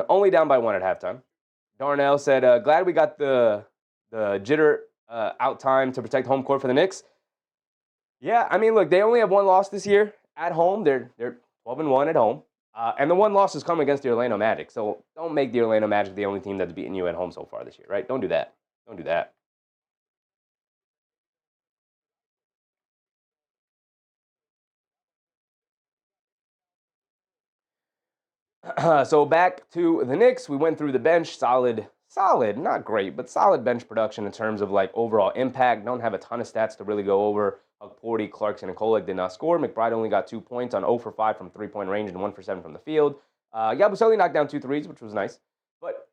Only down by 1 at halftime. Darnell said, glad we got the jitter out time to protect home court for the Knicks. Yeah, I mean, look, they only have 1 loss this year at home. They're 12-1 at home. And the 1 loss has come against the Orlando Magic. So don't make the Orlando Magic the only team that's beaten you at home so far this year, right? Don't do that. Don't do that. So back to the Knicks. We went through the bench. Solid solid, not great, but solid bench production in terms of like overall impact. Don't have a ton of stats to really go over. Porty, Clarkson, and Kolek did not score. McBride only got 2 points on 0 for 5 from three-point range and 1 for 7 from the field. Yabusele knocked down 2 threes, which was nice. But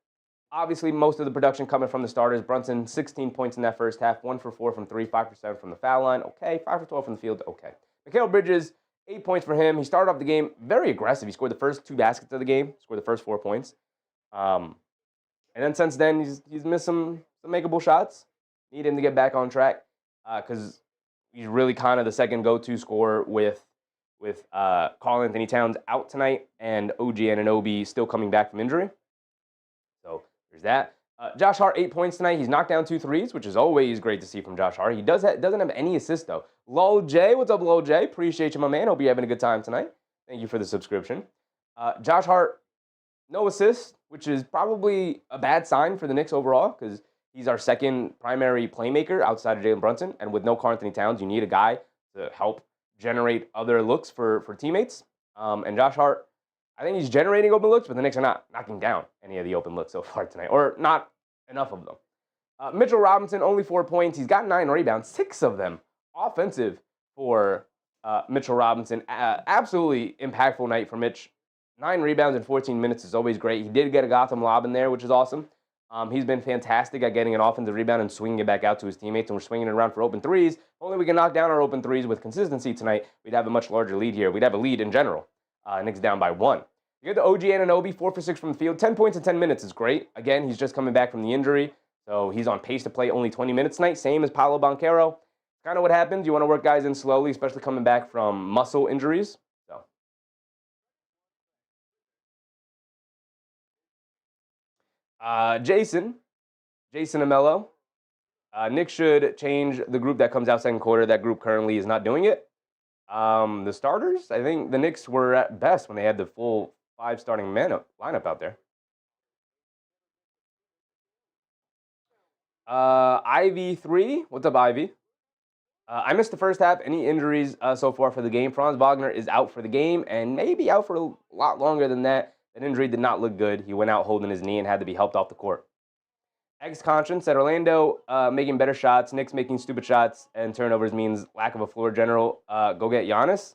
obviously, most of the production coming from the starters. Brunson, 16 points in that first half, 1 for 4 from 3, 5 for 7 from the foul line. Okay, 5 for 12 from the field. Okay. Mikal Bridges, 8 points for him. He started off the game very aggressive. He scored the first 2 baskets of the game, scored the first 4 points. And then since then, he's missed some makeable shots. Need him to get back on track because he's really kind of the second go-to scorer with Karl-Anthony Towns out tonight and OG Anunoby still coming back from injury. So there's that. Josh Hart, 8 points tonight. He's knocked down 2 threes, which is always great to see from Josh Hart. He doesn't have any assists, though. Lol J, what's up, Lol J? Appreciate you, my man. Hope you're having a good time tonight. Thank you for the subscription. Josh Hart, no assists, which is probably a bad sign for the Knicks overall because he's our second primary playmaker outside of Jalen Brunson. And with no Karl-Anthony Towns, you need a guy to help generate other looks for teammates. And Josh Hart, I think he's generating open looks, but the Knicks are not knocking down any of the open looks so far tonight, or not enough of them. Mitchell Robinson, only 4 points. He's got 9 rebounds, 6 of them offensive for Mitchell Robinson. Absolutely impactful night for Mitch. 9 rebounds in 14 minutes is always great. He did get a Gotham lob in there, which is awesome. He's been fantastic at getting an offensive rebound and swinging it back out to his teammates, and we're swinging it around for open threes. If only we can knock down our open threes with consistency tonight, we'd have a much larger lead here. We'd have a lead in general. Knicks down by 1. You get the OG Anunoby, 4 for 6 from the field. 10 points in 10 minutes is great. Again, he's just coming back from the injury, so he's on pace to play only 20 minutes tonight, same as Paolo Banchero. Kind of what happens. You want to work guys in slowly, especially coming back from muscle injuries. Jason Amello. Nick should change the group that comes out second quarter. That group currently is not doing it. The starters, I think the Knicks were at best when they had the full 5 starting lineup out there. Ivy 3. What's up, Ivy? I missed the first half. Any injuries so far for the game? Franz Wagner is out for the game and maybe out for a lot longer than that. That injury did not look good. He went out holding his knee and had to be helped off the court. Ex-Conscience said Orlando making better shots, Knicks making stupid shots, and turnovers means lack of a floor general. Go get Giannis.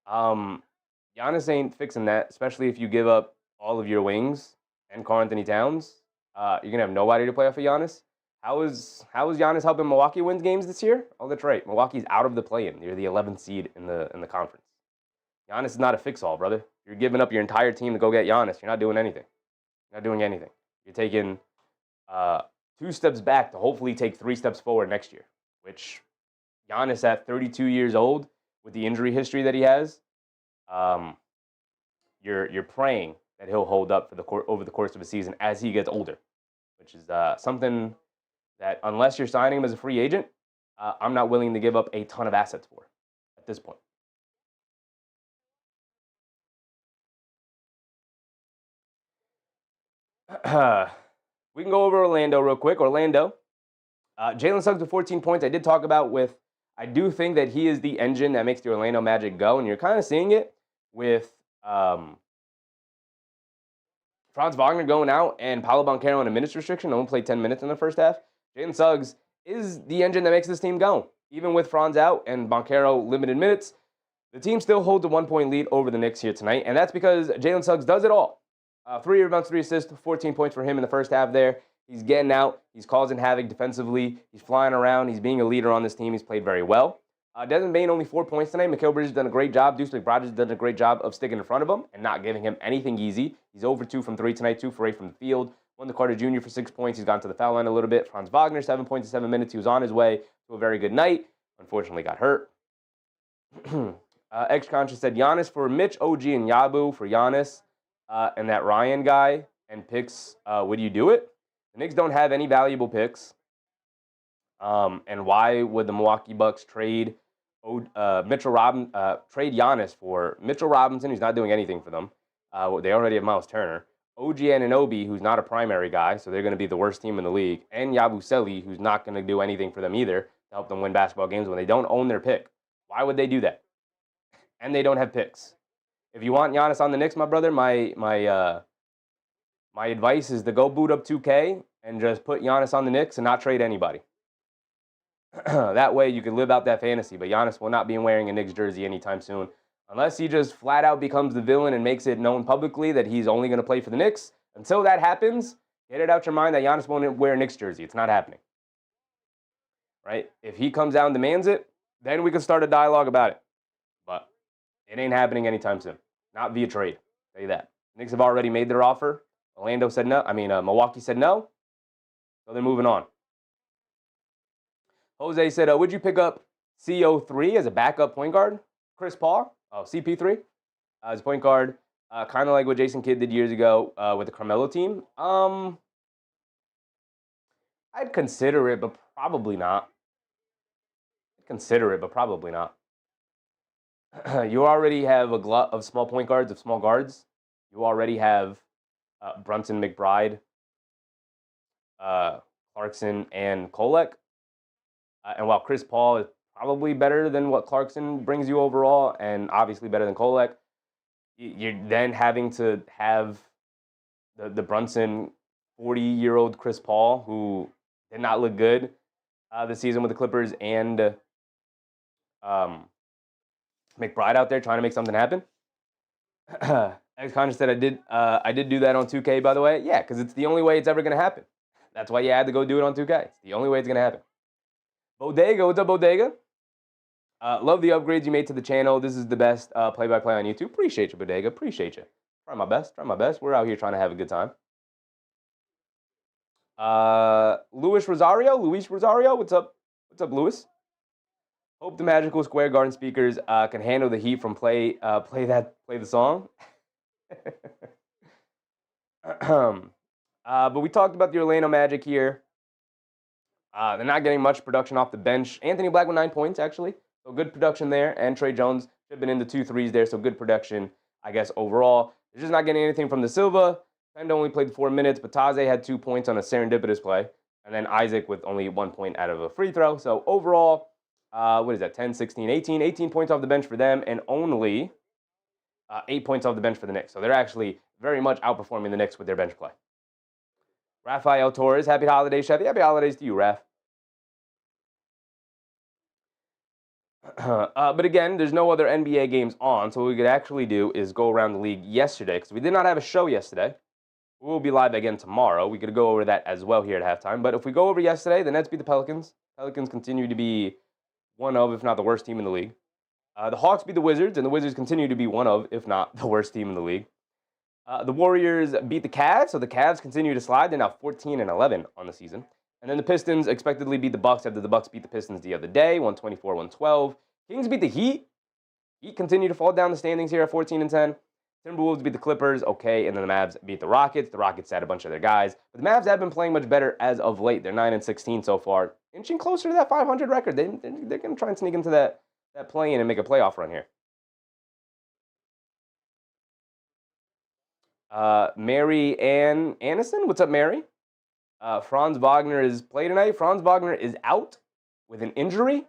Giannis ain't fixing that, especially if you give up all of your wings and Karl-Anthony Towns. You're going to have nobody to play off of Giannis. How is Giannis helping Milwaukee win games this year? Oh, that's right. Milwaukee's out of the play-in. They're the 11th seed in the conference. Giannis is not a fix-all, brother. You're giving up your entire team to go get Giannis. You're not doing anything. You're not doing anything. You're taking 2 steps back to hopefully take 3 steps forward next year, which Giannis at 32 years old with the injury history that he has, you're praying that he'll hold up for over the course of a season as he gets older, which is something that unless you're signing him as a free agent, I'm not willing to give up a ton of assets for at this point. We can go over Orlando real quick. Orlando, Jalen Suggs with 14 points. I did talk about I do think that he is the engine that makes the Orlando Magic go, and you're kind of seeing it with Franz Wagner going out and Paolo Banchero on a minutes restriction. Only played 10 minutes in the first half. Jalen Suggs is the engine that makes this team go. Even with Franz out and Banchero limited minutes, the team still holds a 1-point lead over the Knicks here tonight, and that's because Jalen Suggs does it all. 3 rebounds, 3 assists, 14 points for him in the first half there. He's getting out. He's causing havoc defensively. He's flying around. He's being a leader on this team. He's played very well. Desmond Bane only 4 points tonight. Mikal Bridges has done a great job. Deuce McBride has done a great job of sticking in front of him and not giving him anything easy. He's 0 for 2 from 3 tonight, 2 for 8 from the field. Wendell Carter Jr. for 6 points. He's gone to the foul line a little bit. Franz Wagner, 7 points in 7 minutes. He was on his way to a very good night. Unfortunately got hurt. Ex-Conscious said Giannis for Mitch, OG, and Yabu for Giannis. And that Ryan guy and picks, would you do it? The Knicks don't have any valuable picks. And why would the Milwaukee Bucks trade trade Giannis for Mitchell Robinson, who's not doing anything for them? They already have Miles Turner. OG Anunoby, who's not a primary guy, so they're going to be the worst team in the league. And Yabusele, who's not going to do anything for them either to help them win basketball games when they don't own their pick. Why would they do that? And they don't have picks. If you want Giannis on the Knicks, my brother, my my advice is to go boot up 2K and just put Giannis on the Knicks and not trade anybody. That way you can live out that fantasy, but Giannis will not be wearing a Knicks jersey anytime soon. Unless he just flat out becomes the villain and makes it known publicly that he's only going to play for the Knicks. Until that happens, get it out your mind that Giannis won't wear a Knicks jersey. It's not happening. Right? If he comes out and demands it, then we can start a dialogue about it. But it ain't happening anytime soon. Not via trade. I'll tell you that. Knicks have already made their offer. Milwaukee said no. So they're moving on. Jose said, would you pick up CO3 as a backup point guard? Chris Paul? Oh, CP3 as point guard. Kind of like what Jason Kidd did years ago with the Carmelo team. I'd consider it, but probably not. You already have a glut of small point guards, of small guards. You already have Brunson, McBride, Clarkson, and Kolek. And while Chris Paul is probably better than what Clarkson brings you overall, and obviously better than Kolek, you're then having to have the Brunson 40-year-old Chris Paul, who did not look good this season with the Clippers, and McBride out there trying to make something happen. Ex-Contra said I did do that on 2K, by the way. Yeah, because it's the only way it's ever going to happen. That's why you had to go do it on 2K. It's the only way it's going to happen. Bodega, what's up, Bodega? Love the upgrades you made to the channel. This is the best play-by-play on YouTube. Appreciate you, Bodega. Appreciate you. Try my best. We're out here trying to have a good time. Luis Rosario, what's up? What's up, Luis? Hope the magical Square Garden speakers can handle the heat from play the song. But we talked about the Orlando Magic here. They're not getting much production off the bench. Anthony Black with 9 points, actually. So good production there. And Trey Jones should have been in the 2 threes there. So good production, I guess, overall. They're just not getting anything from the Silva. Penda only played 4 minutes, but Taze had 2 points on a serendipitous play. And then Isaac with only 1 point out of a free throw. So overall, 10, 16, 18. 18 points off the bench for them, and only 8 points off the bench for the Knicks. So they're actually very much outperforming the Knicks with their bench play. Rafael Torres, happy holidays, Chevy. Happy holidays to you, Raf. But again, there's no other NBA games on, so what we could actually do is go around the league yesterday, because we did not have a show yesterday. We'll be live again tomorrow. We could go over that as well here at halftime. But if we go over yesterday, the Nets beat the Pelicans. Pelicans continue to be one of, if not the worst team in the league. The Hawks beat the Wizards, and the Wizards continue to be one of, if not the worst team in the league. The Warriors beat the Cavs, so the Cavs continue to slide. They're now 14-11 on the season. And then the Pistons expectedly beat the Bucks after the Bucks beat the Pistons the other day, 124-112. Kings beat the Heat. Heat continue to fall down the standings here at 14-10. Timberwolves beat the Clippers, okay, and then the Mavs beat the Rockets. The Rockets had a bunch of their guys. But the Mavs have been playing much better as of late. They're 9-16 so far, inching closer to that 500 record. They're going to try and sneak into that play-in and make a playoff run here. Mary Ann Anderson, what's up, Mary? Franz Wagner is play tonight. Franz Wagner is out with an injury.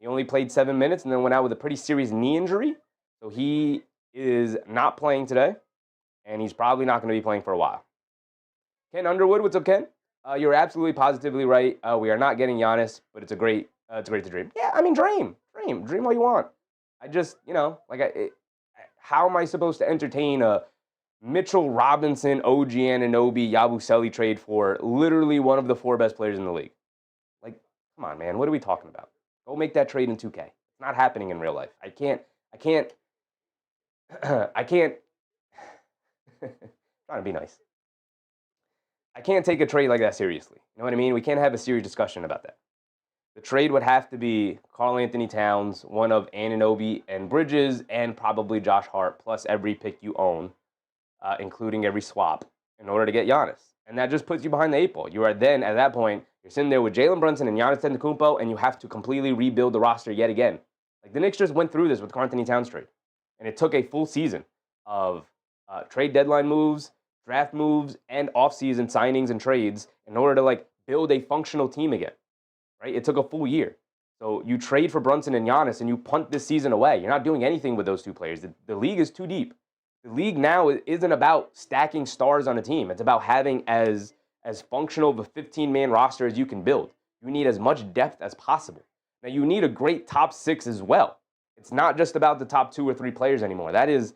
He only played 7 minutes and then went out with a pretty serious knee injury. So he is not playing today, and he's probably not going to be playing for a while. Ken Underwood, what's up, Ken? You're absolutely positively right. We are not getting Giannis, but it's great to dream. Yeah, I mean, dream all you want. I just, how am I supposed to entertain a Mitchell Robinson, OG Anunoby, Yabusele trade for literally one of the 4 best players in the league? Like, come on, man. What are we talking about? Go make that trade in 2K. It's not happening in real life. I can't. Trying to be nice. I can't take a trade like that seriously. You know what I mean? We can't have a serious discussion about that. The trade would have to be Karl Anthony Towns, one of Anunoby and Bridges, and probably Josh Hart, plus every pick you own, including every swap, in order to get Giannis. And that just puts you behind the 8 ball. You are then, at that point, you're sitting there with Jalen Brunson and Giannis Antetokounmpo, and you have to completely rebuild the roster yet again. Like, the Knicks just went through this with Karl Anthony Towns trade. And it took a full season of trade deadline moves, draft moves, and offseason signings and trades in order to, build a functional team again, right? It took a full year. So you trade for Brunson and Giannis, and you punt this season away. You're not doing anything with those 2 players. The league is too deep. The league now isn't about stacking stars on a team. It's about having as functional of a 15-man roster as you can build. You need as much depth as possible. Now, you need a great top 6 as well. It's not just about the top 2 or 3 players anymore. That is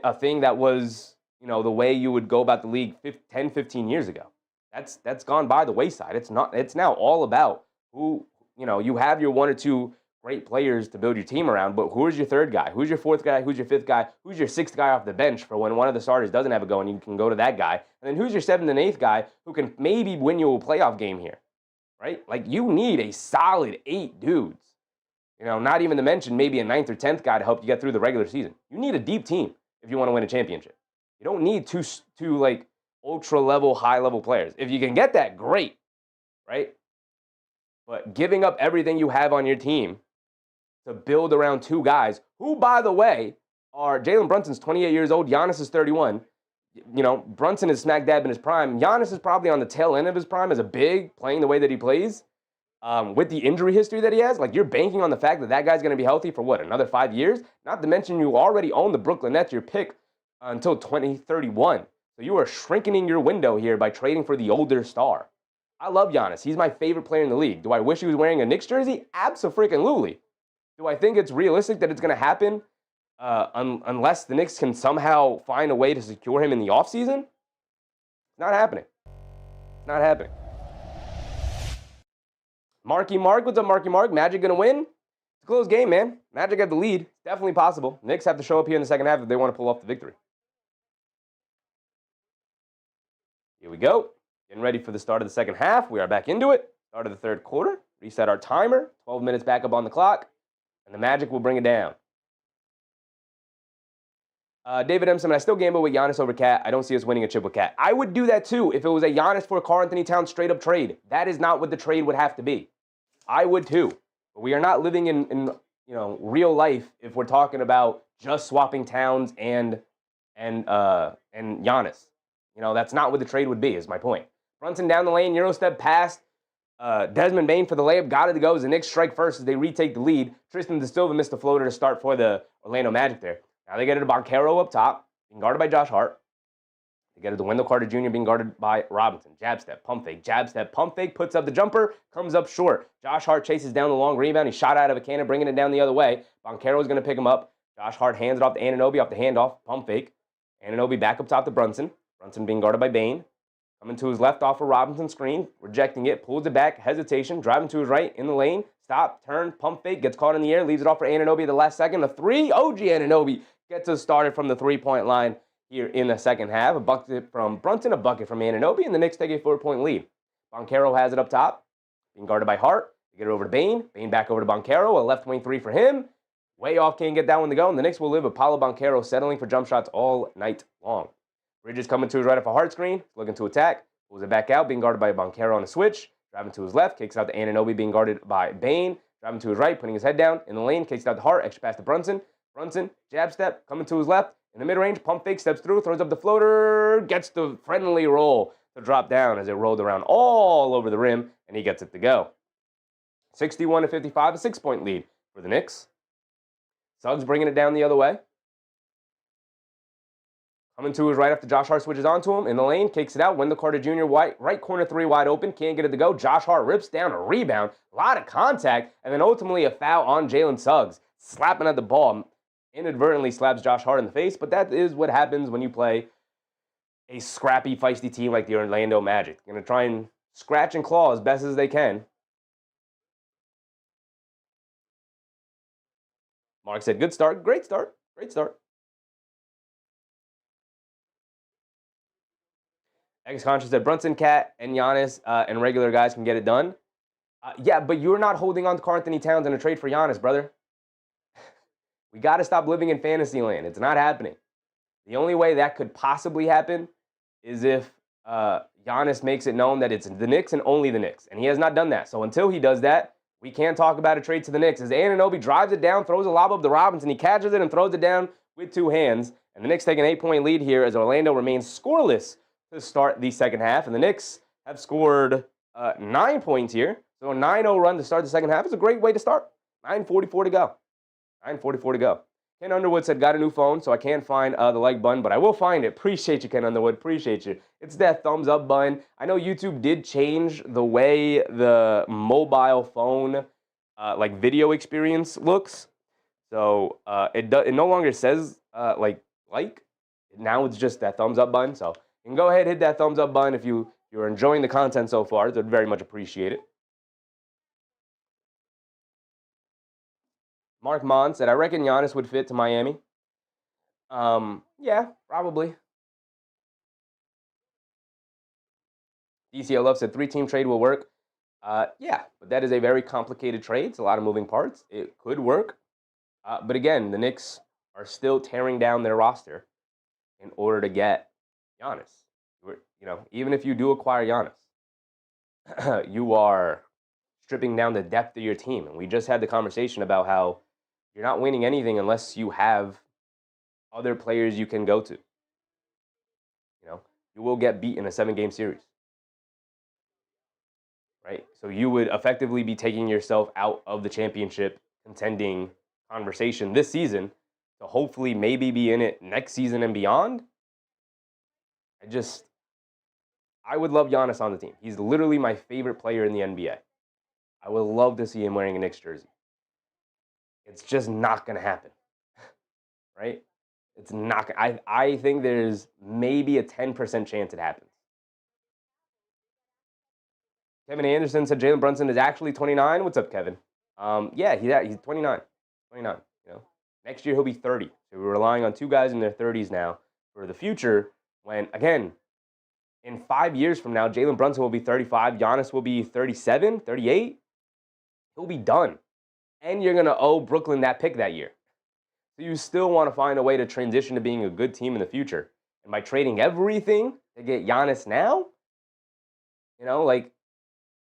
a thing that was, the way you would go about the league 10, 15 years ago. That's gone by the wayside. It's now all about who, you have your 1 or 2 great players to build your team around, but who's your 3rd guy? Who's your 4th guy? Who's your 5th guy? Who's your 6th guy off the bench for when one of the starters doesn't have a go and you can go to that guy? And then who's your 7th and 8th guy who can maybe win you a playoff game here, right? Like, you need a solid 8 dudes. Not even to mention maybe a 9th or 10th guy to help you get through the regular season. You need a deep team if you want to win a championship. You don't need two like ultra-level, high-level players. If you can get that, great, right? But giving up everything you have on your team to build around 2 guys who, by the way, are Jalen Brunson's 28 years old, Giannis is 31. Brunson is smack dab in his prime. Giannis is probably on the tail end of his prime as a big, playing the way that he plays. With the injury history that he has, like, you're banking on the fact that guy's going to be healthy for, another 5 years? Not to mention you already own the Brooklyn Nets, your pick, until 2031. So you are shrinking your window here by trading for the older star. I love Giannis. He's my favorite player in the league. Do I wish he was wearing a Knicks jersey? Abso-freaking-lutely. Do I think it's realistic that it's going to happen unless the Knicks can somehow find a way to secure him in the offseason? It's not happening. It's not happening. Marky Mark, what's up, Marky Mark? Magic going to win? It's a close game, man. Magic have the lead. It's definitely possible. Knicks have to show up here in the second half if they want to pull off the victory. Here we go. Getting ready for the start of the second half. We are back into it. Start of the third quarter. Reset our timer. 12 minutes back up on the clock. And the Magic will bring it down. David Empson, I still gamble with Giannis over Cat. I don't see us winning a chip with Cat. I would do that too if it was a Giannis for Karl-Anthony Towns straight-up trade. That is not what the trade would have to be. I would too. But we are not living in real life if we're talking about just swapping Towns and Giannis. That's not what the trade would be, is my point. Brunson down the lane, Euro step past Desmond Bane for the layup. Got it to go as the Knicks strike first as they retake the lead. Tristan De Silva missed the floater to start for the Orlando Magic there. Now they get it to Banchero up top, being guarded by Josh Hart. They get it to Wendell Carter Jr. being guarded by Robinson. Jab step, pump fake, puts up the jumper, comes up short. Josh Hart chases down the long rebound. He shot out of a cannon, bringing it down the other way. Banchero is going to pick him up. Josh Hart hands it off to Anunoby off the handoff, pump fake. Anunoby back up top to Brunson. Brunson being guarded by Bane. Coming to his left off a Robinson screen, rejecting it, pulls it back, hesitation, driving to his right in the lane. Stop, turn, pump fake, gets caught in the air, leaves it off for Anunoby at the last second. A 3, OG Anunoby gets us started from the three-point line here in the second half. A bucket from Brunson, a bucket from Anunoby, and the Knicks take a 4-point lead. Banchero has it up top, being guarded by Hart. They get it over to Bane. Bane back over to Banchero, a left wing 3 for him. Way off, can't get that one to go, and the Knicks will live with Paolo Banchero settling for jump shots all night long. Bridges coming to his right off a Hart screen, looking to attack. Pulls it back out, being guarded by Banchero on a switch. Driving to his left, kicks out to Anunoby, being guarded by Bane. Driving to his right, putting his head down in the lane, kicks it out to Hart, extra pass to Brunson. Brunson, jab step, coming to his left. In the mid-range, pump fake, steps through, throws up the floater, gets the friendly roll to drop down as it rolled around all over the rim, and he gets it to go. 61-55, a 6-point lead for the Knicks. Suggs bringing it down the other way. Coming to his right after Josh Hart switches onto him. In the lane, kicks it out. Wendell Carter Jr. right corner 3 wide open. Can't get it to go. Josh Hart rips down a rebound. A lot of contact. And then ultimately a foul on Jalen Suggs. Slapping at the ball. Inadvertently slaps Josh Hart in the face. But that is what happens when you play a scrappy, feisty team like the Orlando Magic. Going to try and scratch and claw as best as they can. Mark said, good start. Great start. Great start. Ex-Conscious said Brunson, Cat, and Giannis and regular guys can get it done. Yeah, but you're not holding on to Karl-Anthony Towns in a trade for Giannis, brother. We got to stop living in fantasy land. It's not happening. The only way that could possibly happen is if Giannis makes it known that it's the Knicks and only the Knicks. And he has not done that. So until he does that, we can't talk about a trade to the Knicks. As Anunoby drives it down, throws a lob up to Robinson. He catches it and throws it down with 2 hands. And the Knicks take an 8-point lead here as Orlando remains scoreless to start the second half. And the Knicks have scored 9 points here. So a 9-0 run to start the second half is a great way to start. 9:44 to go. 9:44 to go. Ken Underwood said, got a new phone, so I can't find the like button, but I will find it. Appreciate you, Ken Underwood. Appreciate you. It's that thumbs up button. I know YouTube did change the way the mobile phone like video experience looks. So it no longer says like. Now it's just that thumbs up button. So you can go ahead and hit that thumbs up button if you're enjoying the content so far. I'd very much appreciate it. Mark Mon said, I reckon Giannis would fit to Miami. Yeah, probably. DCL Love said 3-team trade will work. Yeah, but that is a very complicated trade. It's a lot of moving parts. It could work. But again, the Knicks are still tearing down their roster in order to get Giannis. Even if you do acquire Giannis, you are stripping down the depth of your team. And we just had the conversation about how you're not winning anything unless you have other players you can go to. You will get beat in a 7-game series. Right? So you would effectively be taking yourself out of the championship contending conversation this season to hopefully maybe be in it next season and beyond. I would love Giannis on the team. He's literally my favorite player in the NBA. I would love to see him wearing a Knicks jersey. It's just not going to happen. Right? It's not. I think there's maybe a 10% chance it happens. Kevin Anderson said Jalen Brunson is actually 29. What's up, Kevin? Yeah, he's 29. 29. Next year he'll be 30. So we're relying on two guys in their 30s now for the future. When again, in 5 years from now, Jalen Brunson will be 35. Giannis will be 37, 38. He'll be done, and you're gonna owe Brooklyn that pick that year. So you still want to find a way to transition to being a good team in the future. And by trading everything to get Giannis now,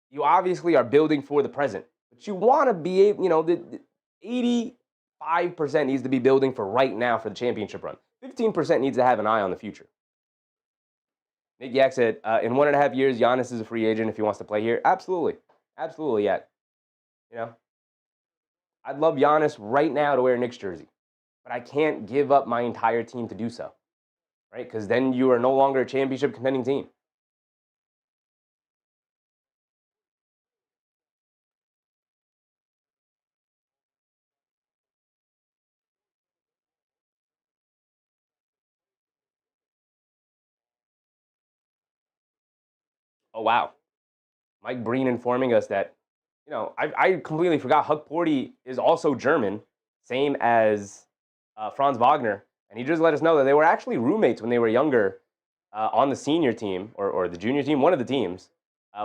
you obviously are building for the present. But you want to be able, the 85% needs to be building for right now for the championship run. 15% needs to have an eye on the future. Nick Yak said, in 1.5 years, Giannis is a free agent if he wants to play here. Absolutely. Absolutely, Yak. I'd love Giannis right now to wear a Knicks jersey. But I can't give up my entire team to do so, right? Because then you are no longer a championship contending team. Oh, wow. Mike Breen informing us that, I completely forgot Huck Porty is also German, same as Franz Wagner. And he just let us know that they were actually roommates when they were younger on the senior team or the junior team, one of the teams,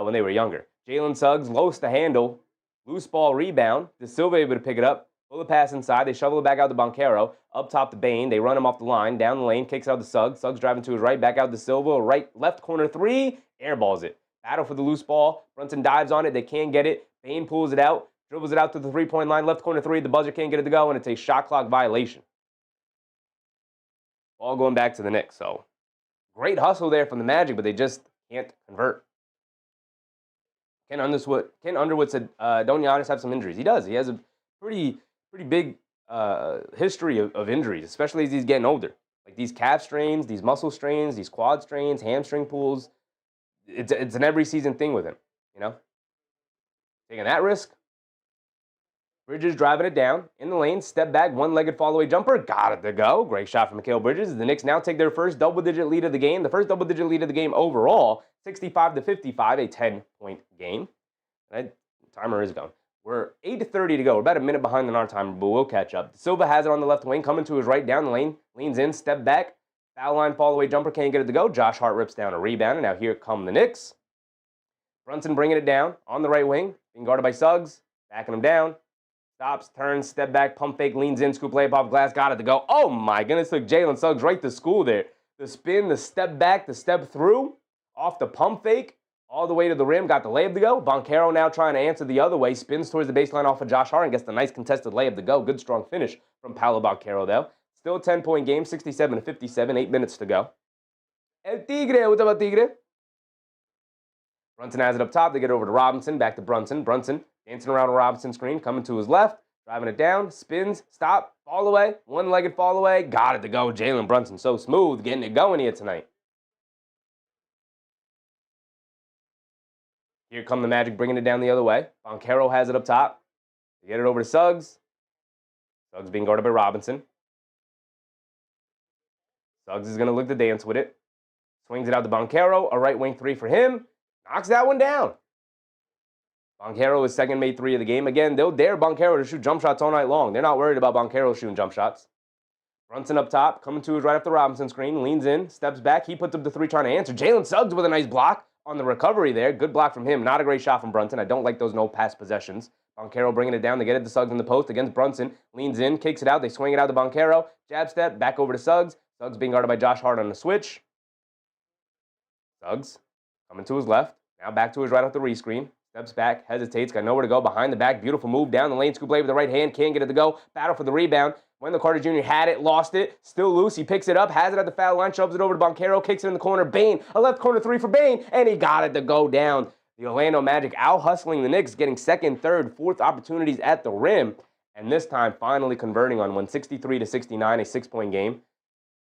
when they were younger. Jalen Suggs, lowest to handle, loose ball rebound. De Silva able to pick it up, pull the pass inside. They shovel it back out to Banchero, up top to Bane. They run him off the line, down the lane, kicks out to Suggs. Suggs driving to his right, back out to Silva, left corner three, airballs it. Battle for the loose ball. Brunson dives on it. They can't get it. Bane pulls it out, dribbles it out to the three-point line, left corner three. The buzzer can't get it to go, and it's a shot clock violation. All going back to the Knicks. So great hustle there from the Magic, but they just can't convert. Ken Underwood said, don't Giannis have some injuries? He does. He has a pretty big history of injuries, especially as he's getting older. Like these calf strains, these muscle strains, these quad strains, hamstring pulls. It's an every season thing with him, Taking that risk. Bridges driving it down in the lane, step back, one-legged fall-away jumper, got it to go. Great shot from Mikal Bridges. The Knicks now take their first double-digit lead of the game. The first double-digit lead of the game overall, 65-55, a 10-point game. That timer is going. We're 8:30 to go. We're about a minute behind on our timer, but we'll catch up. Silva has it on the left wing, coming to his right, down the lane, leans in, step back, foul line, fall-away jumper, can't get it to go. Josh Hart rips down a rebound, and now here come the Knicks. Brunson bringing it down on the right wing, being guarded by Suggs, backing him down. Stops, turns, step back, pump fake, leans in, scoop layup off glass, got it to go. Oh my goodness, took Jalen Suggs right to school there. The spin, the step back, the step through, off the pump fake, all the way to the rim, got the layup to go. Banchero now trying to answer the other way, spins towards the baseline off of Josh Hart and gets the nice contested layup to go. Good strong finish from Paolo Banchero though. Still a 10-point game, 67-57, 8 minutes to go. El Tigre, what's up, Tigre? Brunson has it up top. They get over to Robinson. Back to Brunson. Brunson dancing around a Robinson screen. Coming to his left. Driving it down, spins, stop, fall away, one-legged fall away, got it to go. Jalen Brunson so smooth, getting it going here tonight. Here come the Magic bringing it down the other way. Banchero has it up top. They get it over to Suggs. Suggs being guarded by Robinson. Suggs is going to look to dance with it. Swings it out to Banchero. A right wing three for him. Knocks that one down. Banchero is second made three of the game. Again, they'll dare Banchero to shoot jump shots all night long. They're not worried about Banchero shooting jump shots. Brunson up top, coming to his right off the Robinson screen, leans in, steps back. He puts up the three trying to answer. Jalen Suggs with a nice block on the recovery there. Good block from him. Not a great shot from Brunson. I don't like those no pass possessions. Banchero bringing it down. They get it to Suggs in the post against Brunson. Leans in, kicks it out. They swing it out to Banchero. Jab step, back over to Suggs. Suggs being guarded by Josh Hart on the switch. Suggs coming to his left. Now back to his right off the rescreen. Steps back, hesitates, got nowhere to go. Behind the back, beautiful move down the lane. Scoop lay with the right hand, can't get it to go. Battle for the rebound. Wendell Carter Jr. had it, lost it, still loose. He picks it up, has it at the foul line, shoves it over to Banchero, kicks it in the corner. Bane, a left corner three for Bane, and he got it to go down. The Orlando Magic out-hustling the Knicks, getting second, third, fourth opportunities at the rim, and this time finally converting on one, 63-69, a six-point game.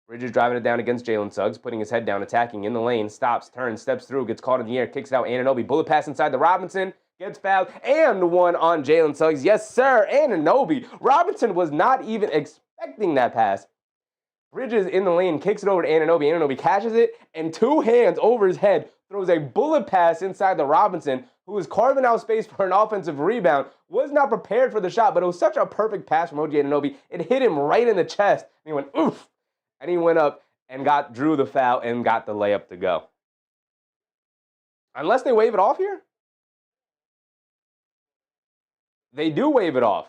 Bridges driving it down against Jalen Suggs, putting his head down, attacking in the lane, stops, turns, steps through, gets caught in the air, kicks it out. Anunoby, bullet pass inside the Robinson, gets fouled, and one on Jalen Suggs. Yes, sir, Anunoby. Robinson was not even expecting that pass. Bridges in the lane, kicks it over to Anunoby. Anunoby catches it, and two hands over his head, throws a bullet pass inside the Robinson, who was carving out space for an offensive rebound. Was not prepared for the shot, but it was such a perfect pass from OG Anunoby. It hit him right in the chest, and he went, oof. And he went up and drew the foul and got the layup to go. Unless they wave it off here? They do wave it off.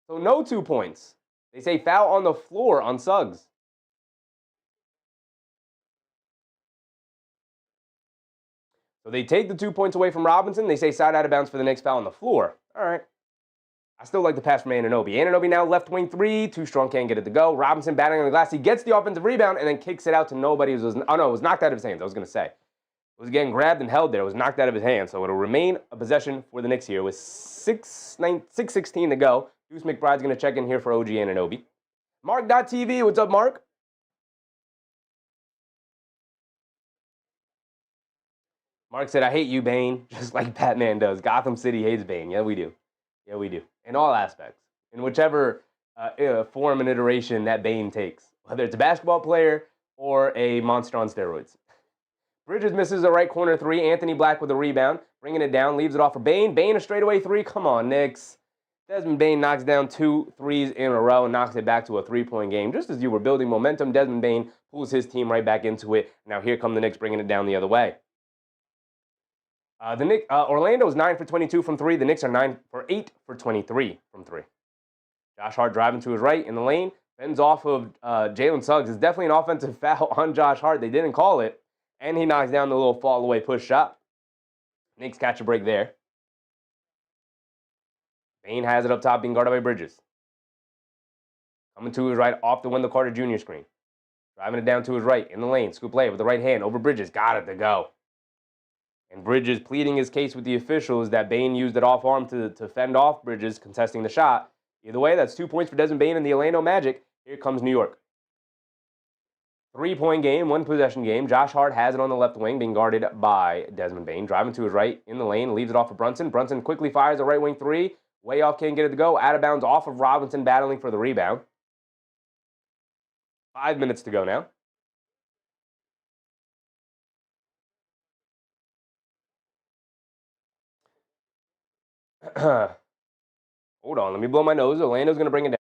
So no 2 points. They say foul on the floor on Suggs. So they take the 2 points away from Robinson. They say side out of bounds for the next foul on the floor. All right. I still like the pass from Anunoby. Anunoby now left wing three. Too strong, can't get it to go. Robinson batting on the glass. He gets the offensive rebound and then kicks it out to nobody. It was knocked out of his hands. I was going to say. It was getting grabbed and held there. It was knocked out of his hands. So it'll remain a possession for the Knicks here with 6:16 to go. Deuce McBride's going to check in here for OG Anunoby. Mark.TV, what's up, Mark? Mark said, I hate you, Bane, just like Batman does. Gotham City hates Bane. Yeah, we do. Yeah, we do. In all aspects. In whichever form and iteration that Bane takes. Whether it's a basketball player or a monster on steroids. Bridges misses a right corner three. Anthony Black with a rebound. Bringing it down. Leaves it off for Bane. Bane a straightaway three. Come on, Knicks. Desmond Bane knocks down 2 threes in a row and knocks it back to a three-point game. Just as you were building momentum, Desmond Bane pulls his team right back into it. Now here come the Knicks bringing it down the other way. Orlando's 9 for 22 from three. The Knicks are 8 for 23 from three. Josh Hart driving to his right in the lane. Bends off of Jalen Suggs. It's definitely an offensive foul on Josh Hart. They didn't call it. And he knocks down the little fall away push shot. Knicks catch a break there. Bane has it up top being guarded by Bridges. Coming to his right off the Wendell Carter Jr. screen. Driving it down to his right in the lane. Scoop lay with the right hand over Bridges. Got it to go. And Bridges pleading his case with the officials that Bane used it off arm to fend off Bridges, contesting the shot. Either way, that's 2 points for Desmond Bane and the Orlando Magic. Here comes New York. 3-point game, 1 possession game. Josh Hart has it on the left wing, being guarded by Desmond Bane. Driving to his right in the lane, leaves it off for Brunson. Brunson quickly fires a right wing three. Way off, can't get it to go. Out of bounds off of Robinson, battling for the rebound. 5 minutes to go now. Hold on, let me blow my nose. Orlando's going to bring it down.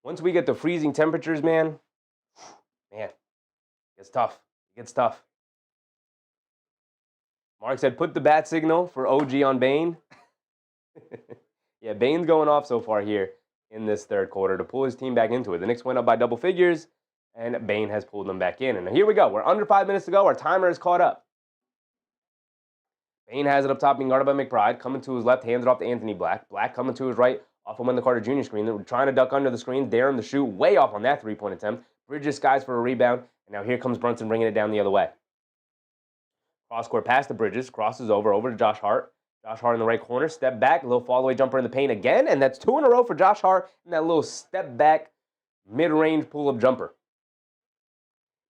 Once we get to freezing temperatures, man, it's tough. It gets tough. Mark said, put the bat signal for OG on Bane. Yeah, Bane's going off so far here in this third quarter to pull his team back into it. The Knicks went up by double figures, and Bane has pulled them back in. And here we go. We're under 5 minutes to go. Our timer is caught up. Bane has it up top, being guarded by McBride. Coming to his left, hands it off to Anthony Black. Black coming to his right, off of Wendell Carter Jr. screen. They're trying to duck under the screen, dare him to shoot. Way off on that three-point attempt. Bridges skies for a rebound, and now here comes Brunson bringing it down the other way. Cross-court pass to Bridges, crosses over to Josh Hart. Josh Hart in the right corner, step back, a little fall-away jumper in the paint again, and that's 2 in a row for Josh Hart, and that little step back, mid-range pull-up jumper.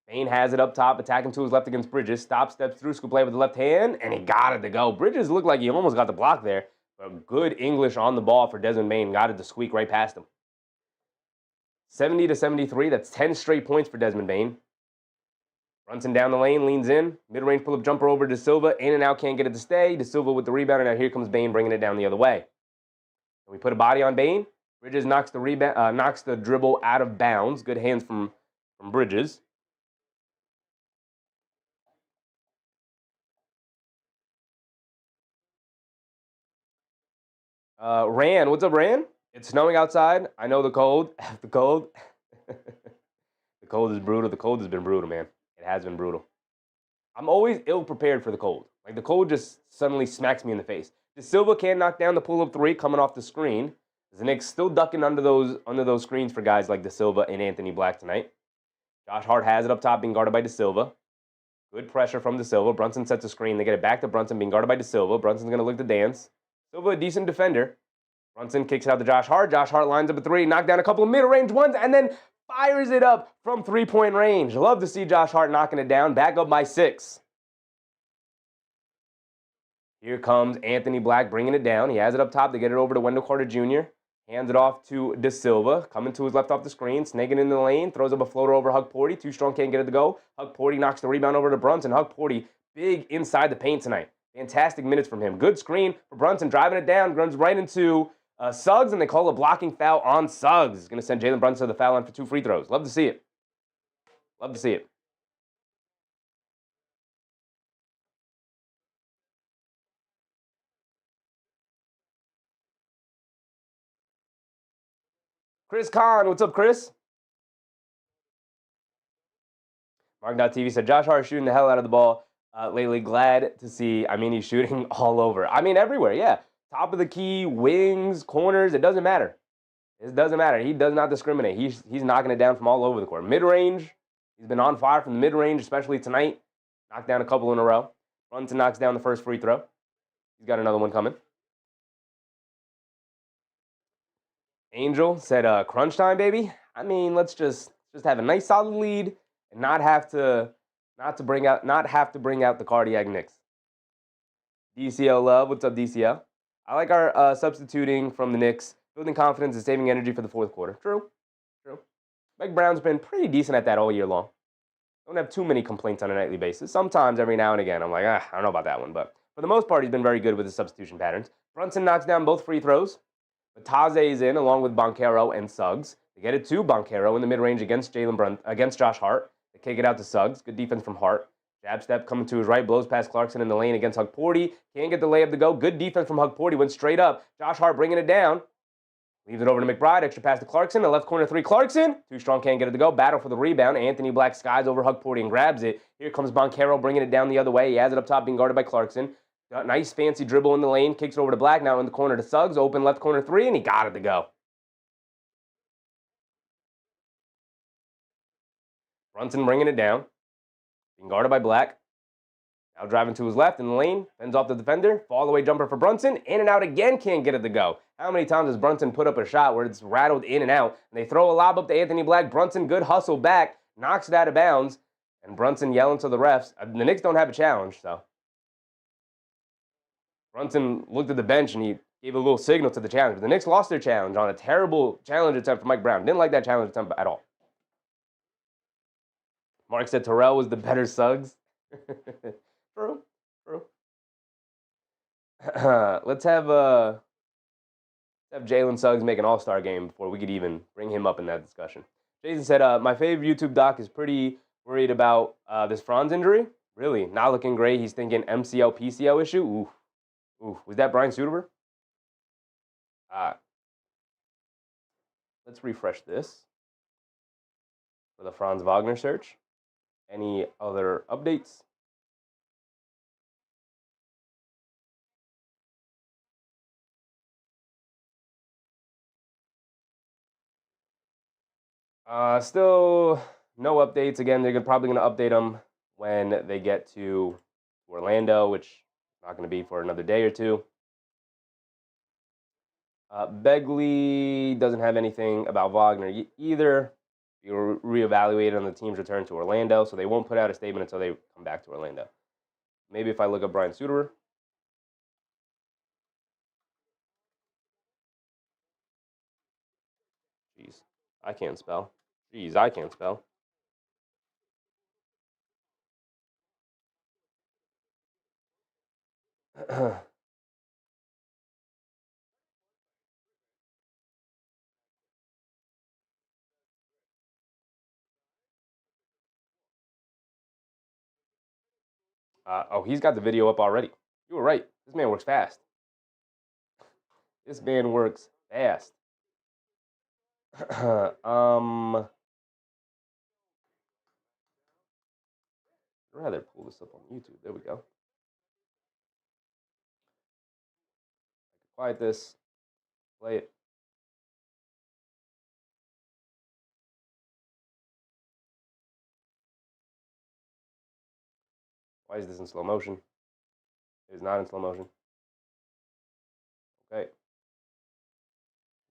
Bane has it up top, attacking to his left against Bridges. Steps through, scoop play with the left hand, and he got it to go. Bridges looked like he almost got the block there, but good English on the ball for Desmond Bane. Got it to squeak right past him. 70-73, that's 10 straight points for Desmond Bane. Brunson down the lane, leans in. Mid-range pull-up jumper over to Silva. In and out, can't get it to stay. De Silva with the rebound, and now here comes Bane bringing it down the other way. We put a body on Bane. Bridges knocks the dribble out of bounds. Good hands from Bridges. Ran, what's up, Ran? It's snowing outside. I know the cold. The cold. The cold is brutal. The cold has been brutal, man. It has been brutal. I'm always ill-prepared for the cold. Like, the cold just suddenly smacks me in the face. De Silva can't knock down the pull-up three coming off the screen. The Knicks still ducking under those screens for guys like De Silva and Anthony Black tonight. Josh Hart has it up top, being guarded by De Silva. Good pressure from De Silva. Brunson sets a screen. They get it back to Brunson, being guarded by De Silva. Brunson's going to look to dance. Silva, a decent defender. Brunson kicks it out to Josh Hart. Josh Hart lines up a three, knocked down a couple of mid-range ones, and then fires it up from three-point range. Love to see Josh Hart knocking it down. Back up by 6. Here comes Anthony Black bringing it down. He has it up top. They get it over to Wendell Carter Jr. Hands it off to De Silva. Coming to his left off the screen. Snaking in the lane. Throws up a floater over Hug Porty. Too strong, can't get it to go. Hug Porty knocks the rebound over to Brunson. Hug Porty big inside the paint tonight. Fantastic minutes from him. Good screen for Brunson. Driving it down. Runs right into Suggs, and they call a blocking foul on Suggs. It's going to send Jalen Brunson to the foul line for 2 free throws. Love to see it. Love to see it. Chris Kahn, what's up, Chris? Mark.tv said, Josh Hart shooting the hell out of the ball lately. Glad to see. I mean, he's shooting all over. I mean, everywhere, yeah. Top of the key, wings, corners, it doesn't matter. It doesn't matter. He does not discriminate. He's knocking it down from all over the court. Mid-range, he's been on fire from the mid-range, especially tonight. Knocked down a couple in a row. Brunson knocks down the first free throw. He's got another one coming. Angel said, crunch time, baby. I mean, let's just have a nice solid lead and not have to bring out the cardiac Knicks. DCL Love, what's up, DCL? I like our substituting from the Knicks, building confidence and saving energy for the fourth quarter. True. Mike Brown's been pretty decent at that all year long. Don't have too many complaints on a nightly basis. Sometimes, every now and again, I'm like, I don't know about that one. But for the most part, he's been very good with his substitution patterns. Brunson knocks down both free throws. Bataze is in along with Boncaro and Suggs. They get it to Boncaro in the mid-range against Josh Hart. They kick it out to Suggs. Good defense from Hart. Jab step coming to his right, blows past Clarkson in the lane against Hug Porty. Can't get the layup to go. Good defense from Hug Porty. Went straight up. Josh Hart bringing it down. Leaves it over to McBride. Extra pass to Clarkson. The left corner three. Clarkson. Too strong, can't get it to go. Battle for the rebound. Anthony Black skies over Hug Porty and grabs it. Here comes Boncaro bringing it down the other way. He has it up top, being guarded by Clarkson. Got nice fancy dribble in the lane. Kicks it over to Black. Now in the corner to Suggs. Open left corner three, and he got it to go. Brunson bringing it down. Being guarded by Black. Now driving to his left in the lane. Fends off the defender. Fall away jumper for Brunson. In and out again. Can't get it to go. How many times has Brunson put up a shot where it's rattled in and out? And they throw a lob up to Anthony Black. Brunson, good hustle back. Knocks it out of bounds. And Brunson yelling to the refs. The Knicks don't have a challenge, so. Brunson looked at the bench and he gave a little signal to the challenge. But the Knicks lost their challenge on a terrible challenge attempt from Mike Brown. Didn't like that challenge attempt at all. Mark said Terrell was the better Suggs. True. Let's have Jalen Suggs make an all-star game before we could even bring him up in that discussion. Jason said, my favorite YouTube doc is pretty worried about this Franz injury. Really, not looking great. He's thinking MCL, PCL issue. Oof. Was that Brian Suterber? Let's refresh this for the Franz Wagner search. Any other updates? Still no updates. Again, they're probably going to update them when they get to Orlando, which is not going to be for another day or two. Begley doesn't have anything about Wagner either. You reevaluate on the team's return to Orlando, so they won't put out a statement until they come back to Orlando. Maybe if I look up Brian Suterer. Jeez, I can't spell. Jeez, I can't spell. Oh, he's got the video up already. You were right. This man works fast. This man works fast. I'd rather pull this up on YouTube. There we go. I can quiet this. Play it. Why is this in slow motion? It is not in slow motion. Okay.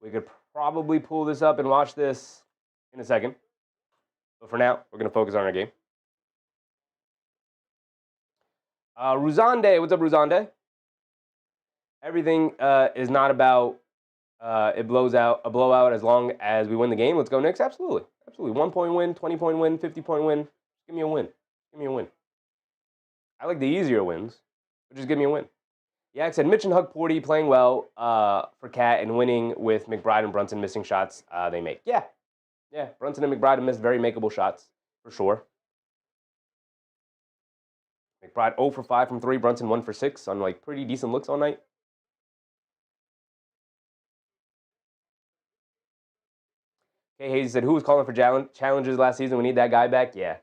We could probably pull this up and watch this in a second. But for now, we're going to focus on our game. Ruzande, what's up, Ruzande? Everything is not about it blows out a blowout as long as we win the game. Let's go Knicks. Absolutely. Absolutely. 1-point win, 20-point win, 50-point win. Give me a win. Give me a win. I like the easier wins, but just give me a win. Yeah, I said Mitch and Hug Porty playing well for Cat and winning with McBride and Brunson missing shots they make. Yeah. Yeah, Brunson and McBride have missed very makeable shots, for sure. McBride 0 for 5 from 3, Brunson 1 for 6 on like pretty decent looks all night. Okay, Hayes said, who was calling for challenges last season? We need that guy back. Yeah.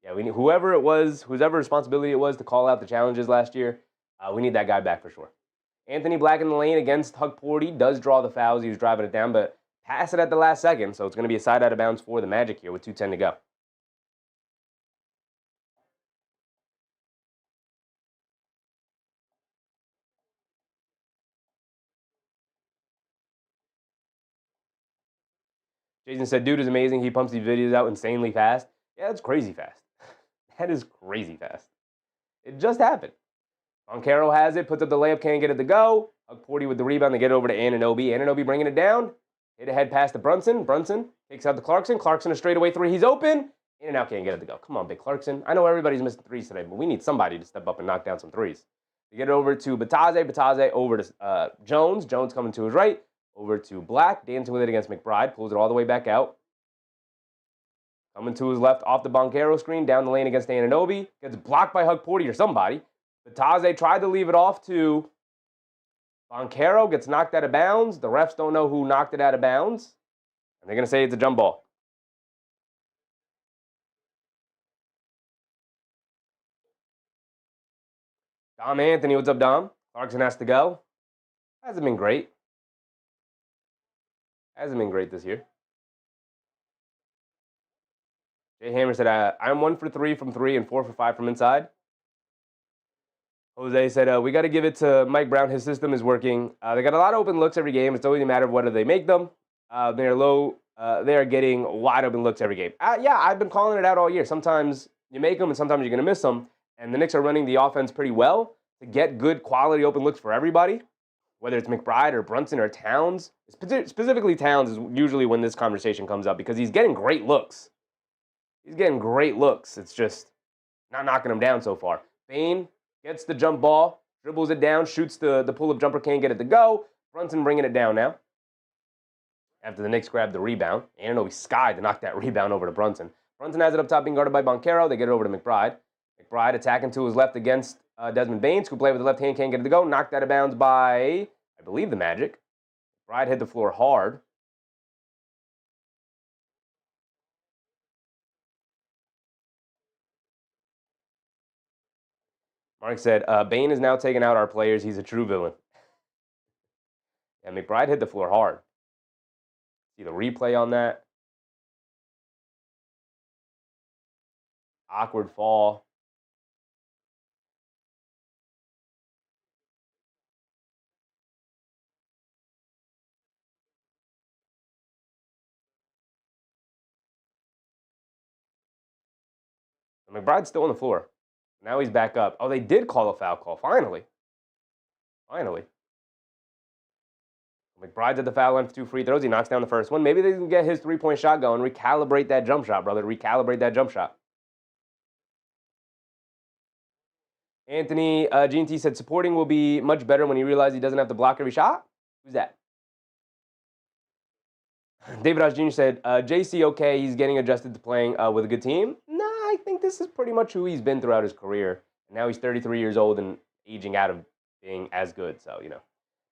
Yeah, we need whoever it was, whoever responsibility it was to call out the challenges last year, we need that guy back for sure. Anthony Black in the lane against Hug Porty does draw the fouls. He was driving it down, but pass it at the last second, so it's going to be a side out of bounds for the Magic here with 2:10 to go. Jason said, dude is amazing. He pumps these videos out insanely fast. Yeah, that's crazy fast. That is crazy fast. It just happened. Boncaro has it, puts up the layup, can't get it to go. Hug Porty with the rebound to get it over to Anunoby. Anunoby bringing it down. Hit ahead pass to Brunson. Brunson takes out to Clarkson. Clarkson a straightaway three. He's open. In and out, can't get it to go. Come on, big Clarkson. I know everybody's missing threes today, but we need somebody to step up and knock down some threes. To get it over to Bataze. Bataze over to Jones. Jones coming to his right. Over to Black. Dancing with it against McBride. Pulls it all the way back out. Coming to his left off the Boncaro screen. Down the lane against Anunoby. Gets blocked by Hug Porty or somebody. Bataze tried to leave it off to Boncaro. Gets knocked out of bounds. The refs don't know who knocked it out of bounds. And they're going to say it's a jump ball. Dom Anthony, what's up, Dom? Clarkson has to go. Hasn't been great. Hasn't been great this year. Jay Hammer said, I'm 1 for 3 from 3 and 4 for 5 from inside. Jose said, we got to give it to Mike Brown. His system is working. They got a lot of open looks every game. It's only a matter of whether they make them. They're low. They are getting wide open looks every game. Yeah, I've been calling it out all year. Sometimes you make them and sometimes you're going to miss them. And the Knicks are running the offense pretty well to get good quality open looks for everybody, whether it's McBride or Brunson or Towns. Specifically Towns is usually when this conversation comes up because he's getting great looks. He's getting great looks. It's just not knocking him down so far. Bane gets the jump ball, dribbles it down, shoots the pull-up jumper, can't get it to go. Brunson bringing it down now. After the Knicks grab the rebound. Anunoby skied to knock that rebound over to Brunson. Brunson has it up top being guarded by Boncaro. They get it over to McBride. McBride attacking to his left against Desmond Bane. Scoop play with the left hand, can't get it to go. Knocked out of bounds by, I believe, the Magic. McBride hit the floor hard. Mark said, Bane is now taking out our players. He's a true villain. And McBride hit the floor hard. See the replay on that. Awkward fall. McBride's still on the floor. Now he's back up. Oh, they did call a foul call. Finally. McBride's at the foul line for 2 free throws. He knocks down the first one. Maybe they can get his three-point shot going. Recalibrate that jump shot, brother. Recalibrate that jump shot. Anthony GNT said supporting will be much better when he realizes he doesn't have to block every shot. Who's that? David Osh Jr. said, JC, okay, he's getting adjusted to playing with a good team. Nah, I think this is pretty much who he's been throughout his career. And now he's 33 years old and aging out of being as good. So, you know.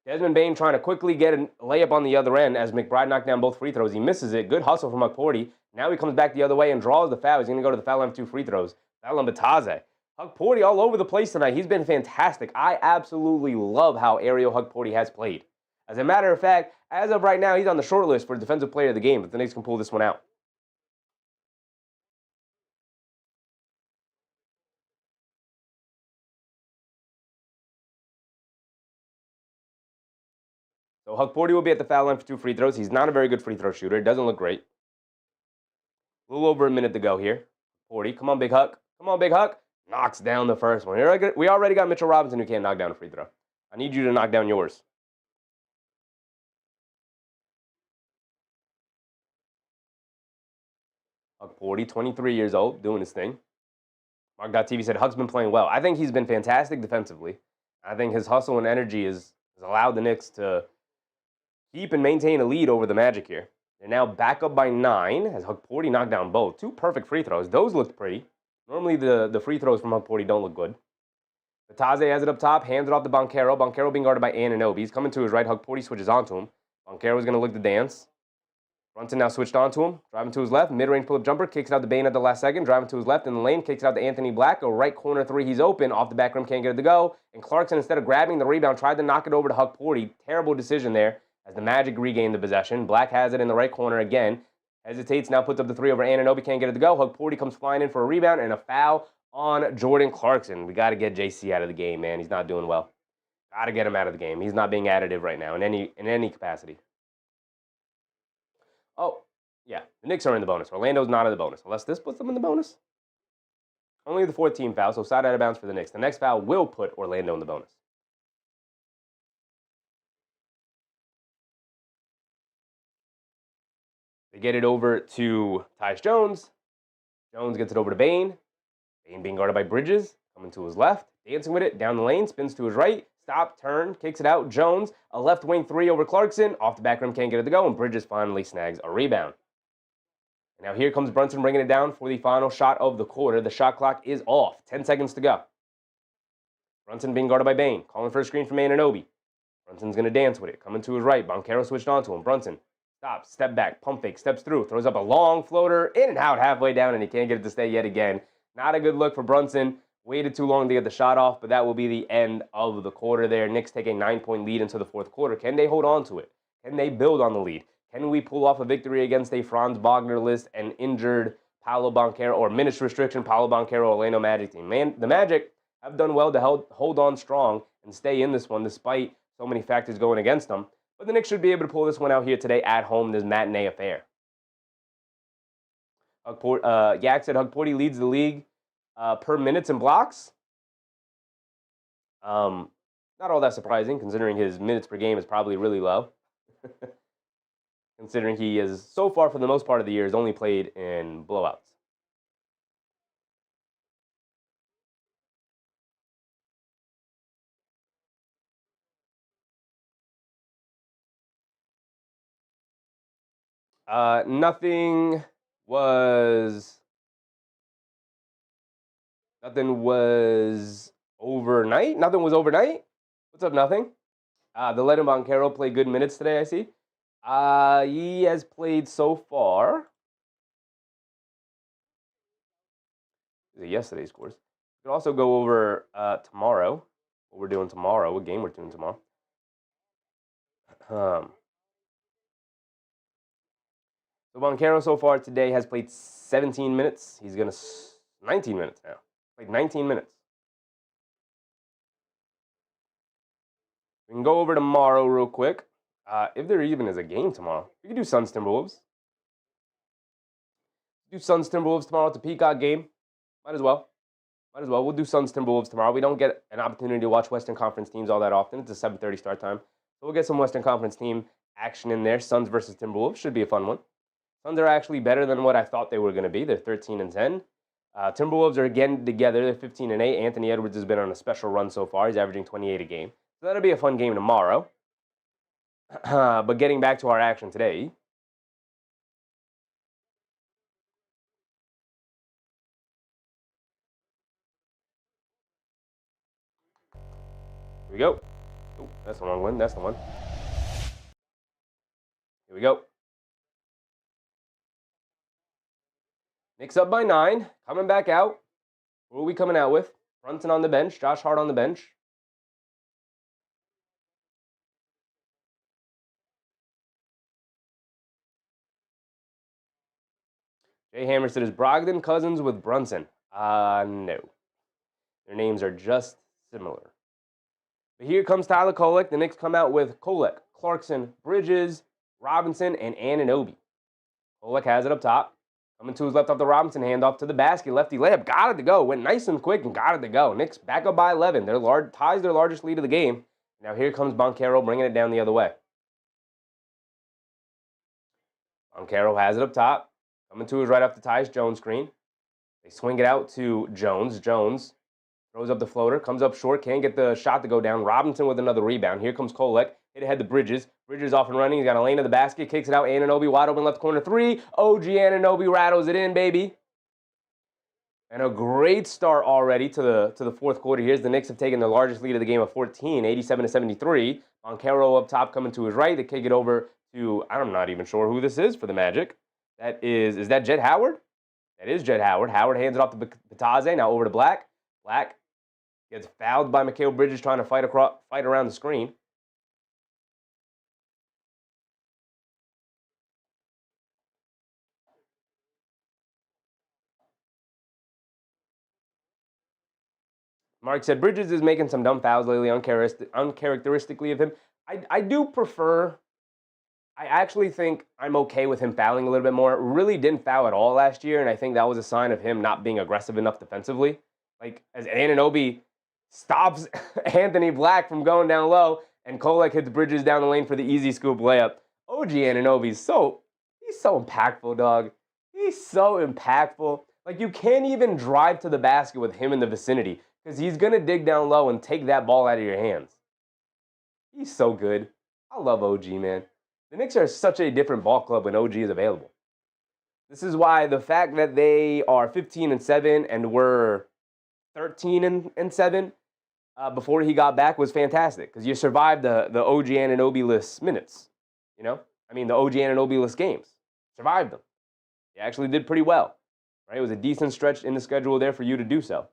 Desmond Bane trying to quickly get a layup on the other end as McBride knocked down both free throws. He misses it. Good hustle from Hukporti. Now he comes back the other way and draws the foul. He's going to go to the foul line for 2 free throws. Foul on Bataze. Hukporti all over the place tonight. He's been fantastic. I absolutely love how Ariel Hukporti has played. As a matter of fact, as of right now, he's on the short list for Defensive Player of the Game, but the Knicks can pull this one out. So Hukporti will be at the foul line for 2 free throws. He's not a very good free throw shooter. It doesn't look great. A little over a minute to go here. Hukporti, come on, Big Huck. Come on, Big Huck. Knocks down the first one. We already got Mitchell Robinson who can't knock down a free throw. I need you to knock down yours. Hukporti, 23 years old, doing his thing. Mark.tv said Huck's been playing well. I think he's been fantastic defensively. I think his hustle and energy has allowed the Knicks to keep and maintain a lead over the Magic here. They're now back up by 9 as Hukporti knocked down both. 2 perfect free throws. Those looked pretty. Normally the free throws from Hukporti don't look good. Bataze has it up top, hands it off to Banchero. Banchero being guarded by Anunoby. He's coming to his right. Hukporti switches onto him. Banchero's going to look to dance. Brunson now switched onto him, driving to his left. Mid-range pull-up jumper, kicks it out to Bane at the last second, driving to his left in the lane, kicks it out to Anthony Black. A right corner 3, he's open. Off the back rim, can't get it to go. And Clarkson, instead of grabbing the rebound, tried to knock it over to Hukporti. Terrible decision there as the Magic regained the possession. Black has it in the right corner again. Hesitates, now puts up the 3 over Anunoby, can't get it to go. Hukporti comes flying in for a rebound and a foul on Jordan Clarkson. We got to get JC out of the game, man. He's not doing well. Got to get him out of the game. He's not being additive right now in any capacity. Oh, yeah, the Knicks are in the bonus. Orlando's not in the bonus, unless this puts them in the bonus. Only the 4th team foul, so side out of bounds for the Knicks. The next foul will put Orlando in the bonus. They get it over to Tyus Jones. Jones gets it over to Bane. Bane being guarded by Bridges, coming to his left, dancing with it, down the lane, spins to his right, stop, turn, kicks it out. Jones, a left wing 3 over Clarkson, off the back rim, can't get it to go, and Bridges finally snags a rebound. And now here comes Brunson bringing it down for the final shot of the quarter. The shot clock is off. 10 seconds to go. Brunson being guarded by Bane, calling for a screen from Anunoby. Brunson's going to dance with it, coming to his right. Banchero switched onto him. Brunson stops, step back, pump fake, steps through, throws up a long floater, in and out halfway down, and he can't get it to stay yet again. Not a good look for Brunson. Waited too long to get the shot off, but that will be the end of the quarter there. Knicks take a 9-point lead into the 4th quarter. Can they hold on to it? Can they build on the lead? Can we pull off a victory against a Franz Wagner list and injured Paolo Banchero or minutes restriction Paolo Banchero Orlando Magic team? Man, the Magic have done well to hold on strong and stay in this one despite so many factors going against them. But the Knicks should be able to pull this one out here today at home, this matinee affair. Yak said Hukporti leads the league per minutes and blocks. Not all that surprising, considering his minutes per game is probably really low. Considering he is, so far for the most part of the year, has only played in blowouts. Nothing was overnight. Nothing was overnight. What's up, nothing? The Lennon Banchero played good minutes today, I see. He has played so far. These are yesterday's scores. We could also go over tomorrow. What we're doing tomorrow. What game we're doing tomorrow. So Banchero so far today has played 17 minutes. He's going to 19 minutes now. Like 19 minutes. We can go over tomorrow real quick. If there even is a game tomorrow, we can do Suns Timberwolves. Do Suns Timberwolves tomorrow. It's a Peacock game. Might as well. We'll do Suns Timberwolves tomorrow. We don't get an opportunity to watch Western Conference teams all that often. It's a 7:30 start time. So we'll get some Western Conference team action in there. Suns versus Timberwolves should be a fun one. Suns are actually better than what I thought they were going to be. They're 13-10. Timberwolves are again together. They're 15-8. Anthony Edwards has been on a special run so far. He's averaging 28 a game. So that'll be a fun game tomorrow. But getting back to our action today. Here we go. Oh, that's the wrong one. That's the one. Here we go. Knicks up by 9. Coming back out. Who are we coming out with? Brunson on the bench. Josh Hart on the bench. Jay Hammer said, is Brogdon cousins with Brunson? No. Their names are just similar. But here comes Tyler Kolek. The Knicks come out with Kolek, Clarkson, Bridges, Robinson, and Anunoby. Kolek has it up top. Coming to his left off the Robinson handoff to the basket. Lefty layup. Got it to go. Went nice and quick and got it to go. Knicks back up by 11. Ties their largest lead of the game. Now here comes Banchero bringing it down the other way. Banchero has it up top. Coming to his right off the Tyus Jones screen. They swing it out to Jones. Jones throws up the floater. Comes up short. Can't get the shot to go down. Robinson with another rebound. Here comes Kolek. Hit ahead to Bridges. Bridges off and running. He's got a lane to the basket. Kicks it out. Anunoby wide open left corner 3. OG Anunoby rattles it in, baby. And a great start already to the fourth quarter. Here's the Knicks have taken the largest lead of the game of 14, 87-73. Banchero up top coming to his right. They kick it over to, I'm not even sure who this is for the Magic. Is that Jet Howard? That is Jet Howard. Howard hands it off to Bataze. Now over to Black. Black gets fouled by Mikal Bridges trying to fight around the screen. Mark said, Bridges is making some dumb fouls lately, uncharacteristically of him. I do prefer, I actually think I'm okay with him fouling a little bit more. Really didn't foul at all last year, and I think that was a sign of him not being aggressive enough defensively. Like, as Anunoby stops Anthony Black from going down low, and Kolek hits Bridges down the lane for the easy scoop layup. OG Anunoby's he's so impactful, dog. He's so impactful. Like, you can't even drive to the basket with him in the vicinity, because he's going to dig down low and take that ball out of your hands. He's so good. I love OG, man. The Knicks are such a different ball club when OG is available. This is why the fact that they are 15-7 and we're 13-7 before he got back was fantastic, because you survived the OG Anunoby-less minutes. You know? I mean, the OG Anunoby-less games. Survived them. You actually did pretty well. Right? It was a decent stretch in the schedule there for you to do so.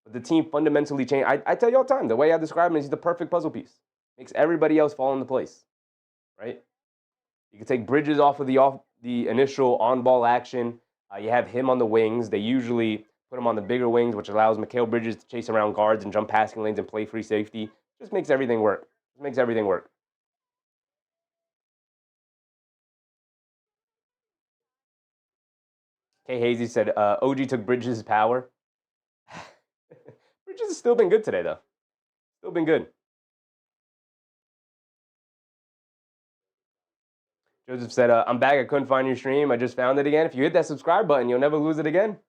But the team fundamentally changed. I tell you all the time, the way I describe him is he's the perfect puzzle piece. Makes everybody else fall into place. Right? You can take Bridges off of the initial on-ball action. You have him on the wings. They usually put him on the bigger wings, which allows Mikal Bridges to chase around guards and jump passing lanes and play free safety. Just makes everything work. Kay Hazy said, OG took Bridges' power. Bridges has still been good today, though. Still been good. Joseph said, I'm back. I couldn't find your stream. I just found it again. If you hit that subscribe button, you'll never lose it again.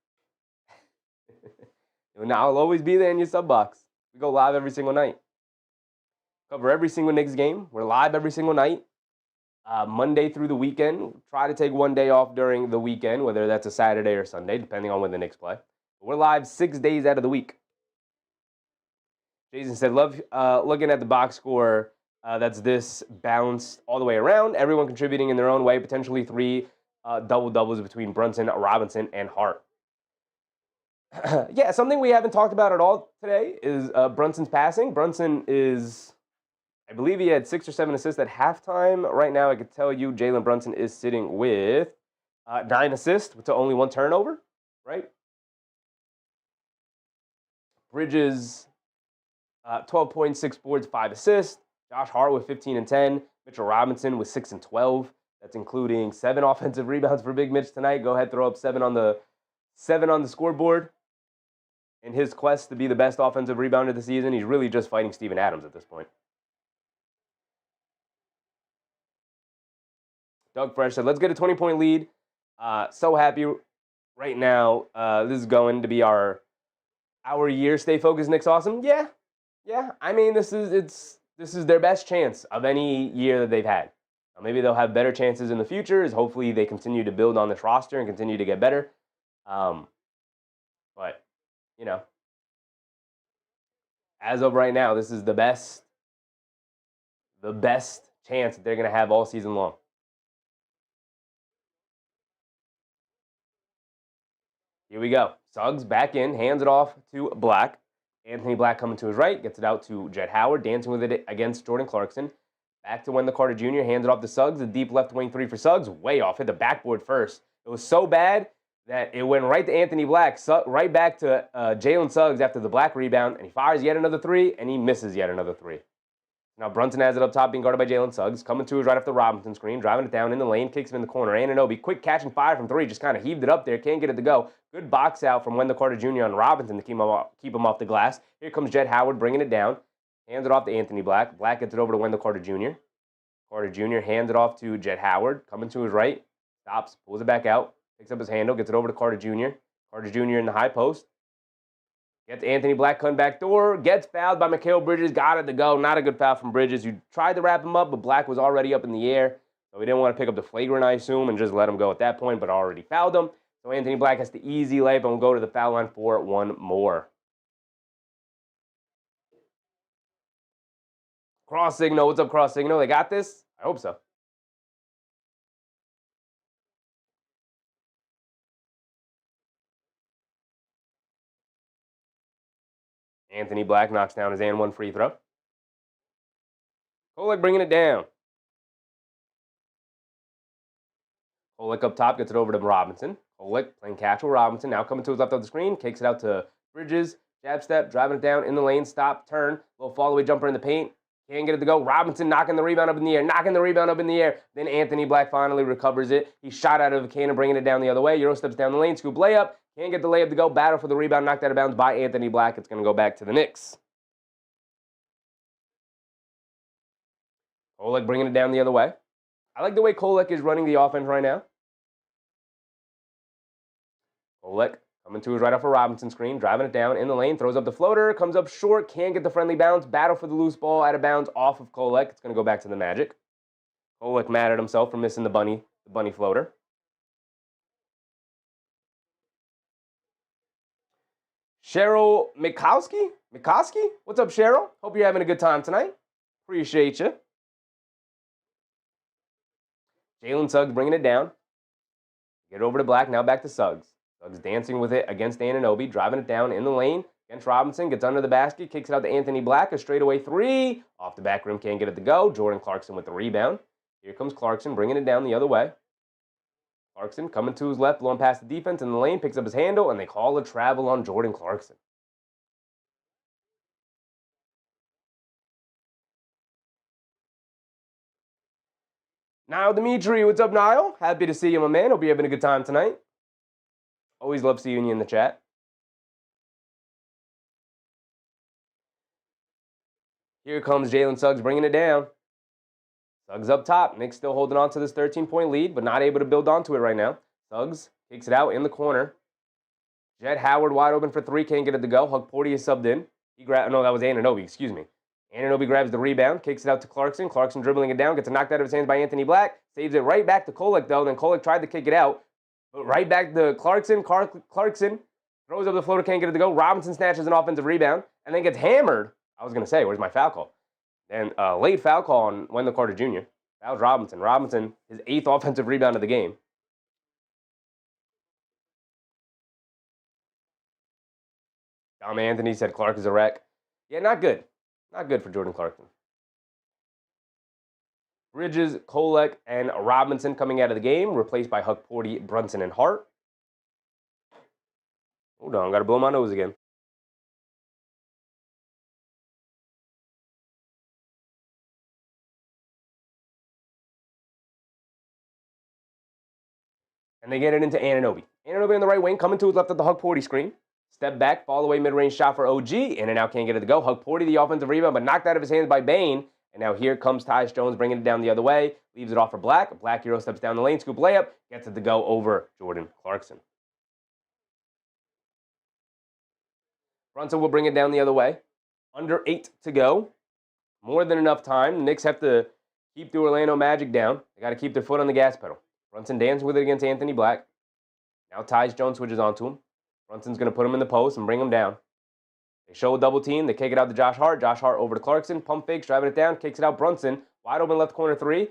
I'll always be there in your sub box. We go live every single night. Cover every single Knicks game. We're live every single night. Monday through the weekend. Try to take one day off during the weekend, whether that's a Saturday or Sunday, depending on when the Knicks play. But we're live 6 days out of the week. Jason said, love looking at the box score. That's this balanced all the way around. Everyone contributing in their own way. Potentially 3 double-doubles between Brunson, Robinson, and Hart. Yeah, something we haven't talked about at all today is Brunson's passing. Brunson is, I believe he had 6 or 7 assists at halftime. Right now, I could tell you Jalen Brunson is sitting with 9 assists to only 1 turnover, right? Bridges, 12.6 boards, 5 assists. Josh Hart with 15 and 10. Mitchell Robinson with 6 and 12. That's including 7 offensive rebounds for Big Mitch tonight. Go ahead, throw up 7 on the scoreboard. In his quest to be the best offensive rebounder of the season, he's really just fighting Steven Adams at this point. Doug Fresh said, let's get a 20-point lead. So happy right now. This is going to be our year. Stay focused, Knicks awesome. Yeah. I mean, this is their best chance of any year that they've had. Now, maybe they'll have better chances in the future. As hopefully they continue to build on this roster and continue to get better. But you know, as of right now, this is the best chance that they're going to have all season long. Here we go. Suggs back in, hands it off to Black. Anthony Black coming to his right, gets it out to Jett Howard, dancing with it against Jordan Clarkson. Back to Wendell Carter Jr., hands it off to Suggs. The deep left wing 3 for Suggs. Way off, hit the backboard first. It was so bad that it went right to Anthony Black, right back to Jalen Suggs after the Black rebound, and he fires yet another 3, and he misses yet another 3. Now Brunson has it up top, being guarded by Jalen Suggs. Coming to his right after the Robinson screen, driving it down in the lane, kicks it in the corner. Anunoby, quick catch and fire from 3, just kind of heaved it up there, can't get it to go. Good box out from Wendell Carter Jr. on Robinson to keep him off the glass. Here comes Jett Howard bringing it down. Hands it off to Anthony Black. Black gets it over to Wendell Carter Jr. Carter Jr. hands it off to Jett Howard. Coming to his right, stops, pulls it back out. Picks up his handle, gets it over to Carter Jr. Carter Jr. in the high post. Gets Anthony Black cutting back door. Gets fouled by Mikal Bridges. Got it to go. Not a good foul from Bridges. You tried to wrap him up, but Black was already up in the air. So he didn't want to pick up the flagrant, I assume, and just let him go at that point, but already fouled him. So Anthony Black has the easy layup and will go to the foul line for one more. Cross signal. What's up, cross signal? They got this? I hope so. Anthony Black knocks down his and one free throw. Kolek bringing it down. Kolek up top, gets it over to Robinson. Kolek playing catch with Robinson. Now coming to his left of the screen. Kicks it out to Bridges. Jab step, driving it down in the lane. Stop, turn. Little fall away jumper in the paint. Can't get it to go. Robinson knocking the rebound up in the air. Then Anthony Black finally recovers it. He shot out of a cannon, bringing it down the other way. Euro steps down the lane. Scoop layup. Can't get the layup to go. Battle for the rebound. Knocked out of bounds by Anthony Black. It's going to go back to the Knicks. Kolek bringing it down the other way. I like the way Kolek is running the offense right now. Kolek coming to his right off a Robinson screen, driving it down in the lane, throws up the floater, comes up short, can't get the friendly bounce, battle for the loose ball, out of bounds off of Kolek. It's going to go back to the Magic. Kolek mad at himself for missing the bunny floater. Cheryl Mikowski? What's up, Cheryl? Hope you're having a good time tonight. Appreciate you. Jalen Suggs bringing it down. Get over to Black, now back to Suggs. Suggs dancing with it against Anunoby, driving it down in the lane against Robinson, gets under the basket, kicks it out to Anthony Black, a straightaway 3. Off the back rim, can't get it to go. Jordan Clarkson with the rebound. Here comes Clarkson, bringing it down the other way. Clarkson coming to his left, blowing past the defense in the lane, picks up his handle, and they call a travel on Jordan Clarkson. Niall Dimitri, what's up, Niall? Happy to see you, my man. Hope you're having a good time tonight. Always love seeing you in the chat. Here comes Jalen Suggs bringing it down. Suggs up top. Knicks still holding on to this 13-point lead, but not able to build onto it right now. Suggs kicks it out in the corner. Jett Howard wide open for 3. Can't get it to go. Hug Porty is subbed in. That was Anunoby, excuse me. Anunoby grabs the rebound, kicks it out to Clarkson. Clarkson dribbling it down, gets it knocked out of his hands by Anthony Black. Saves it right back to Kolek, though. Then Kolek tried to kick it out. But right back to Clarkson. Clarkson throws up the floater, can't get it to go. Robinson snatches an offensive rebound and then gets hammered. I was going to say, where's my foul call? And late foul call on Wendell Carter Jr. Fouls Robinson. Robinson, his 8th offensive rebound of the game. Dom Anthony said Clark is a wreck. Yeah, not good. Not good for Jordan Clarkson. Bridges, Kolek, and Robinson coming out of the game, replaced by Huck Porty, Brunson, and Hart. Hold on, got to blow my nose again. And they get it into Anunoby. Anunoby on the right wing, coming to his left at the Hug Porty screen. Step back, fall away mid-range shot for OG. In and out, can't get it to go. Hug Porty, the offensive rebound, but knocked out of his hands by Bane. And now here comes Tyus Jones bringing it down the other way. Leaves it off for Black. Black Euro steps down the lane, scoop layup. Gets it to go over Jordan Clarkson. Brunson will bring it down the other way. Under 8 to go. More than enough time. The Knicks have to keep the Orlando Magic down. They got to keep their foot on the gas pedal. Brunson dancing with it against Anthony Black. Now Tyus Jones switches onto him. Brunson's going to put him in the post and bring him down. They show a double team. They kick it out to Josh Hart. Josh Hart over to Clarkson. Pump fakes, driving it down. Kicks it out. Brunson. Wide open left corner 3.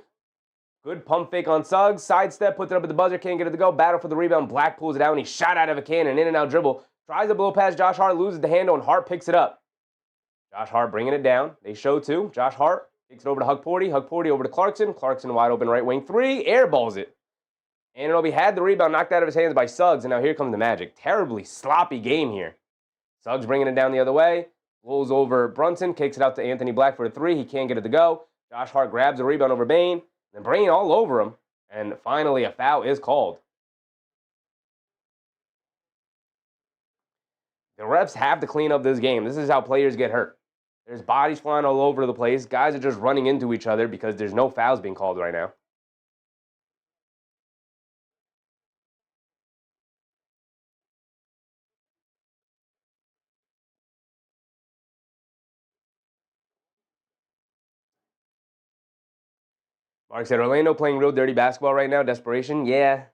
Good pump fake on Suggs. Sidestep, puts it up at the buzzer. Can't get it to go. Battle for the rebound. Black pulls it out, and he shot out of a cannon. In and out dribble. Tries to blow past Josh Hart. Loses the handle, and Hart picks it up. Josh Hart bringing it down. They show 2. Josh Hart kicks it over to Hug Porty. Hug Porty over to Clarkson. Clarkson wide open right wing 3. Airballs it. Anunoby had the rebound knocked out of his hands by Suggs, and now here comes the Magic. Terribly sloppy game here. Suggs bringing it down the other way. Rolls over Brunson. Kicks it out to Anthony Black for a 3. He can't get it to go. Josh Hart grabs the rebound over Bane. Then Bane all over him. And finally, a foul is called. The refs have to clean up this game. This is how players get hurt. There's bodies flying all over the place. Guys are just running into each other because there's no fouls being called right now. Mark said, Orlando playing real dirty basketball right now. Desperation. Yeah,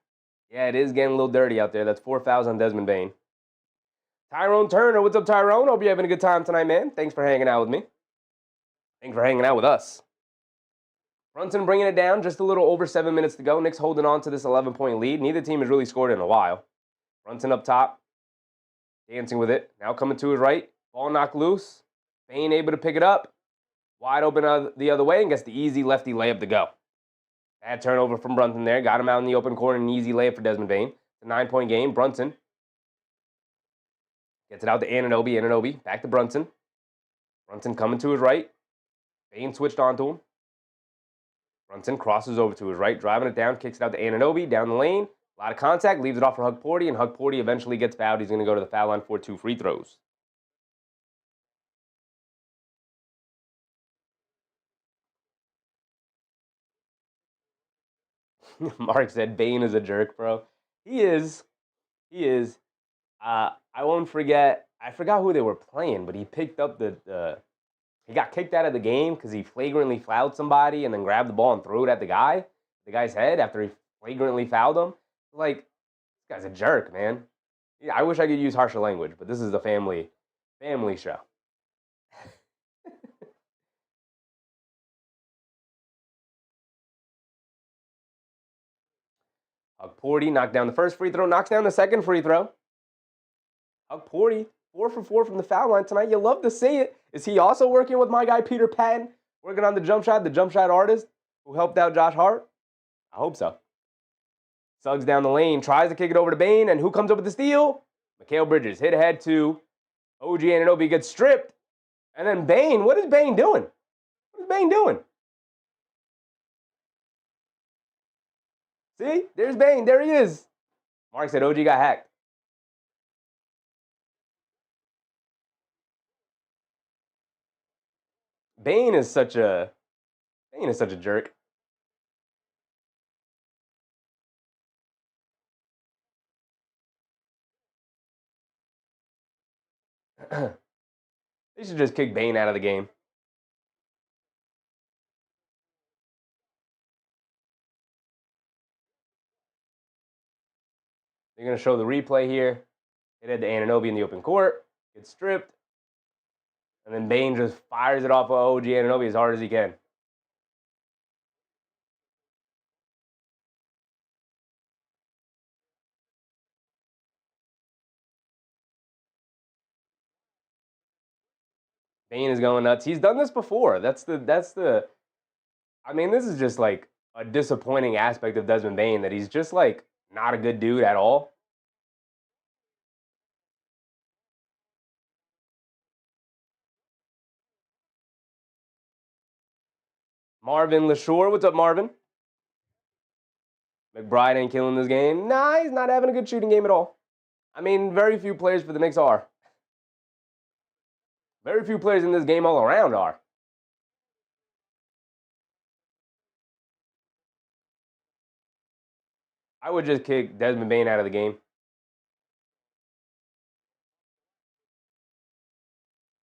it is getting a little dirty out there. That's 4 fouls on Desmond Bane. Tyrone Turner. What's up, Tyrone? Hope you're having a good time tonight, man. Thanks for hanging out with me. Thanks for hanging out with us. Brunson bringing it down. Just a little over 7 minutes to go. Knicks holding on to this 11-point lead. Neither team has really scored in a while. Brunson up top. Dancing with it. Now coming to his right. Ball knocked loose. Bane able to pick it up. Wide open the other way and gets the easy lefty layup to go. Bad turnover from Brunson there. Got him out in the open corner. An easy layup for Desmond Bane. It's a 9-point game. Brunson gets it out to Anunoby. Anunoby back to Brunson. Brunson coming to his right. Bane switched onto him. Brunson crosses over to his right, driving it down, kicks it out to Anunoby, down the lane. A lot of contact, leaves it off for Hug Porty, and Hug Porty eventually gets fouled. He's going to go to the foul line for 2 free throws. Mark said Bane is a jerk, bro. He is. I won't forget. I forgot who they were playing, but he picked up he got kicked out of the game because he flagrantly fouled somebody and then grabbed the ball and threw it at the guy's head after he flagrantly fouled him. Like, this guy's a jerk, man. Yeah, I wish I could use harsher language, but this is a family show. Hug Porty knocked down the first free throw, knocks down the second free throw. Hug Porty, 4 for 4 from the foul line tonight. You love to see it. Is he also working with my guy Peter Patton, working on the jump shot artist who helped out Josh Hart? I hope so. Suggs down the lane, tries to kick it over to Bane, and who comes up with the steal? Mikal Bridges hit ahead to OG Anunoby, gets stripped, and then Bane. What is Bane doing? See, there's Bane. There he is. Mark said OG got hacked. Bane is such a jerk. They should just kick Bane out of the game. They're going to show the replay here. It had the Anunoby in the open court. Gets stripped. And then Bane just fires it off of OG Anunoby as hard as he can. Bane is going nuts. He's done this before. That's the I mean, this is just like a disappointing aspect of Desmond Bane, that he's just like not a good dude at all. Marvin LaShore, what's up, Marvin? McBride ain't killing this game. Nah, he's not having a good shooting game at all. I mean, very few players for the Knicks are. Very few players in this game all around are. I would just kick Desmond Bane out of the game.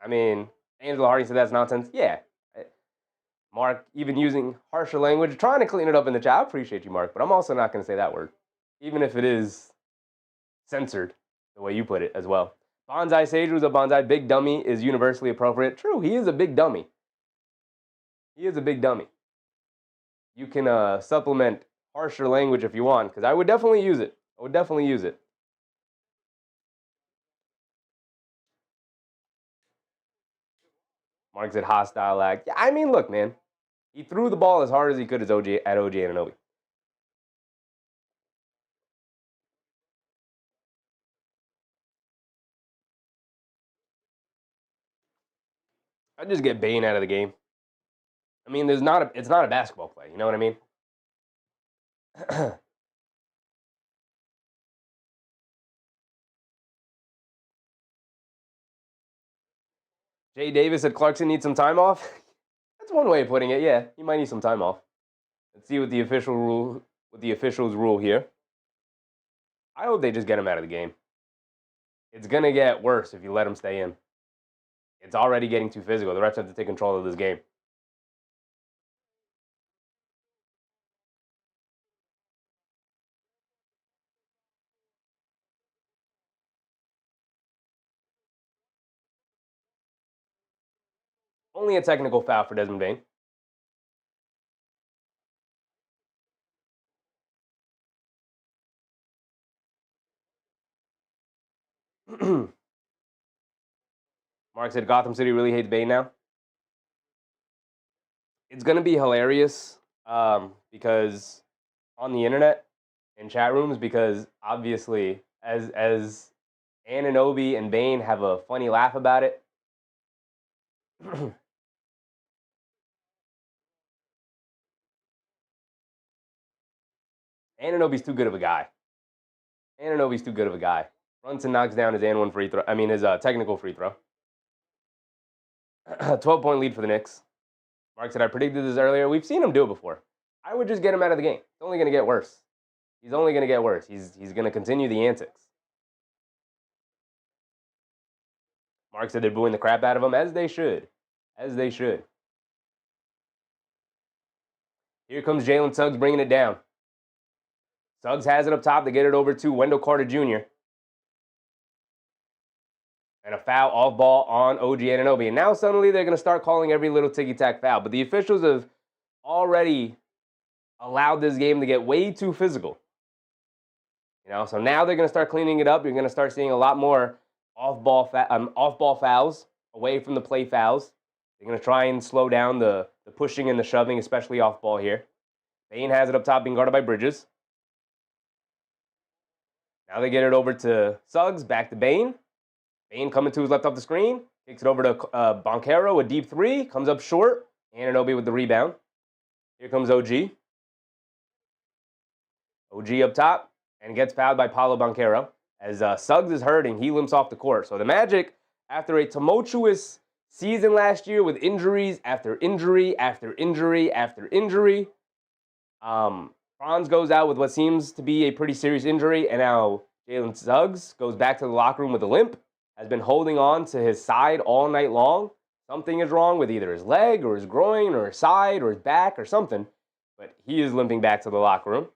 I mean, Angelo Hardy said that's nonsense. Yeah. Mark, even using harsher language, trying to clean it up in the chat. I appreciate you, Mark, but I'm also not going to say that word, even if it is censored the way you put it as well. Bonsai Sage was a bonsai. Big dummy is universally appropriate. True, he is a big dummy. He is a big dummy. You can supplement harsher language if you want, because I would definitely use it. I would definitely use it. Mark said hostile act. Yeah, I mean, look, man. He threw the ball as hard as he could at OG Anunoby. I'd just get Bane out of the game. I mean, it's not a basketball play. You know what I mean? Jay Davis said Clarkson needs some time off. That's one way of putting it. Yeah, he might need some time off. Let's see what the officials rule here. I hope they just get him out of the game. It's gonna get worse if you let him stay in. It's already getting too physical. The refs have to take control of this game. Only a technical foul for Desmond Bane. Mark said Gotham City really hates Bane now. It's going to be hilarious because on the internet and chat rooms, because obviously as Anunoby and Bane have a funny laugh about it. Anunoby's too good of a guy. Anunoby's too good of a guy. Brunson knocks down his and one free throw. I mean, his technical free throw. 12-point lead for the Knicks. Mark said, I predicted this earlier. We've seen him do it before. I would just get him out of the game. It's only going to get worse. He's only going to get worse. He's going to continue the antics. Mark said they're booing the crap out of him, as they should. As they should. Here comes Jalen Suggs bringing it down. Suggs has it up top. They get it over to Wendell Carter Jr. And a foul off ball on OG Anunoby. And now suddenly they're going to start calling every little ticky-tack foul. But the officials have already allowed this game to get way too physical. You know, so now they're going to start cleaning it up. You're going to start seeing a lot more off-ball fouls, away from the play fouls. They're going to try and slow down the pushing and the shoving, especially off ball here. Bane has it up top, being guarded by Bridges. Now they get it over to Suggs, back to Bane. Bane coming to his left off the screen. Kicks it over to Banchero, a deep three. Comes up short. Anunoby with the rebound. Here comes OG. OG up top and gets fouled by Paolo Banchero. As Suggs is hurting, he limps off the court. So the Magic, after a tumultuous season last year with injuries after injury after injury after injury, Franz goes out with what seems to be a pretty serious injury, and now Jalen Suggs goes back to the locker room with a limp, has been holding on to his side all night long. Something is wrong with either his leg or his groin or his side or his back or something, but he is limping back to the locker room.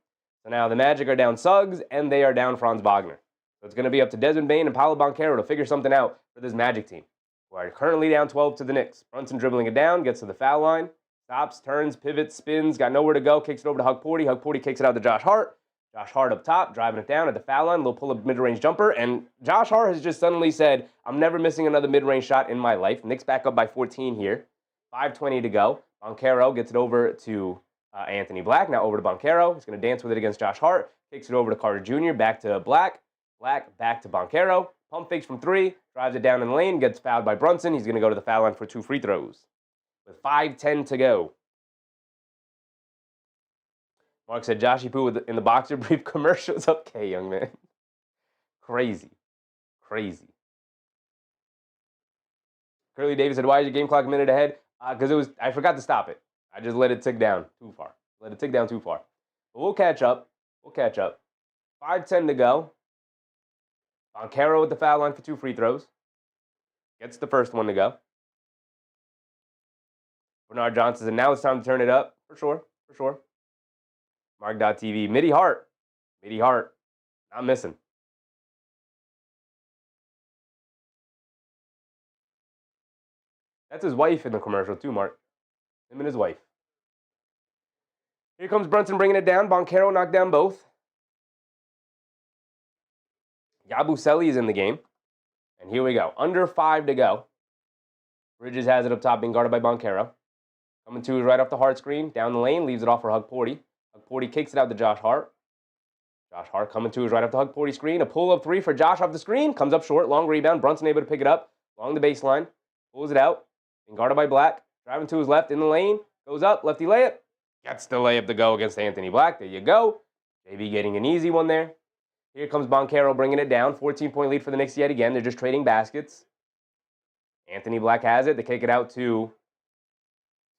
So now the Magic are down Suggs, and they are down Franz Wagner. So it's going to be up to Desmond Bane and Paolo Banchero to figure something out for this Magic team, who are currently down 12 to the Knicks. Brunson dribbling it down, gets to the foul line, stops, turns, pivots, spins, got nowhere to go, kicks it over to Hugporty. Hugporty kicks it out to Josh Hart. Josh Hart up top, driving it down at the foul line, little pull-up mid-range jumper, and Josh Hart has just suddenly said, I'm never missing another mid-range shot in my life. Knicks back up by 14 here. 5:20 to go. Banchero gets it over to Anthony Black, now over to Banchero. He's going to dance with it against Josh Hart. Kicks it over to Carter Jr., back to Black. Black back to Banchero. Pump fakes from three, drives it down in the lane, gets fouled by Brunson. He's going to go to the foul line for 2 free throws with 5:10 to go. Mark said, Joshy Poo in the boxer brief commercials. Okay, young man. Crazy. Curly Davis said, why is your game clock a minute ahead? Because I forgot to stop it. I just let it tick down too far. But we'll catch up. 5:10 to go. Boncaro with the foul line for 2 free throws. Gets the first one to go. Bernard Johnson said, now it's time to turn it up. For sure. Mark.tv. Mitty Hart. Not missing. That's his wife in the commercial too, Mark. Him and his wife. Here comes Brunson bringing it down. Boncaro knocked down both. Yabusele is in the game. And here we go. Under 5 to go. Bridges has it up top, being guarded by Boncaro. Coming to is right off the Hart screen. Down the lane, leaves it off for Hug-Porty. Hug-Porty kicks it out to Josh Hart. Josh Hart coming to is right off the Hug-Porty screen. A pull-up 3 for Josh off the screen. Comes up short. Long rebound. Brunson able to pick it up. Along the baseline. Pulls it out. Being guarded by Black. Driving to his left in the lane. Goes up. Lefty layup. Gets the layup to go against Anthony Black. There you go. JB getting an easy one there. Here comes Boncaro bringing it down. 14-point lead for the Knicks yet again. They're just trading baskets. Anthony Black has it. They kick it out to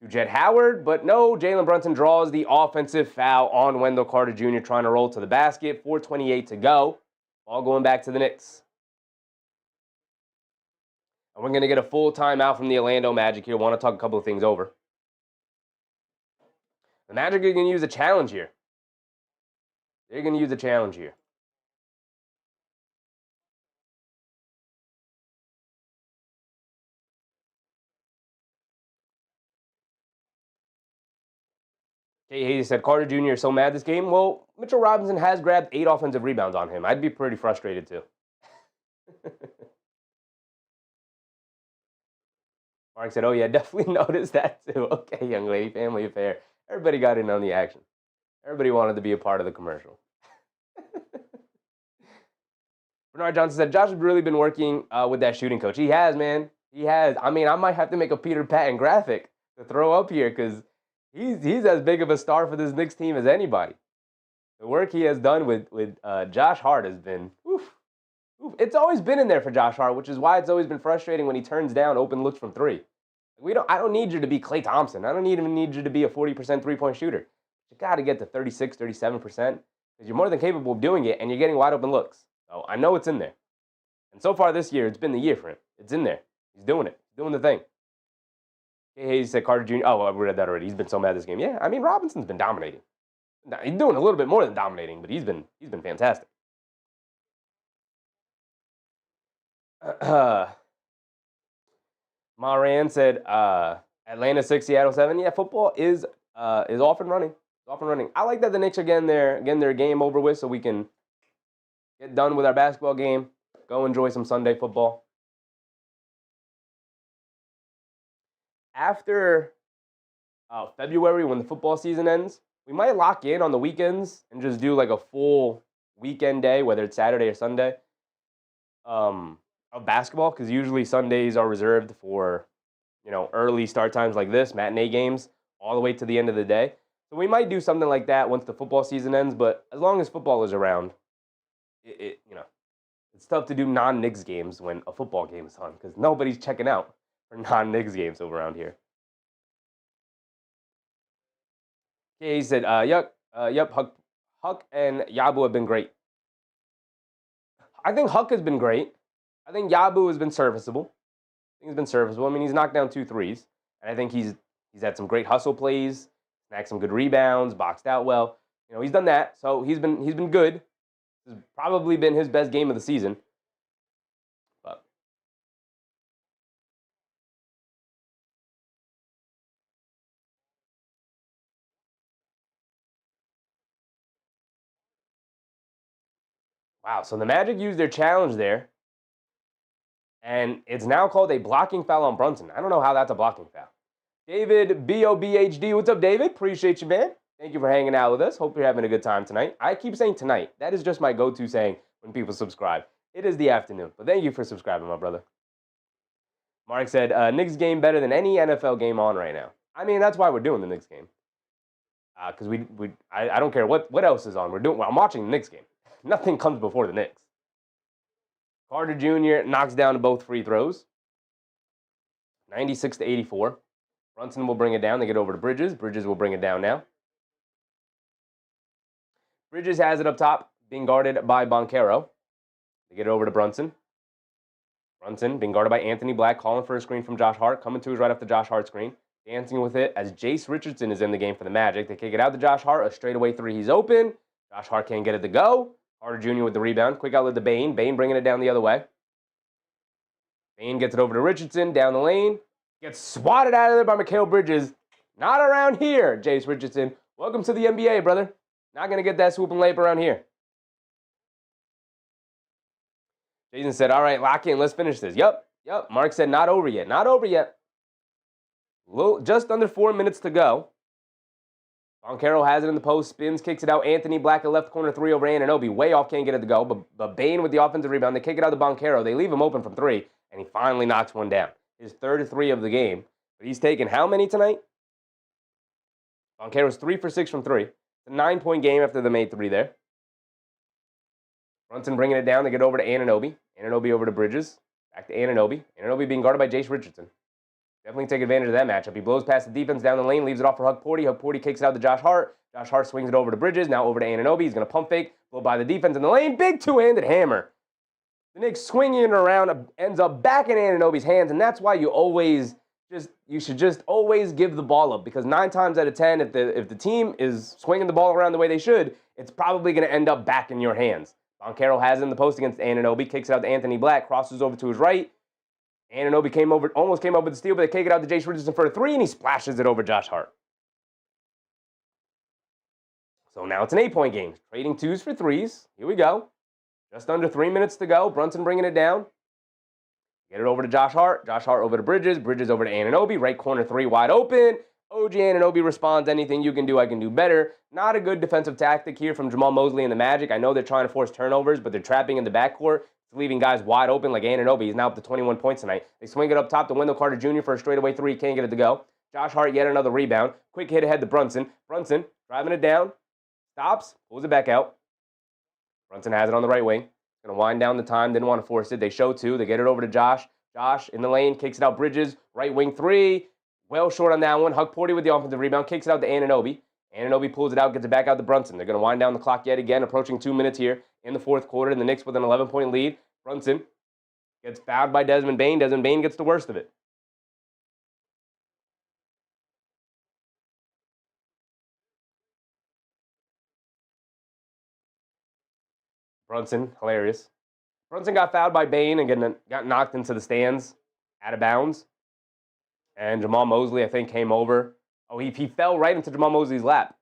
Jet Howard. But no, Jalen Brunson draws the offensive foul on Wendell Carter Jr. trying to roll to the basket. 4:28 to go. Ball going back to the Knicks. And we're going to get a full timeout from the Orlando Magic here. Want to talk a couple of things over. The Magic are going to use a challenge here. They're going to use a challenge here. Kay Hayes said, Carter Jr. is so mad this game. Well, Mitchell Robinson has grabbed 8 offensive rebounds on him. I'd be pretty frustrated too. Mark said, oh yeah, definitely noticed that too. Okay, young lady, family affair. Everybody got in on the action. Everybody wanted to be a part of the commercial. Bernard Johnson said, Josh has really been working with that shooting coach. He has, man. He has. I mean, I might have to make a Peter Patton graphic to throw up here because he's as big of a star for this Knicks team as anybody. The work he has done with Josh Hart has been, oof. It's always been in there for Josh Hart, which is why it's always been frustrating when he turns down open looks from 3. I don't need you to be Klay Thompson. I don't even need you to be a 40% three-point shooter. You got to get to 36, 37% because you're more than capable of doing it, and you're getting wide open looks. So I know it's in there. And so far this year, it's been the year for him. It's in there. He's doing it. He's doing the thing. He said Carter Jr. Oh, I read that already. He's been so mad this game. Yeah, I mean, Robinson's been dominating. He's doing a little bit more than dominating, but he's been fantastic. Maran said Atlanta 6, Seattle 7. Yeah, football is off and running. I like that the Knicks are getting their game over with so we can get done with our basketball game, go enjoy some Sunday football. After February, when the football season ends, we might lock in on the weekends and just do like a full weekend day, whether it's Saturday or Sunday, of basketball, because usually Sundays are reserved for, early start times like this, matinee games, all the way to the end of the day. So we might do something like that once the football season ends, but as long as football is around, it's tough to do non-Knicks games when a football game is on, because nobody's checking out for non-Knicks games over around here. Okay, he said, yep, Huck and Yabu have been great. I think Huck has been great. I think Yabu has been serviceable. I mean, he's knocked down 2 threes, and I think he's had some great hustle plays, snagged some good rebounds, boxed out well. He's done that, so he's been good. This has probably been his best game of the season. But wow, so the Magic used their challenge there. And it's now called a blocking foul on Brunson. I don't know how that's a blocking foul. David BOBHD, what's up, David? Appreciate you, man. Thank you for hanging out with us. Hope you're having a good time tonight. I keep saying tonight. That is just my go-to saying when people subscribe. It is the afternoon, but thank you for subscribing, my brother. Mark said, Knicks game better than any NFL game on right now. I mean, that's why we're doing the Knicks game. Because I don't care what else is on. I'm watching the Knicks game. Nothing comes before the Knicks. Carter Jr. knocks down both free throws. 96-84. Brunson will bring it down. They get over to Bridges. Bridges will bring it down now. Bridges has it up top, being guarded by Banchero. They get it over to Brunson. Brunson being guarded by Anthony Black, calling for a screen from Josh Hart. Coming to his right off the Josh Hart screen. Dancing with it as Jace Richardson is in the game for the Magic. They kick it out to Josh Hart. A straightaway three. He's open. Josh Hart can't get it to go. Carter Jr. with the rebound. Quick outlet to Bane. Bane bringing it down the other way. Bane gets it over to Richardson. Down the lane. Gets swatted out of there by Mikal Bridges. Not around here, Jace Richardson. Welcome to the NBA, brother. Not going to get that swoop and layup around here. Jason said, all right, lock in. Let's finish this. Yep. Mark said, not over yet. Not over yet. Just under 4 minutes to go. Banchero has it in the post. Spins, kicks it out. Anthony Black, a left corner three over Anunoby. Way off, can't get it to go. But Bane with the offensive rebound. They kick it out to Banchero. They leave him open from three. And he finally knocks one down. His third three of the game. But he's taken how many tonight? Banchero's 3 for 6 from three. It's a 9-point game after the made three there. Brunson bringing it down. They get over to Anunoby. Anunoby over to Bridges. Back to Anunoby. Anunoby being guarded by Jace Richardson. Definitely take advantage of that matchup. He blows past the defense down the lane, leaves it off for Hugporty. Hugporty kicks it out to Josh Hart. Josh Hart swings it over to Bridges. Now over to Anunoby. He's going to pump fake. Blow by the defense in the lane. Big two-handed hammer. The Knicks swinging it around ends up back in Anunoby's hands, and that's why you should just always give the ball up, because 9 times out of 10, if the team is swinging the ball around the way they should, it's probably going to end up back in your hands. Banchero has it in the post against Anunoby, kicks it out to Anthony Black, crosses over to his right. Anunoby almost came up with the steal, but they kick it out to Jace Richardson for a three, and he splashes it over Josh Hart. So now it's an 8-point game. Trading twos for threes. Here we go. Just under 3 minutes to go. Brunson bringing it down. Get it over to Josh Hart. Josh Hart over to Bridges. Bridges over to Anunoby. Right corner three wide open. OG Anunoby responds, anything you can do, I can do better. Not a good defensive tactic here from Jamal Mosley and the Magic. I know they're trying to force turnovers, but they're trapping in the backcourt. It's leaving guys wide open like Anunoby. He's now up to 21 points tonight. They swing it up top to Wendell Carter Jr. for a straightaway three. Can't get it to go. Josh Hart yet another rebound. Quick hit ahead to Brunson. Brunson driving it down. Stops. Pulls it back out. Brunson has it on the right wing. Going to wind down the time. Didn't want to force it. They show two. They get it over to Josh. Josh in the lane. Kicks it out. Bridges. Right wing three. Well short on that one. Hugporty with the offensive rebound. Kicks it out to Anunoby. Anunoby pulls it out. Gets it back out to Brunson. They're going to wind down the clock yet again. Approaching 2 minutes here in the fourth quarter. The Knicks with an 11-point lead. Brunson gets fouled by Desmond Bane. Desmond Bane gets the worst of it. Brunson, hilarious. Brunson got fouled by Bane and got knocked into the stands, out of bounds. And Jamal Mosley, I think, came over. Oh, he fell right into Jamal Mosley's lap.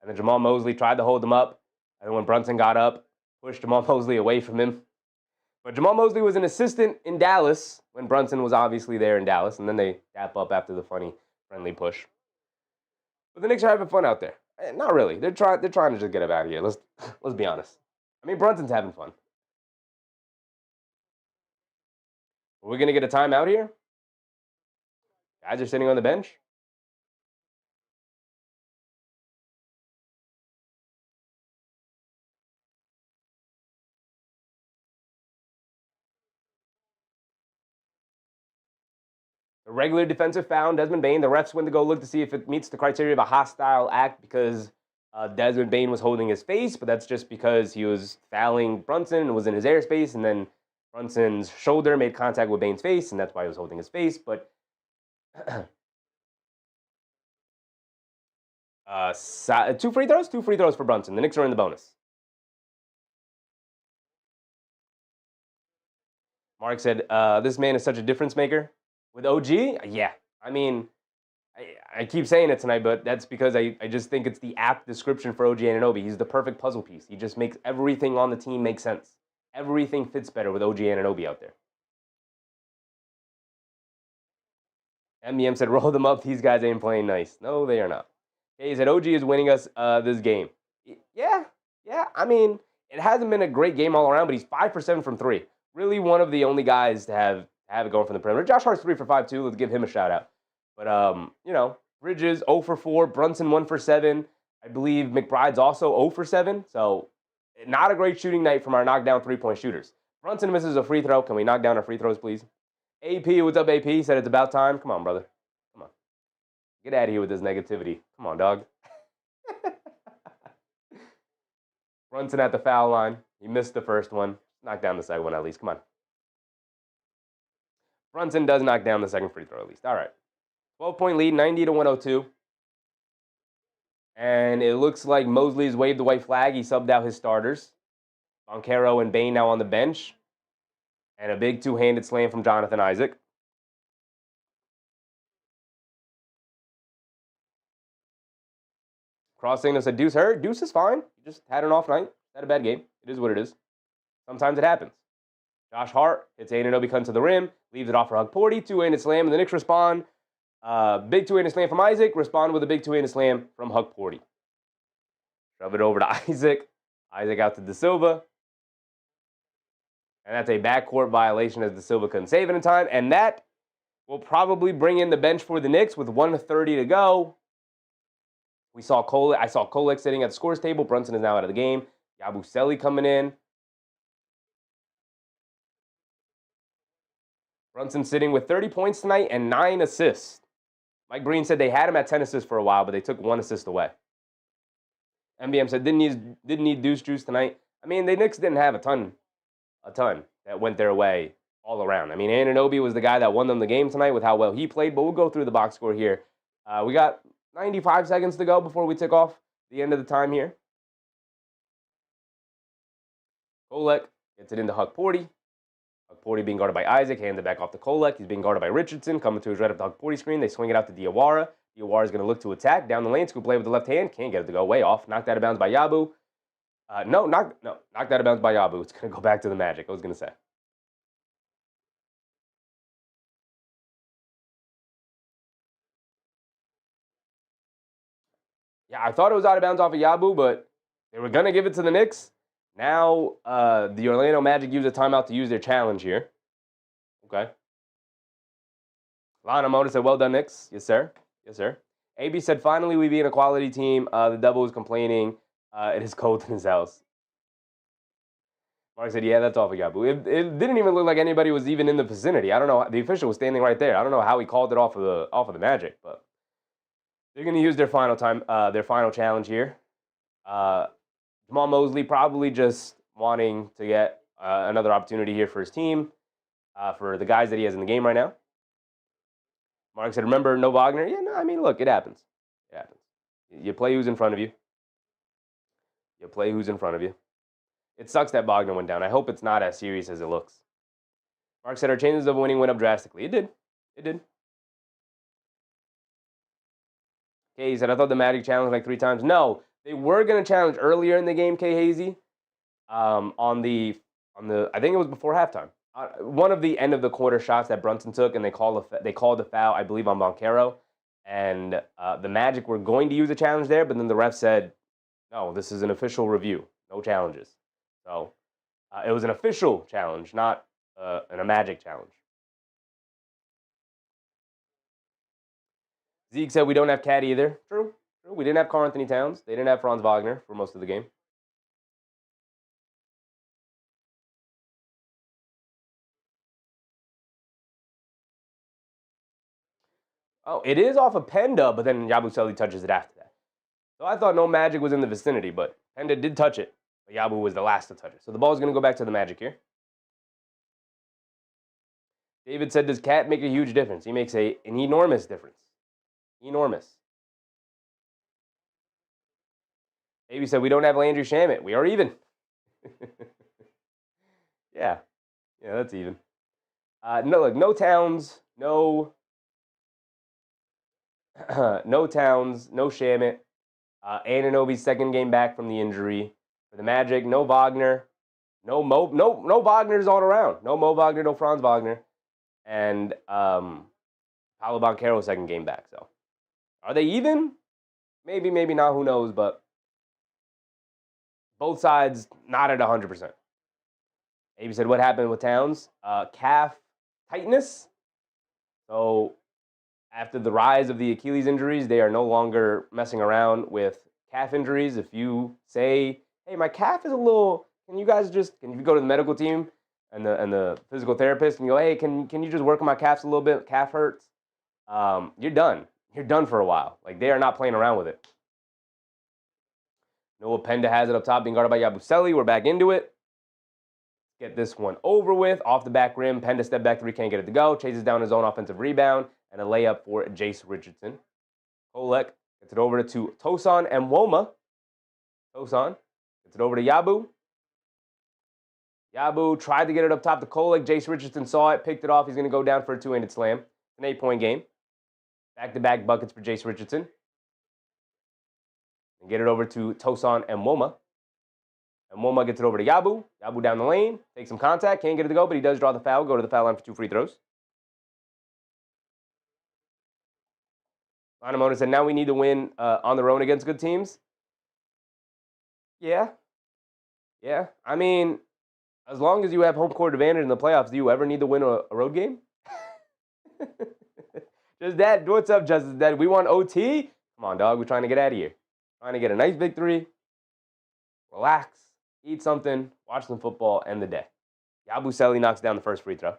And then Jamal Mosley tried to hold him up. And then when Brunson got up, pushed Jamal Mosley away from him. But Jamal Mosley was an assistant in Dallas when Brunson was obviously there in Dallas. And then they dap up after the funny, friendly push. But the Knicks are having fun out there. Not really. They're trying to just get him out of here. Let's be honest. I mean, Brunson's having fun. Are we going to get a timeout here? Guys are sitting on the bench. The regular defensive foul, Desmond Bane. The refs went to go look to see if it meets the criteria of a hostile act because Desmond Bane was holding his face, but that's just because he was fouling Brunson and was in his airspace, and then Brunson's shoulder made contact with Bane's face, and that's why he was holding his face. But 2 free throws? 2 free throws for Brunson. The Knicks are in the bonus. Mark said, this man is such a difference maker. With OG? Yeah. I mean, I keep saying it tonight, but that's because I just think it's the apt description for OG Anunoby. He's the perfect puzzle piece. He just makes everything on the team make sense. Everything fits better with OG Anunoby out there. MBM said, roll them up. These guys ain't playing nice. No, they are not. Okay, he said, OG is winning us this game. Yeah. I mean, it hasn't been a great game all around, but he's 5 for 7 from 3. Really one of the only guys to have it going from the perimeter. Josh Hart's 3 for 5 too. Let's give him a shout out. But, Bridges 0 for 4. Brunson 1 for 7. I believe McBride's also 0 for 7. So not a great shooting night from our knockdown three-point shooters. Brunson misses a free throw. Can we knock down our free throws, please? AP, what's up, AP? Said it's about time. Come on, brother. Come on. Get out of here with this negativity. Come on, dog. Brunson at the foul line. He missed the first one. Knock down the second one at least. Come on. Brunson does knock down the second free throw at least. All right. 12-point lead, 90 to 102. And it looks like Mosley's waved the white flag. He subbed out his starters. Boncaro and Bain now on the bench. And a big two-handed slam from Jonathan Isaac. Cross signal said Deuce hurt. Deuce is fine. He just had an off night. Had a bad game. It is what it is. Sometimes it happens. Josh Hart hits Anunoby, comes to the rim, leaves it off for Hug Porty. Two-handed slam, and the Knicks respond. Big two-handed slam from Isaac. Respond with a big two-handed slam from Hug Porty. Shove it over to Isaac. Isaac out to De Silva. And that's a backcourt violation as De Silva couldn't save it in time. And that will probably bring in the bench for the Knicks with 1:30 to go. I saw Kolek sitting at the scores table. Brunson is now out of the game. Yabusele coming in. Brunson sitting with 30 points tonight and 9 assists. Mike Breen said they had him at 10 assists for a while, but they took 1 assist away. MBM said didn't need Deuce Juice tonight. I mean, the Knicks didn't have a ton that went their way all around. I mean, Anunoby was the guy that won them the game tonight with how well he played, but we'll go through the box score here. We got 95 seconds to go before we tick off the end of the time here. Kolek gets it into Hug Porty. Hug Porty being guarded by Isaac, hands it back off to Kolek. He's being guarded by Richardson, coming to his right of the Hug Porty screen. They swing it out to Diawara. Diawara is going to look to attack. Down the lane, scoop play with the left hand. Can't get it to go, way off. Knocked out of bounds by Yabu. Knocked out of bounds by Yabu. It's going to go back to the Magic, I was going to say. Yeah, I thought it was out of bounds off of Yabu, but they were going to give it to the Knicks. Now, the Orlando Magic use a timeout to use their challenge here. Okay. Lana Moda said, well done, Knicks. Yes, sir. Yes, sir. AB said, finally, we beat a quality team. The Devil was complaining. It is cold in his house. Mark said, yeah, that's off of Yabu. It didn't even look like anybody was even in the vicinity. I don't know. The official was standing right there. I don't know how he called it off of the Magic, but they're going to use their final challenge here. Jamal Mosley probably just wanting to get another opportunity here for his team, for the guys that he has in the game right now. Mark said, remember, no Wagner? Yeah, no, I mean, look, it happens. It happens. You play who's in front of you. You play who's in front of you. It sucks that Wagner went down. I hope it's not as serious as it looks. Mark said, our chances of winning went up drastically. It did. It did. Okay, he said, I thought the Magic challenged like 3 times. No, they were going to challenge earlier in the game, K. Hazy, on the I think it was before halftime. One of the end of the quarter shots that Brunson took, and they called a foul, I believe, on Boncaro. And the Magic were going to use a challenge there, but then the ref said, no, this is an official review. No challenges. So it was an official challenge, not a Magic challenge. Zeke said we don't have Cat either. True. We didn't have Karl Anthony Towns. They didn't have Franz Wagner for most of the game. Oh, it is off of Penda, but then Yabusele touches it after that. So I thought no Magic was in the vicinity, but Penda did touch it. But Yabu was the last to touch it. So the ball is going to go back to the Magic here. David said, does Cat make a huge difference? He makes an enormous difference. Enormous. Davey said, we don't have Landry Shamet. We are even. Yeah, that's even. No Towns, no Towns, no Shamet. Anunoby's second game back from the injury. For the Magic, no Wagner. No Wagner's all around. No Mo Wagner, no Franz Wagner. And Paolo Boncaro second game back. So are they even? Maybe, maybe not. Who knows? But both sides not at 100%. Abe said, what happened with Towns? Calf tightness. So after the rise of the Achilles injuries, they are no longer messing around with calf injuries, if you say, hey, my calf is a little, can you go to the medical team and the physical therapist and you go, hey, can you just work on my calves a little bit? Calf hurts. You're done. You're done for a while. Like, they are not playing around with it. Noah Penda has it up top, being guarded by Yabusele. We're back into it. Get this one over with. Off the back rim, Penda step back three, can't get it to go. Chases down his own offensive rebound and a layup for Jace Richardson. Kolek gets it over to Tosan and Woma. Tosan gets it over to Yabu. Yabu tried to get it up top to Kolek. Jace Richardson saw it, picked it off. He's going to go down for a two-handed slam. It's an 8-point game. Back-to-back buckets for Jace Richardson. And get it over to Tosan and Woma. And Woma gets it over to Yabu. Yabu down the lane. Takes some contact. Can't get it to go, but he does draw the foul. Go to the foul line for 2 free throws. Lanamoto said, now we need to win on the road against good teams. Yeah. I mean, as long as you have home court advantage in the playoffs, do you ever need to win a road game? Just that. What's up, Justice Dead? We want OT? Come on, dog. We're trying to get out of here. Trying to get a nice victory. Relax. Eat something. Watch some football. End the day. Yabusele knocks down the first free throw.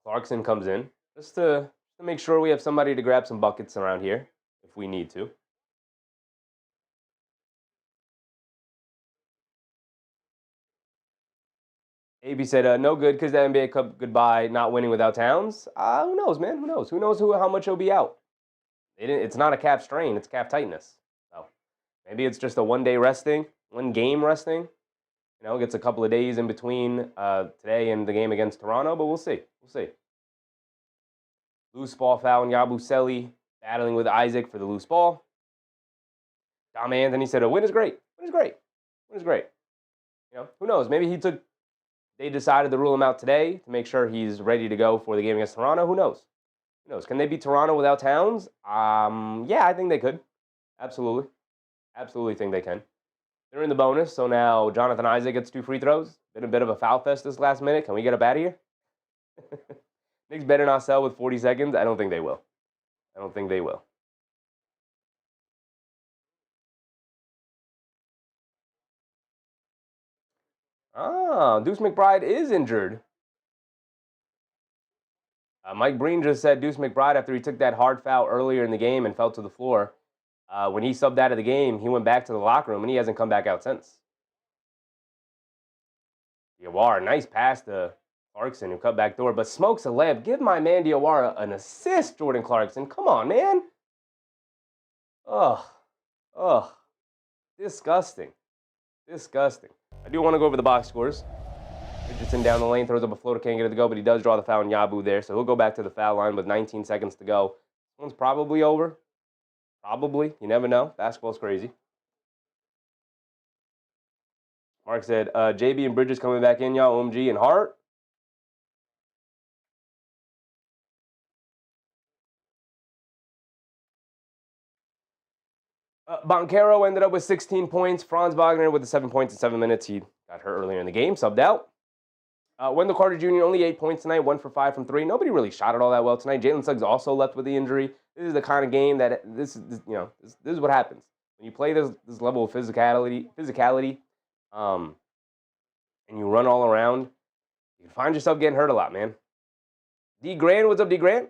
Clarkson comes in just to make sure we have somebody to grab some buckets around here if we need to. AB said, no good because the NBA Cup goodbye, not winning without Towns. Who knows, man? Who knows? Who knows how much he'll be out? It's not a calf strain. It's calf tightness. So maybe it's just a one game resting. Gets a couple of days in between today and the game against Toronto, but we'll see. Loose ball foul and Yabusele battling with Isaac for the loose ball. Dom Anthony said, a win is great. Win is great. Who knows? Maybe they decided to rule him out today to make sure he's ready to go for the game against Toronto. Who knows? Can they beat Toronto without Towns? Yeah, I think they could. Absolutely think they can. They're in the bonus, so now Jonathan Isaac gets 2 free throws. Been a bit of a foul fest this last minute. Can we get up out of here? Knicks better not sell with 40 seconds. I don't think they will. Deuce McBride is injured. Mike Breen just said Deuce McBride, after he took that hard foul earlier in the game and fell to the floor, when he subbed out of the game, he went back to the locker room, and he hasn't come back out since. Diawara, nice pass to Clarkson, who cut back door, but smokes a layup. Give my man Diawara an assist, Jordan Clarkson. Come on, man. Ugh. Disgusting. I do want to go over the box scores. Richardson down the lane, throws up a floater, can't get it to go, but he does draw the foul on Yabu there, so he'll go back to the foul line with 19 seconds to go. This one's probably over. Probably. You never know. Basketball's crazy. Mark said, JB and Bridges coming back in, y'all. OMG and Hart. Boncaro ended up with 16 points. Franz Wagner with the 7 points in 7 minutes. He got hurt earlier in the game, subbed out. Wendell Carter Jr. only 8 points tonight, 1 for 5 from 3. Nobody really shot it all that well tonight. Jalen Suggs also left with the injury. This is the kind of game that this is what happens when you play this level of physicality, and you run all around. You find yourself getting hurt a lot, man. D Grant, what's up, D Grant?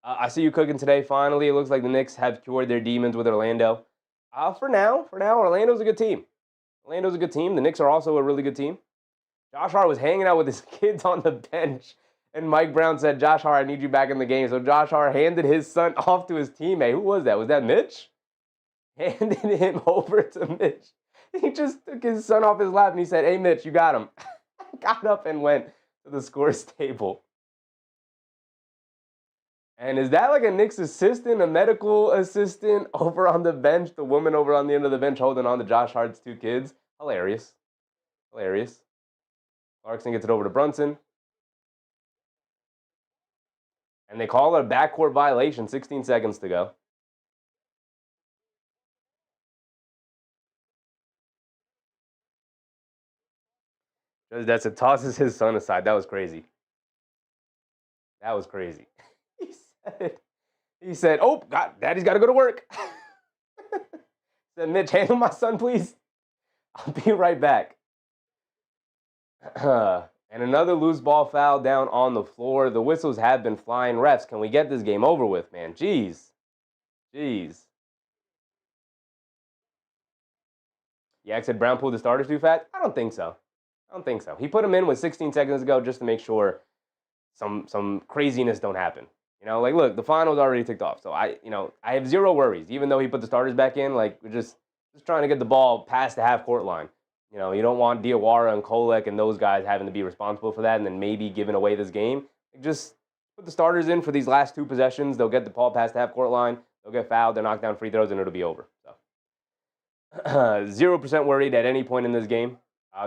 I see you cooking today. Finally, it looks like the Knicks have cured their demons with Orlando. For now, Orlando's a good team. The Knicks are also a really good team. Josh Hart was hanging out with his kids on the bench, and Mike Brown said, Josh Hart, I need you back in the game. So Josh Hart handed his son off to his teammate. Who was that? Was that Mitch? Handed him over to Mitch. He just took his son off his lap, and he said, hey, Mitch, you got him. Got up and went to the scores table. And is that like a Knicks assistant, a medical assistant over on the bench? The woman over on the end of the bench holding on to Josh Hart's 2 kids? Hilarious. Clarkson gets it over to Brunson. And they call it a backcourt violation. 16 seconds to go. Judge Detson tosses his son aside. That was crazy. That was crazy. He said, oh, God, Daddy's got to go to work. Said, Mitch, handle my son, please. I'll be right back. And another loose ball foul down on the floor. The whistles have been flying. Refs, can we get this game over with, man? Jeez. Yak said Brown pulled the starters too fast. I don't think so. He put him in with 16 seconds to go just to make sure some craziness don't happen. You know, like, look, the finals already ticked off. So I have zero worries. Even though he put the starters back in, like, we're just trying to get the ball past the half-court line. You know, you don't want Diawara and Kolek and those guys having to be responsible for that and then maybe giving away this game. Like, just put the starters in for these last two possessions. They'll get the ball past the half-court line. They'll get fouled. They'll knock down free throws, and it'll be over. So 0% worried at any point in this game.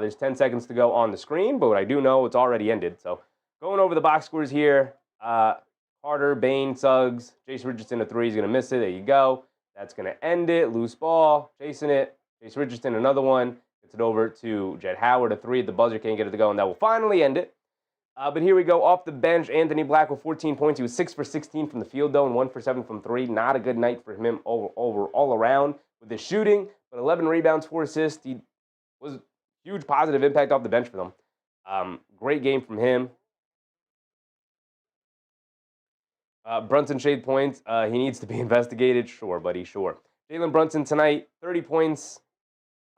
There's 10 seconds to go on the screen, but what I do know, it's already ended. So going over the box scores here, Carter, Bain, Suggs, Jason Richardson, a three. He's going to miss it. There you go. That's going to end it. Loose ball, chasing it. Jason Richardson, another one. Gets it over to Jett Howard, a three at the buzzer. Can't get it to go, and that will finally end it. But here we go. Off the bench, Anthony Black with 14 points. He was 6 for 16 from the field, though, and 1 for 7 from three. Not a good night for him all around with his shooting, but 11 rebounds, 4 assists. He was huge positive impact off the bench for them. Great game from him. Brunson shade points. He needs to be investigated. Sure, buddy, sure. Jalen Brunson tonight, 30 points,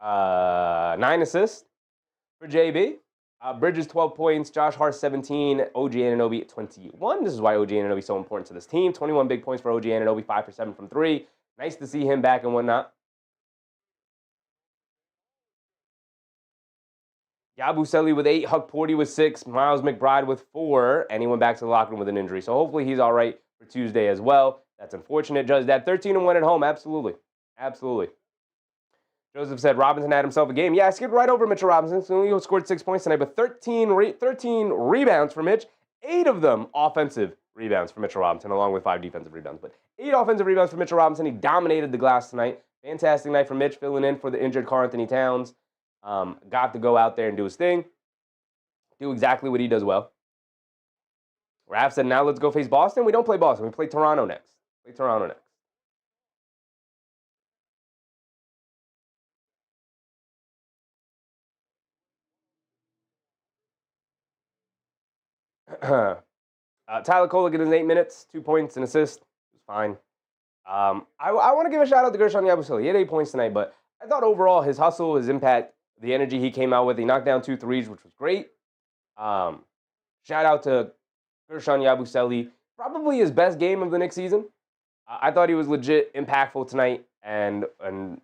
9 assists for JB. Bridges, 12 points. Josh Hart, 17. OG Anunoby, 21. This is why OG Anunoby is so important to this team. 21 big points for OG Anunoby, 5 for 7 from three. Nice to see him back and whatnot. Yabusele with 8, Huck Porty with 6, Miles McBride with 4, and he went back to the locker room with an injury. So hopefully he's all right for Tuesday as well. That's unfortunate. Judge that 13-1 at home. Absolutely. Joseph said Robinson had himself a game. Yeah, I skipped right over Mitchell Robinson. So he scored 6 points tonight, but 13 rebounds for Mitch. 8 of them offensive rebounds for Mitchell Robinson, along with 5 defensive rebounds. But 8 offensive rebounds for Mitchell Robinson. He dominated the glass tonight. Fantastic night for Mitch, filling in for the injured Karl-Anthony Towns. Got to go out there and do his thing. Do exactly what he does well. Raph said, now let's go face Boston. We don't play Boston. We play Toronto next. Tyler Kolek in his 8 minutes, 2 points, an assist. It was fine. I want to give a shout out to Guerschon Yabusele. He had 8 points tonight, but I thought overall his hustle, his impact, the energy he came out with, he knocked down 2 threes, which was great. Shout out to Guerschon Yabusele. Probably his best game of the Knicks season. I thought he was legit impactful tonight, and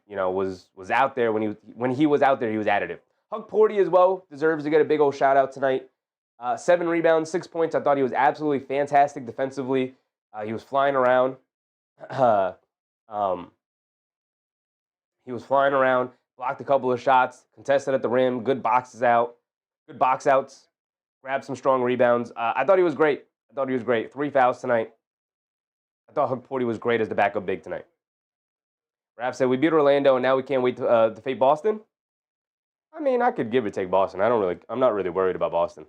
you know was out there when he was out there, he was additive. Huck Porty as well deserves to get a big old shout out tonight. 7 rebounds, 6 points. I thought he was absolutely fantastic defensively. He was flying around. He was flying around, blocked a couple of shots, contested at the rim, good box outs, grabbed some strong rebounds. I thought he was great. 3 fouls tonight. I thought Huck Porty was great as the backup big tonight. Raph said, we beat Orlando, and now we can't wait to fade Boston. I mean, I could give or take Boston. I'm not really worried about Boston.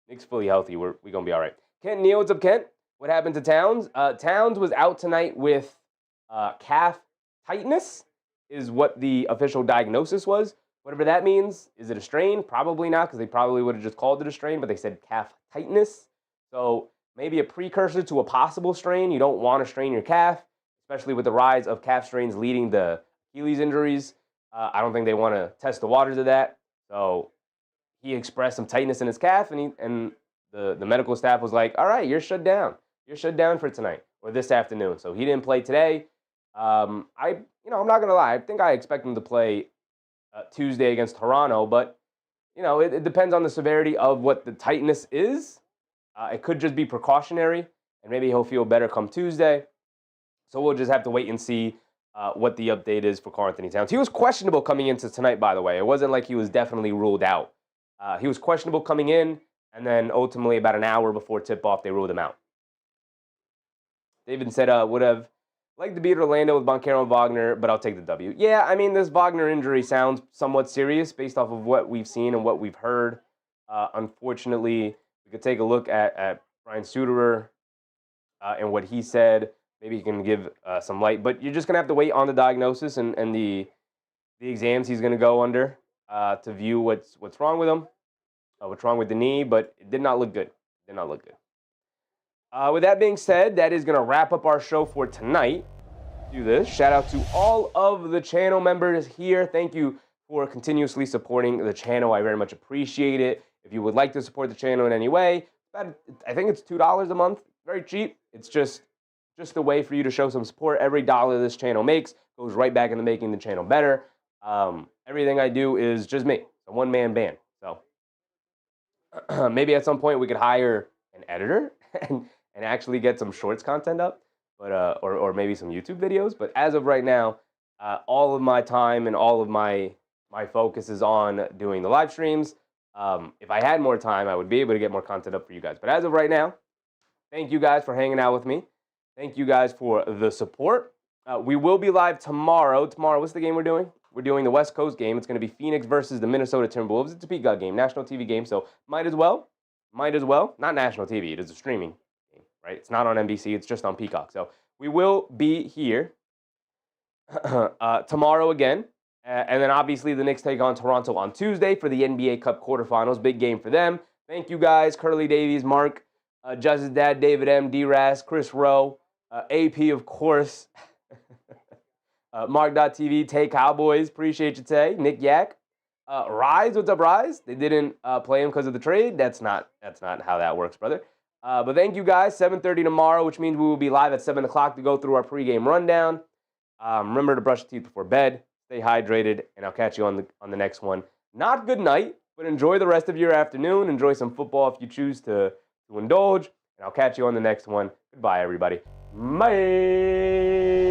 Nick's fully healthy. We're going to be all right. Kent Neal, what's up, Kent? What happened to Towns? Towns was out tonight with calf tightness is what the official diagnosis was. Whatever that means. Is it a strain? Probably not, because they probably would have just called it a strain, but they said calf tightness. So maybe a precursor to a possible strain. You don't want to strain your calf, especially with the rise of calf strains leading to Achilles injuries. I don't think they want to test the waters of that. So he expressed some tightness in his calf, and the medical staff was like, all right, you're shut down. You're shut down for tonight or this afternoon. So he didn't play today. I'm not going to lie. I think I expect him to play Tuesday against Toronto, but, it depends on the severity of what the tightness is. It could just be precautionary, and maybe he'll feel better come Tuesday. So we'll just have to wait and see what the update is for Karl-Anthony Towns. He was questionable coming into tonight, by the way. It wasn't like he was definitely ruled out. He was questionable coming in, and then ultimately about an hour before tip-off, they ruled him out. David said, would have liked to beat Orlando with Boncaro and Wagner, but I'll take the W. Yeah, I mean, this Wagner injury sounds somewhat serious based off of what we've seen and what we've heard. Unfortunately, we could take a look at Franz and what he said. Maybe he can give some light, but you're just gonna have to wait on the diagnosis and the exams he's gonna go under to view what's wrong with him, what's wrong with the knee. But it did not look good. Did not look good. With that being said, that is gonna wrap up our show for tonight. Do this. Shout out to all of the channel members here. Thank you for continuously supporting the channel. I very much appreciate it. If you would like to support the channel in any way, I think it's $2 a month. Very cheap. It's just a way for you to show some support. Every dollar this channel makes goes right back into making the channel better. Everything I do is just me. It's a one-man band. So maybe at some point we could hire an editor and actually get some shorts content up. But or maybe some YouTube videos. But as of right now, all of my time and all of my focus is on doing the live streams. If I had more time, I would be able to get more content up for you guys. But as of right now, thank you guys for hanging out with me. Thank you guys for the support. We will be live tomorrow. Tomorrow, what's the game we're doing? We're doing the West Coast game. It's going to be Phoenix versus the Minnesota Timberwolves. It's a peacock game, national TV game. So might as well. Not national TV. It is a streaming. Right? It's not on NBC. It's just on Peacock. So we will be here tomorrow again. And then obviously the Knicks take on Toronto on Tuesday for the NBA Cup quarterfinals. Big game for them. Thank you guys. Curly Davies, Mark, Justice Dad, David M, D-Ras, Chris Rowe, AP, of course. Mark.tv, Tay Cowboys. Appreciate you, Tay. Nick Yak. Rise, what's up, Rise? They didn't play him because of the trade. That's not how that works, brother. But thank you guys. 7:30 tomorrow, which means we will be live at 7 o'clock to go through our pregame rundown. Remember to brush your teeth before bed. Stay hydrated, and I'll catch you on the next one. Not good night, but enjoy the rest of your afternoon. Enjoy some football if you choose to indulge, and I'll catch you on the next one. Goodbye, everybody. Bye.